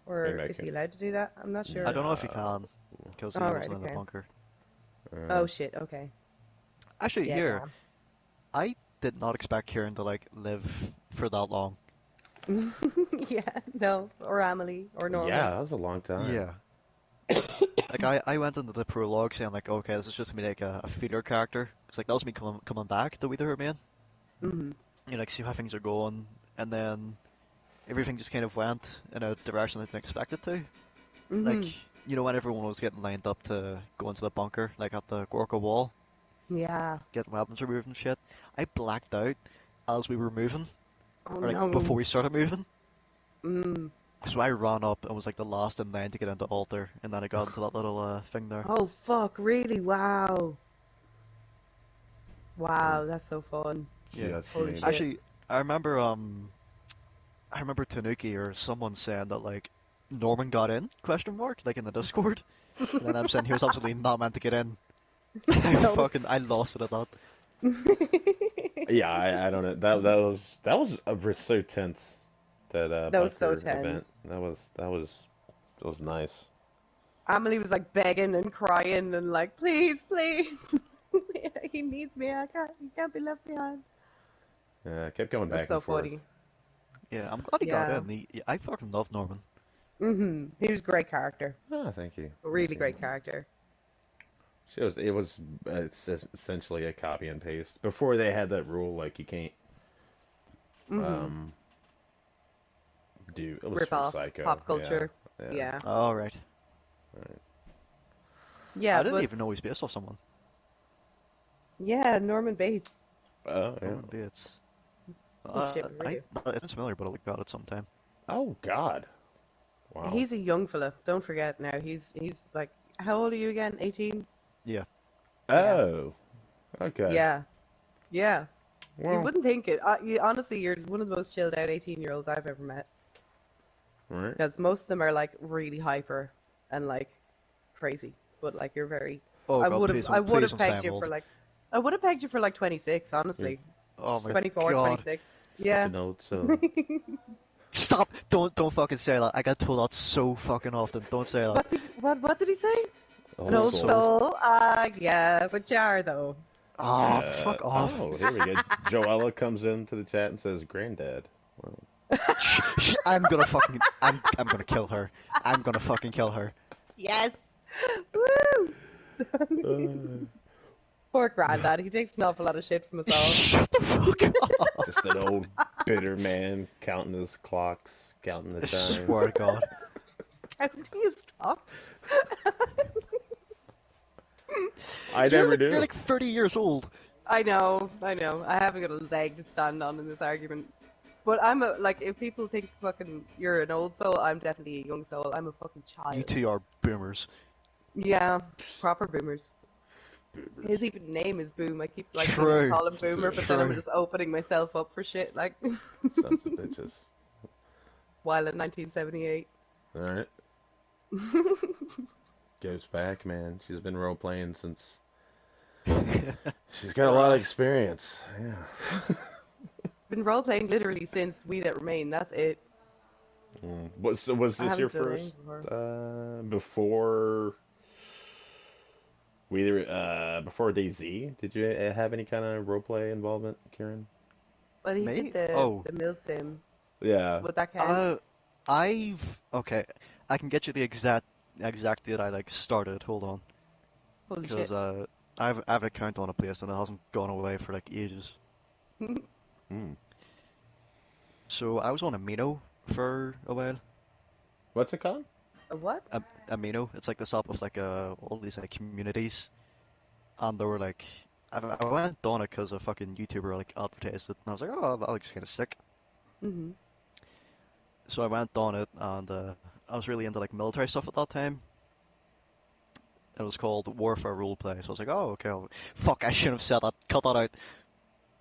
Or Bring back is he it. allowed to do that? I'm not sure. I don't know if you can because he Alright, wasn't in the okay. bunker. Oh shit, okay. Actually, Yeah, here I did not expect Kieran to like live for that long. damn. Yeah, no. Or Amelie, or Norman. Yeah, that was a long time. Yeah. Like I went into the prologue saying like, okay, this is just gonna be like a feeder character. It's like that was me coming back to Wither Man. Mm-hmm. You know, like see how things are going, and then everything just kind of went in a direction I didn't expect it to. Hmm. Like, you know, when everyone was getting lined up to go into the bunker, like at the Gorka wall, Yeah. getting weapons removed and shit, I blacked out as we were moving, Oh or like no. before we started moving. Mm. So I ran up and was like the last in line to get into altar, and then I got into that little thing there. Oh fuck! Really? Wow. Wow, that's so fun. Yeah. Just Holy made shit. Actually, I remember Tanuki or someone saying that like Norman got in, question mark, like in the Discord. And then I'm saying he was absolutely not meant to get in. No. I lost it at that. Yeah, I don't know. That was so tense. That That was so bunker event. tense. That was nice. Emily was like begging and crying and like, please, please. He needs me. He can't be left behind. Yeah, I kept going That's back so and forth. funny. Yeah, I'm glad he got Yeah. in. I fucking love Norman. He was a great character. Oh, thank you. A really Thank you. great character. It's essentially a copy and paste. Before they had that rule, like you can't um do. It was Rip from off Psycho. pop Yeah, culture. yeah. Yeah. All right. Right. Yeah, I didn't but even know he's based off someone. yeah, Norman Bates. Oh, yeah. Norman Bates. Oh shit, we really. It's familiar, but I'll look at it sometime. Oh God. Wow. He's a young fella. Don't forget now. He's like, how old are you again? 18? Yeah. Yeah. Oh. Okay. Yeah. Yeah. You Well. wouldn't think it. Honestly, you're one of the most chilled out 18-year-olds I've ever met. Right. Because most of them are like really hyper and like crazy. But like you're very. Oh I God, would please have. I don't, would please have don't say pegged I'm you old. for like. I would have pegged you for like 26. Honestly, Oh my 24, God. 26. Such Yeah. an old soul. Stop! Don't fucking say that. I get told that so fucking often. Don't say that. What did he say? An Old old soul. soul. Yeah, but you are though. Ah, fuck off. Oh, here we go. Joella comes into the chat and says, "Granddad." Well, I'm gonna kill her. I'm gonna fucking kill her. Yes. Woo! uh, Poor granddad. He takes an awful lot of shit from us all. Shut the fuck up. just an old bitter man counting his clocks, counting the I time. swear to God. Counting his stock. I never do. You're like 30 years old. I know. I haven't got a leg to stand on in this argument. But I'm like, if people think fucking you're an old soul, I'm definitely a young soul. I'm a fucking child. You two are boomers. Yeah, proper boomers. His even name is Boom. I keep like True. call him Boomer, but then I'm True. just opening myself up for shit like Sons of bitches. while in 1978. All right. Goes back, man. She's been role playing since. She's got a lot of experience. Yeah. Been role playing literally since We That Remain. That's it. Was I this haven't your done first anything before. before before DayZ? Did you have any kind of role play involvement, Kieran? Well, he Me? did the Oh. Milsim. Yeah. Would that count? Okay. I can get you the exact date I like started. Hold on, Holy because shit. I have an account on a place and it hasn't gone away for like ages. Hmm. So I was on Amino for a while. What's it called? A what? Amino, it's like this app with like all these like communities, and they were like, I went on it because a fucking YouTuber like advertised it, and I was like, oh, that looks kind of sick. Mm-hmm. So I went on it, and I was really into like military stuff at that time. It was called Warfare Roleplay, so I was like, oh, okay. Fuck, I shouldn't have said that. Cut that out.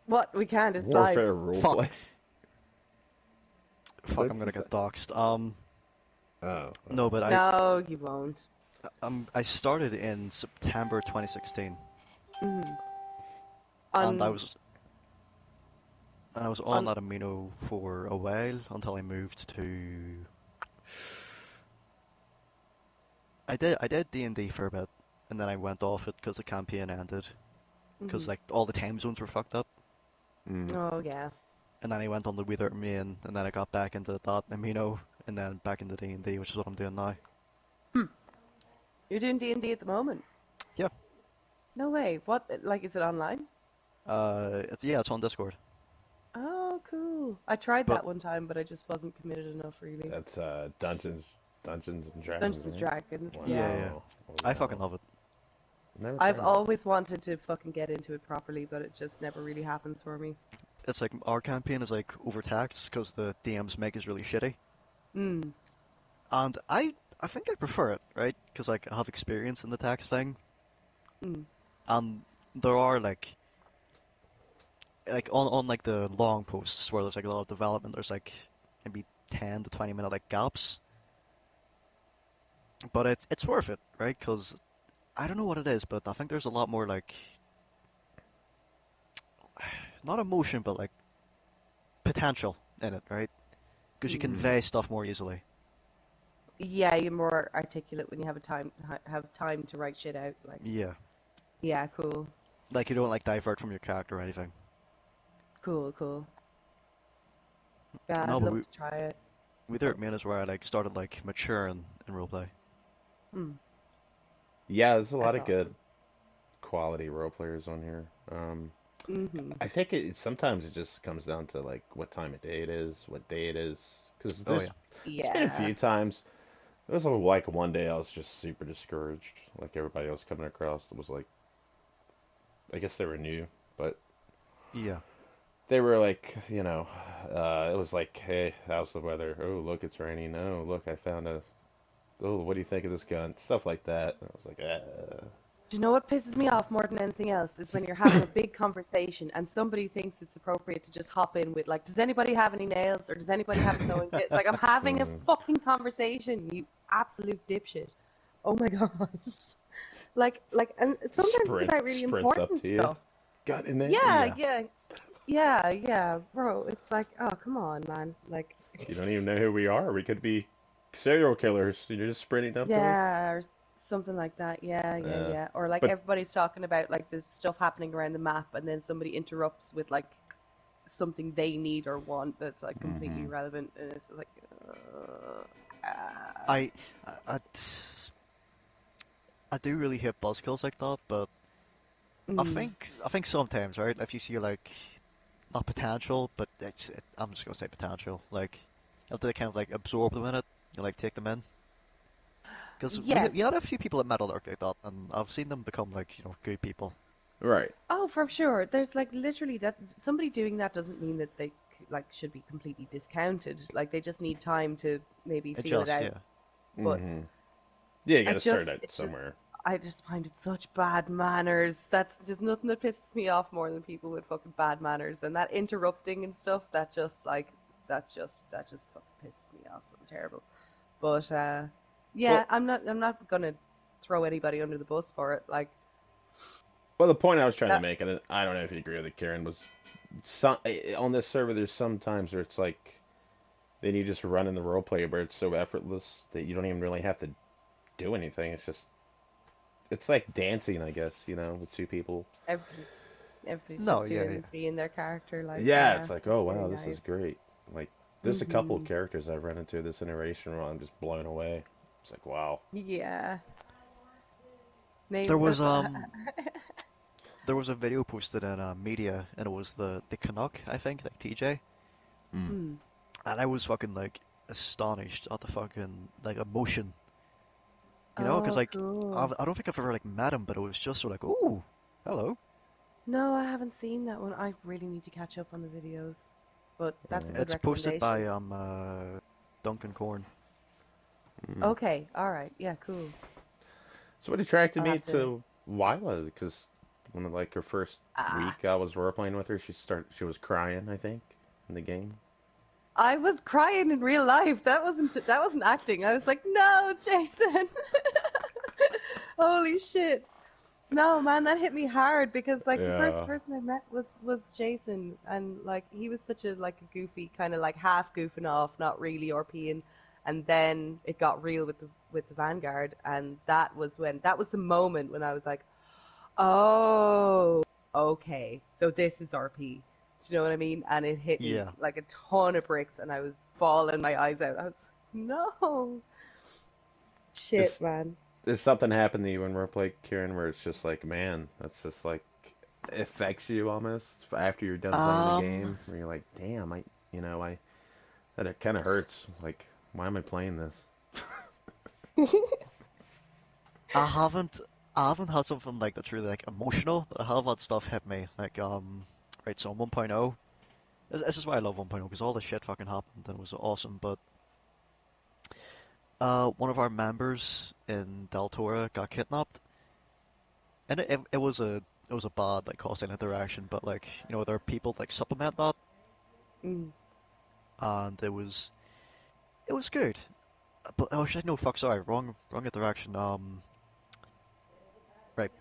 What? We can't. It's Warfare live. Fuck. roleplay. Fuck, What's I'm gonna this? get doxxed. Oh. No, but No, you won't. I started in September 2016, Mm-hmm. and I was on on that Amino for a while until I moved to. I did D&D for a bit, and then I went off it because the campaign ended, because Mhm. like all the time zones were fucked up. Mm. Oh yeah. And then I went on the Wither main, and then I got back into that Amino, and then back into D&D, which is what I'm doing now. You're doing D&D at the moment. Yeah. No way. What? Like, is it online? It's on Discord. Oh, cool. I tried But that one time, but I just wasn't committed enough, really. That's Dungeons and Dragons, Dungeons and right? Dragons, yeah, yeah. yeah, Wow. Oh, I fucking wow. love it. Never I've tried it. always wanted to fucking get into it properly, but it just never really happens for me. It's like our campaign is like overtaxed because the DM's make is really shitty, Mm. and I think I prefer it, right? Because like I have experience in the tax thing, Mm. and there are like on like the long posts where there's like a lot of development, there's like maybe 10 to 20 minute like gaps, but it's worth it, right? Because I don't know what it is, but I think there's a lot more like not emotion, but like potential in it, right? Because you Mm. convey stuff more easily. Yeah, you're more articulate when you have a time have time to write shit out. Like, Yeah, yeah, cool, like you don't like divert from your character or anything. cool, cool. Yeah, No, I'd but love to try it. we there at Maine is where I like started like maturing in roleplay. Mm. Yeah, there's a lot That's of good awesome. quality role players on here. Mm-hmm. I think sometimes it just comes down to like what time of day it is, what day it is. Because Oh yeah. it's been a Yeah. few times. It was like one day I was just super discouraged. Like everybody else coming across, it was like I guess they were new, but Yeah. they were like, it was like, hey, how's the weather? Oh, look, it's raining. Oh, look, I found a. Oh, what do you think of this gun? Stuff like that. And I was like, Do you know what pisses me off more than anything else is when you're having a big conversation and somebody thinks it's appropriate to just hop in with like, does anybody have any nails or does anybody have a sewing kit? It's like I'm having a mm, fucking conversation, you absolute dipshit. Oh my gosh. And sometimes it's about really sprints up important to you. stuff. Got in there? Yeah, Yeah. yeah, yeah, bro. It's like, oh, come on, man. Like, You don't even know who we are. We could be serial killers. You're just sprinting up to us. yeah, or something like that. Yeah, yeah, Uh, yeah. Or like but everybody's talking about like the stuff happening around the map, and then somebody interrupts with like something they need or want that's like completely hmm irrelevant, and it's like, I, I I do really hate buzzkills like that, but mm, I think sometimes, right? If you see like not potential, but I'm just gonna say potential. Like you have to kind of like absorb them in it. You like take them in. Because we yes. had a few people at Metal Arc like that, and I've seen them become like good people. right. Oh, for sure. There's like literally that somebody doing that doesn't mean that they like should be completely discounted. Like they just need time to maybe feel it Adjust, out. yeah. But hmm Yeah, you I got to start just, out it's just, somewhere. I just find it such bad manners. That's just nothing that pisses me off more than people with fucking bad manners and that interrupting and stuff. That just like, that just fucking pisses me off. Something terrible. But yeah, Well, I'm not gonna throw anybody under the bus for it. Like well, the point I was trying to that. make, and I don't know if you agree with it, Karen, was on this server. There's some times where it's like then you just run in the role play where it's so effortless that you don't even really have to do anything. It's like dancing, I guess, with two people. Everybody's everybody's No, just yeah, yeah. being their character. Like Yeah, yeah, it's like, oh it's really wow, this is nice. great. Like, there's a couple of Mhm. characters I've run into this iteration where I'm just blown away. It's like, wow. Yeah. There Name. was there was a video posted in media, and it was the Canuck, I think, like TJ, Mm. Hmm. and I was fucking like astonished at the fucking like emotion, because Oh, like cool. I don't think I've ever like met him, but it was just sort of like, ooh, hello. No, I haven't seen that one. I really need to catch up on the videos. But that's a good It's posted by recommendation. Duncan Corn. Mm. Okay, all right. Yeah, cool. So what attracted I'll me have to. to Wyla? Because one of like her first Ah, week I was role playing with her, she was crying, I think, in the game. I was crying in real life. That wasn't acting. I was like, no, Jason. Holy shit. No, man, that hit me hard because like the first Yeah. person I met was Jason, and like he was such a like a goofy kind of like half goofing off, not really RPing, and then it got real with the Vanguard, and that was the moment when I was like, oh, okay, so this is RP. Do you know what I mean? And it hit me Yeah, like a ton of bricks, and I was bawling my eyes out. I was no shit, Is man. is something happened to you in role play, Kieran, where it's just like, man, that's just like affects you almost after you're done playing the Um, game, where you're like, damn, that it kind of hurts. Like, why am I playing this? I haven't, I haven't had something like that's really like emotional, but I have had stuff hit me. Like, right, so on 1.0, this is why I love 1.0 because all the shit fucking happened and it was awesome. But one of our members in Deltora got kidnapped, and it was a bad like constant interaction. But like, there are people like supplement that, Mm. and it was good. But oh shit, no, fuck, sorry, wrong interaction. Right.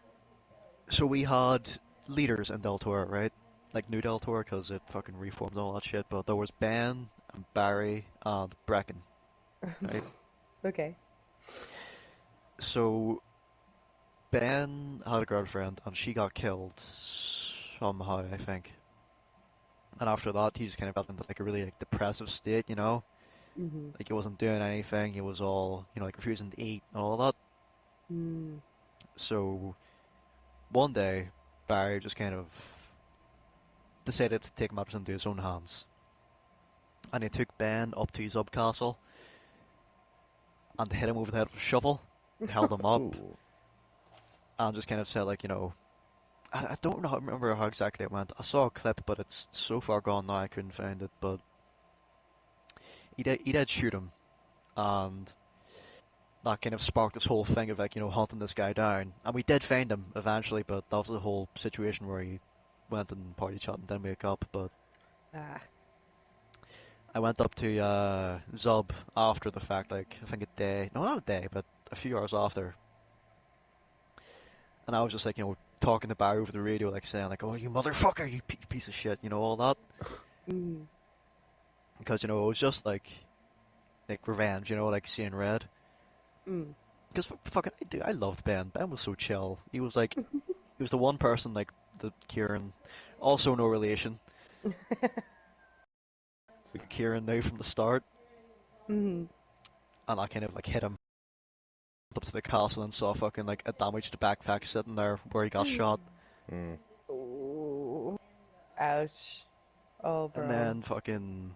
So we had leaders in Deltora, right? Like New Deltora, because it fucking reformed and all that shit. But there was Ben and Barry and Brecken, right? Okay. So Ben had a girlfriend and she got killed somehow, I think. And after that, he just kind of got into like a really like depressive state. Mhm. Like he wasn't doing anything. He was all, like refusing to eat and all that. Mm. So one day, Barry just kind of decided to take matters into his own hands. And he took Ben up to his castle and hit him over the head with a shovel, held him up, Ooh. and just kind of said, like, I don't know, remember how exactly it went. I saw a clip, but it's so far gone now I couldn't find it. But he did shoot him, and that kind of sparked this whole thing of like, hunting this guy down. And we did find him eventually, but that was the whole situation where he went and party shot and didn't wake up. But Ah. I went up to Zub after the fact, like I think a day, no, not a day, but a few hours after, and I was just like, talking to Barry over the radio, like saying like, "Oh, you motherfucker, you piece of shit," all that, Mm. because it was just like revenge, like seeing red. Mm. Because fucking, I loved Ben. Ben was so chill. He was the one person like the Kieran, also no relation. Kieran knew from the start, Mm. and I kind of like hit him up to the castle and saw fucking like a damaged backpack sitting there where he got shot. Mm. Ooh. Ouch. Oh, And bro. then fucking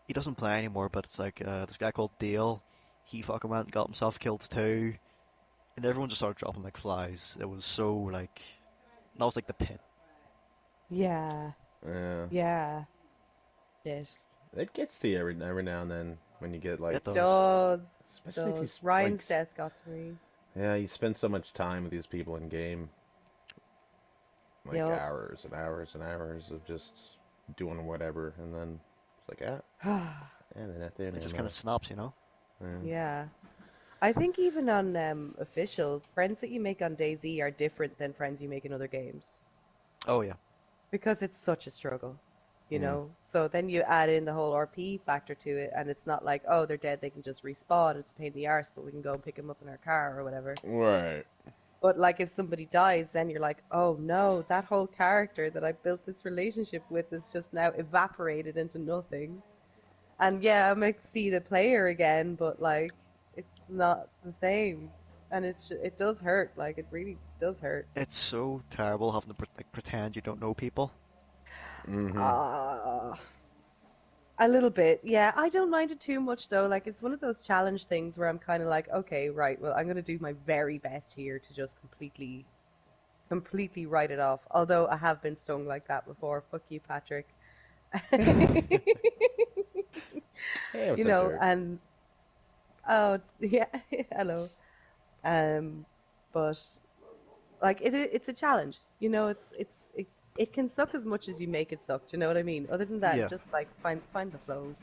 he doesn't play anymore, but it's like this guy called Dale. He fucking went and got himself killed too, and everyone just started dropping like flies. It was so like that was like the pit. Yeah. Yeah. Yeah. Shit. It gets to you every now and then when you get like, It It does. does. It especially if does. Ryan's death got to me. yeah, you spend so much time with these people in game, like Yup. hours and hours and hours of just doing whatever, and then it's like, and then at the end It of just the kind of night, snaps. yeah. Yeah. I think even on official, friends that you make on DayZ are different than friends you make in other games Oh yeah. because it's such a struggle, you Mm. know? So then you add in the whole RP factor to it, and it's not like, oh, they're dead, they can just respawn. It's a pain in the arse, but we can go and pick them up in our car or whatever. Right. But like if somebody dies, then you're like, oh no, that whole character that I built this relationship with is just now evaporated into nothing. And yeah, I might see the player again, but like it's not the same. And it does hurt, like it really does hurt. It's so terrible having to like pretend you don't know people. Mm-hmm. Uh, a little bit, yeah. I don't mind it too much though. Like it's one of those challenge things where I'm kind of like, okay, right, well, I'm gonna do my very best here to just completely write it off. Although I have been stung like that before. Fuck you, Patrick. Hey, You what's up, know, Derek? and oh yeah, hello. Um, but like it's a challenge. You know, it can suck as much as you make it suck. Do you know what I mean? Other than that, Yeah. just like find the flow,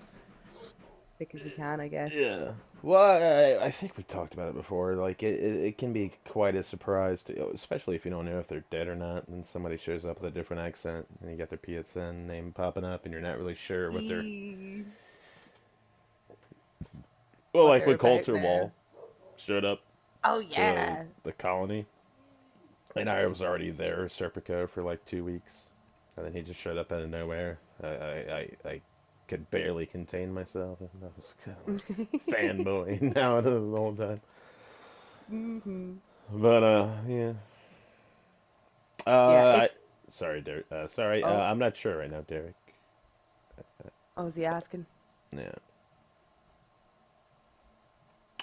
quick as you can, I guess. Yeah. Well, I think we talked about it before. Like, it can be quite a surprise to, especially if you don't know if they're dead or not, and somebody shows up with a different accent, and you got their PSN name popping up, and you're not really sure what they're. Eee, Well, what like they're when about Culture now. Wall showed up Oh to yeah. the colony, and I was already there, Serpico, for like 2 weeks, and then he just showed up out of nowhere. I could barely contain myself. And I was kind of like fanboy now the whole time. Hmm. But yeah, Yeah, Uh, I, it's. sorry, Derek. Sorry, Oh, I'm not sure right now, Derek. oh, was he asking? Yeah.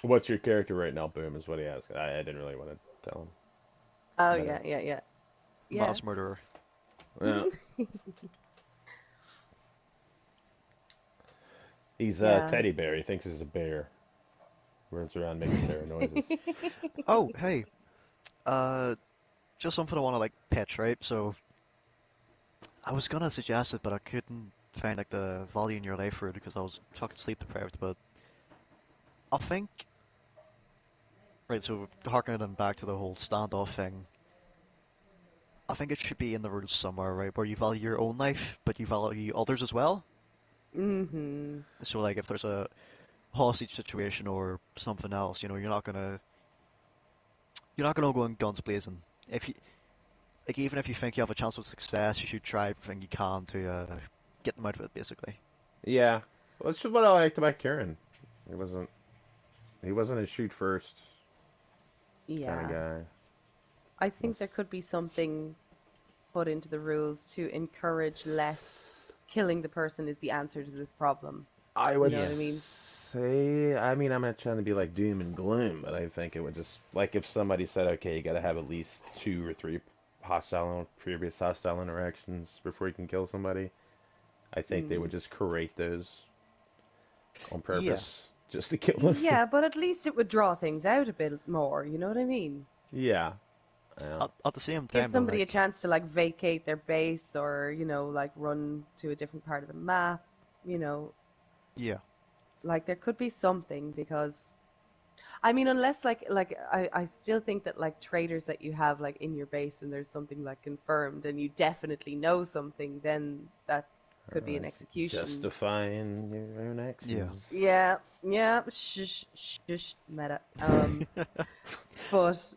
What's your character right now? Boom is what he asked. I didn't really want to tell him. Oh, But yeah, yeah, yeah, yeah. Mass murderer. yeah, he's a Yeah. teddy bear. He thinks he's a bear. Runs around making bear noises. Oh, hey, uh, just something I want to like pitch, right? So I was gonna suggest it, but I couldn't find like the value in your life for it because I was fucking sleep deprived. But I think, right, so harkening back to the whole standoff thing, I think it should be in the rules somewhere, right, where you value your own life, but you value others as well. Mm-hmm. So like if there's a hostage situation or something else, you're not gonna go in guns blazing. If you like, even if you think you have a chance of success, you should try everything you can to get them out of it, basically. Yeah, well, that's what I liked about Kieran. He wasn't he wasn't a shoot first kind of Yeah. guy. I think That's, there could be something put into the rules to encourage less killing the person is the answer to this problem. I You would know what Yeah, I mean? say, I mean, I'm not trying to be like doom and gloom, but I think it would just like if somebody said, okay, you got to have at least two or three previous hostile interactions before you can kill somebody. I think they would Mm. just create those on yeah. purpose just to kill them. Yeah, but at least it would draw things out a bit more, you know what I mean? Yeah, yeah. At the same Give time, though, somebody a like, chance to like vacate their base or, like run to a different part of the map, you know, yeah, like there could be something because I mean unless I still think that like traders that you have like in your base and there's something like confirmed and you definitely know something, then that could be an It's execution. justifying your own yeah. actions. Yeah, yeah, shush, shush, meta. But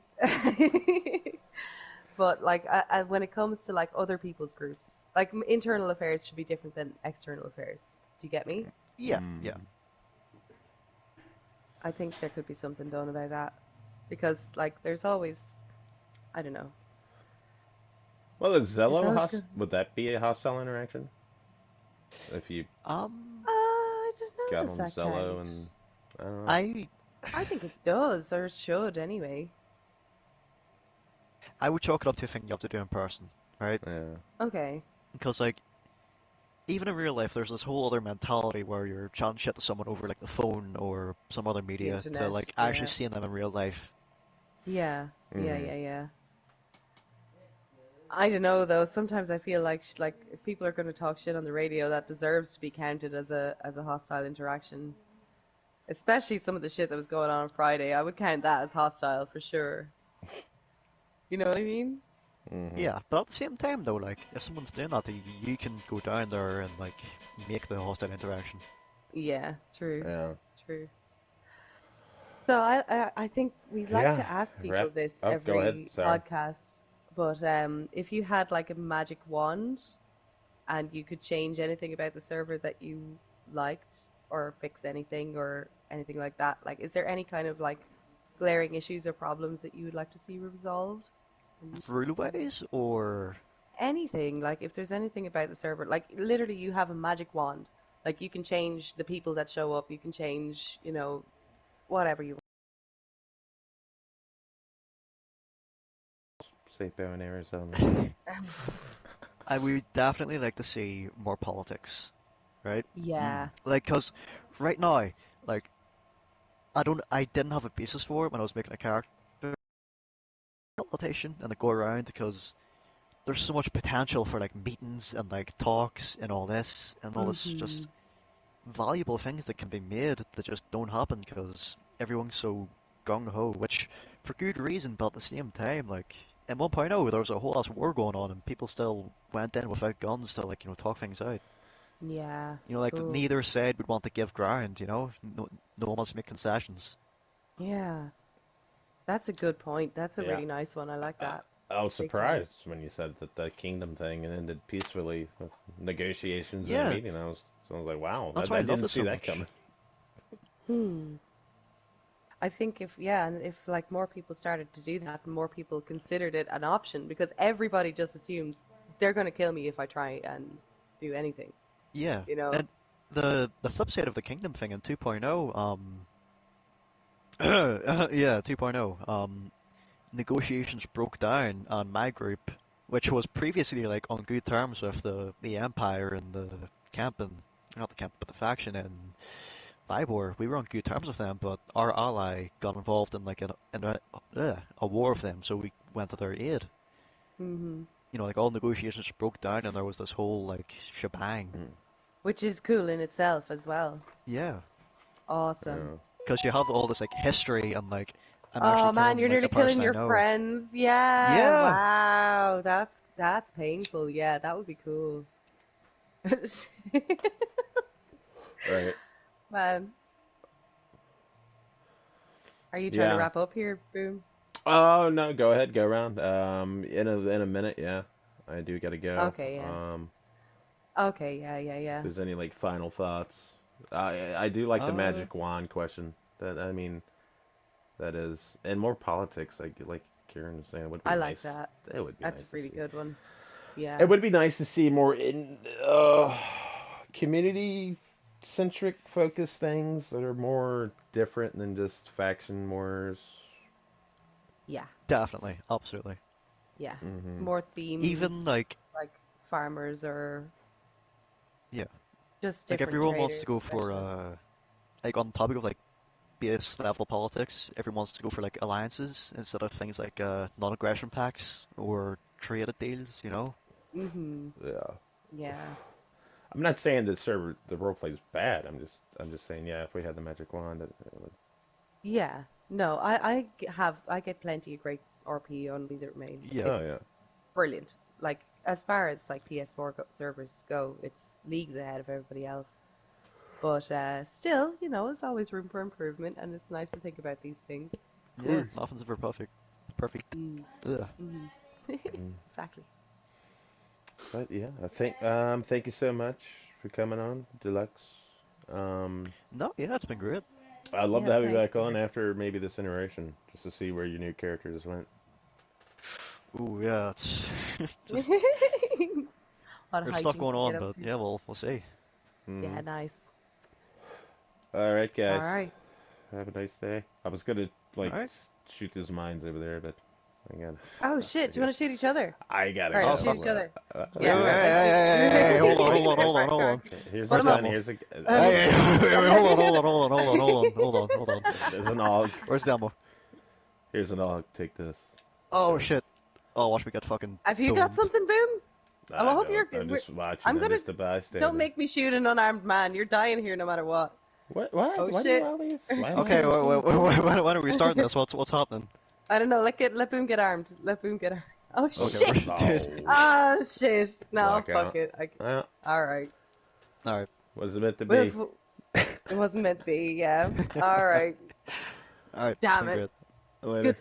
but like when it comes to like other people's groups, like internal affairs should be different than external affairs. Do you get me? Yeah, yeah. Mm. I think there could be something done about that because like there's always I don't know. Well, is There's Zello always good. would that be a hostile interaction if you I don't know. got Does on that Zello count? and I don't know. I I think it does or it should anyway. I would chalk it up to a thing you have to do in person, right? Yeah. Okay. Because like even in real life, there's this whole other mentality where you're chatting shit to someone over like the phone or some other The media to internet. like actually Yeah. seeing them in real life. Yeah. Yeah. Mm-hmm. Yeah. Yeah. I don't know though. Sometimes I feel like if people are going to talk shit on the radio, that deserves to be counted as a hostile interaction. Especially some of the shit that was going on Friday. I would count that as hostile for sure. You know what I mean? Mm-hmm. Yeah, but at the same time though, like if someone's doing that, you can go down there and like make the hostile interaction. Yeah. True. Yeah. True. So I think we like Yeah. to ask people Wrap this up. Go ahead. every Sorry. podcast, but if you had like a magic wand and you could change anything about the server that you liked or fix anything or anything like that, like is there any kind of like glaring issues or problems that you would like to see resolved? Rule wise, or Anything, like if there's anything about the server, like literally you have a magic wand, like you can change the people that show up, you can change, whatever you Safe bow in Arizona. want. I would definitely like to see more politics, right? Yeah. Like, cause right now, like I didn't have a basis for it when I was making a character rotation and I go around because there's so much potential for like meetings and like talks and all this Hmm. just valuable things that can be made that just don't happen because everyone's so gung ho, which for good reason, but at the same time, like in 1.0 there was a whole ass war going on and people still went in without guns to like talk things out. Yeah. Like Cool. neither side would want to give ground. No one wants to make concessions. Yeah. That's a good point. That's a Yeah. really nice one. I like I, that. I was Big time. surprised when you said that the kingdom thing ended peacefully with negotiations and a Yeah, meeting. I was like, wow, that's why I I love didn't this see so that much. coming. Hmm. I think and if like more people started to do that and more people considered it an option, because everybody just assumes they're going to kill me if I try and do anything, Yeah, you know? and the flip side of the Kingdom thing in 2.0, yeah, 2.0, negotiations broke down on my group, which was previously like on good terms with the Empire and the camp and not the camp, but the faction in Vybor. We were on good terms with them, but our ally got involved in like a war with them, so we went to their aid. Hmm. You know, like all negotiations broke down, and there was this whole like shebang. Which is cool in itself as well. Yeah, Awesome. Yeah. because you have all this like history and like I'm actually Oh man, killing you're like nearly a killing person I your know. friends. Yeah, Yeah, wow. That's painful. Yeah, that would be cool. Right. Man, are you trying to Yeah. wrap up here, Boom? Oh no, go ahead, go around. In a minute, yeah. I do gotta go. Okay, yeah. Okay, yeah, yeah, If yeah. there's any like final thoughts. I do like the uh, magic wand question. That I mean, that is, and more politics. Like Kieran was saying, it would be I like nice. that. It would be That's a nice to pretty see. good one. It Yeah. would be nice to see more in community centric focused things that are more different than just faction wars. Yeah. definitely, absolutely. Yeah. Hmm. More Even themes like like farmers or yeah, just like different everyone wants to traders, go for specialists. like on the topic of like base level politics, everyone wants to go for like alliances instead of things like non-aggression pacts or traded deals. You know? Mm-hmm. Yeah. Yeah. I'm not saying the role play is bad. I'm just saying, yeah, if we had the magic wand, it would. Yeah. No, I get plenty of great RP on Leave It Remain. Yeah. Oh yeah. It's brilliant. Like as far as like PS4 servers go, it's leagues ahead of everybody else. But still, there's always room for improvement, and it's nice to think about these things. Yeah, Cool. nothing's ever perfect. Perfect. Mm. Ugh. Mm. Mm. Exactly. But yeah, I think thank you so much for coming on, Deluxe. Um, No, yeah, it's been great. I'd love to Yeah, have you thanks, back on Gareth. after maybe this iteration, just to see where your new characters went. Ooh, yeah, it's A lot of there's stuff hijinks going to get on, up but to. yeah, we'll see. Yeah, Hmm. nice. All right, All guys. right. Have a nice day. I was gonna All like right. shoot those mines over there, but I got Oh shit! Do you want to shoot each other? I gotta All right, Oh let's shoot fuck. each go. other. Wait, Yeah, wait, all right, hey, let's hey, shoot. hey, hey, hey, hold on, hold on, hold on, hold on. Here's a Put 'em Where's the up. gun. ammo? Here's a. Hey, hey, wait, wait, hold on, hold on, hold on, hold on, hold on, hold on, hold on. There's an AUG. Where's the ammo? Here's an AUG. Take this. Oh So, shit. Oh, watch me get fucking Have you got domed. something, Boom? I I hope don't. you're. I'm just watching. I'm I'm gonna. just a Don't bystander. make me shoot an unarmed man. You're dying here no matter what. What? What? Oh Why do you shit! always? Why do I Okay, always wait, get wait, wait, killed? wait, when are we starting this? What's happening? I don't know. Let Boom get armed. Let Boom get armed. Oh Okay, shit! dude. Oh. Oh shit! No, fuck Blackout. it. All right. All right, Was it meant to Well, be? it wasn't meant to be. Yeah. All right. all right. It's Damn been it. great. Later. Good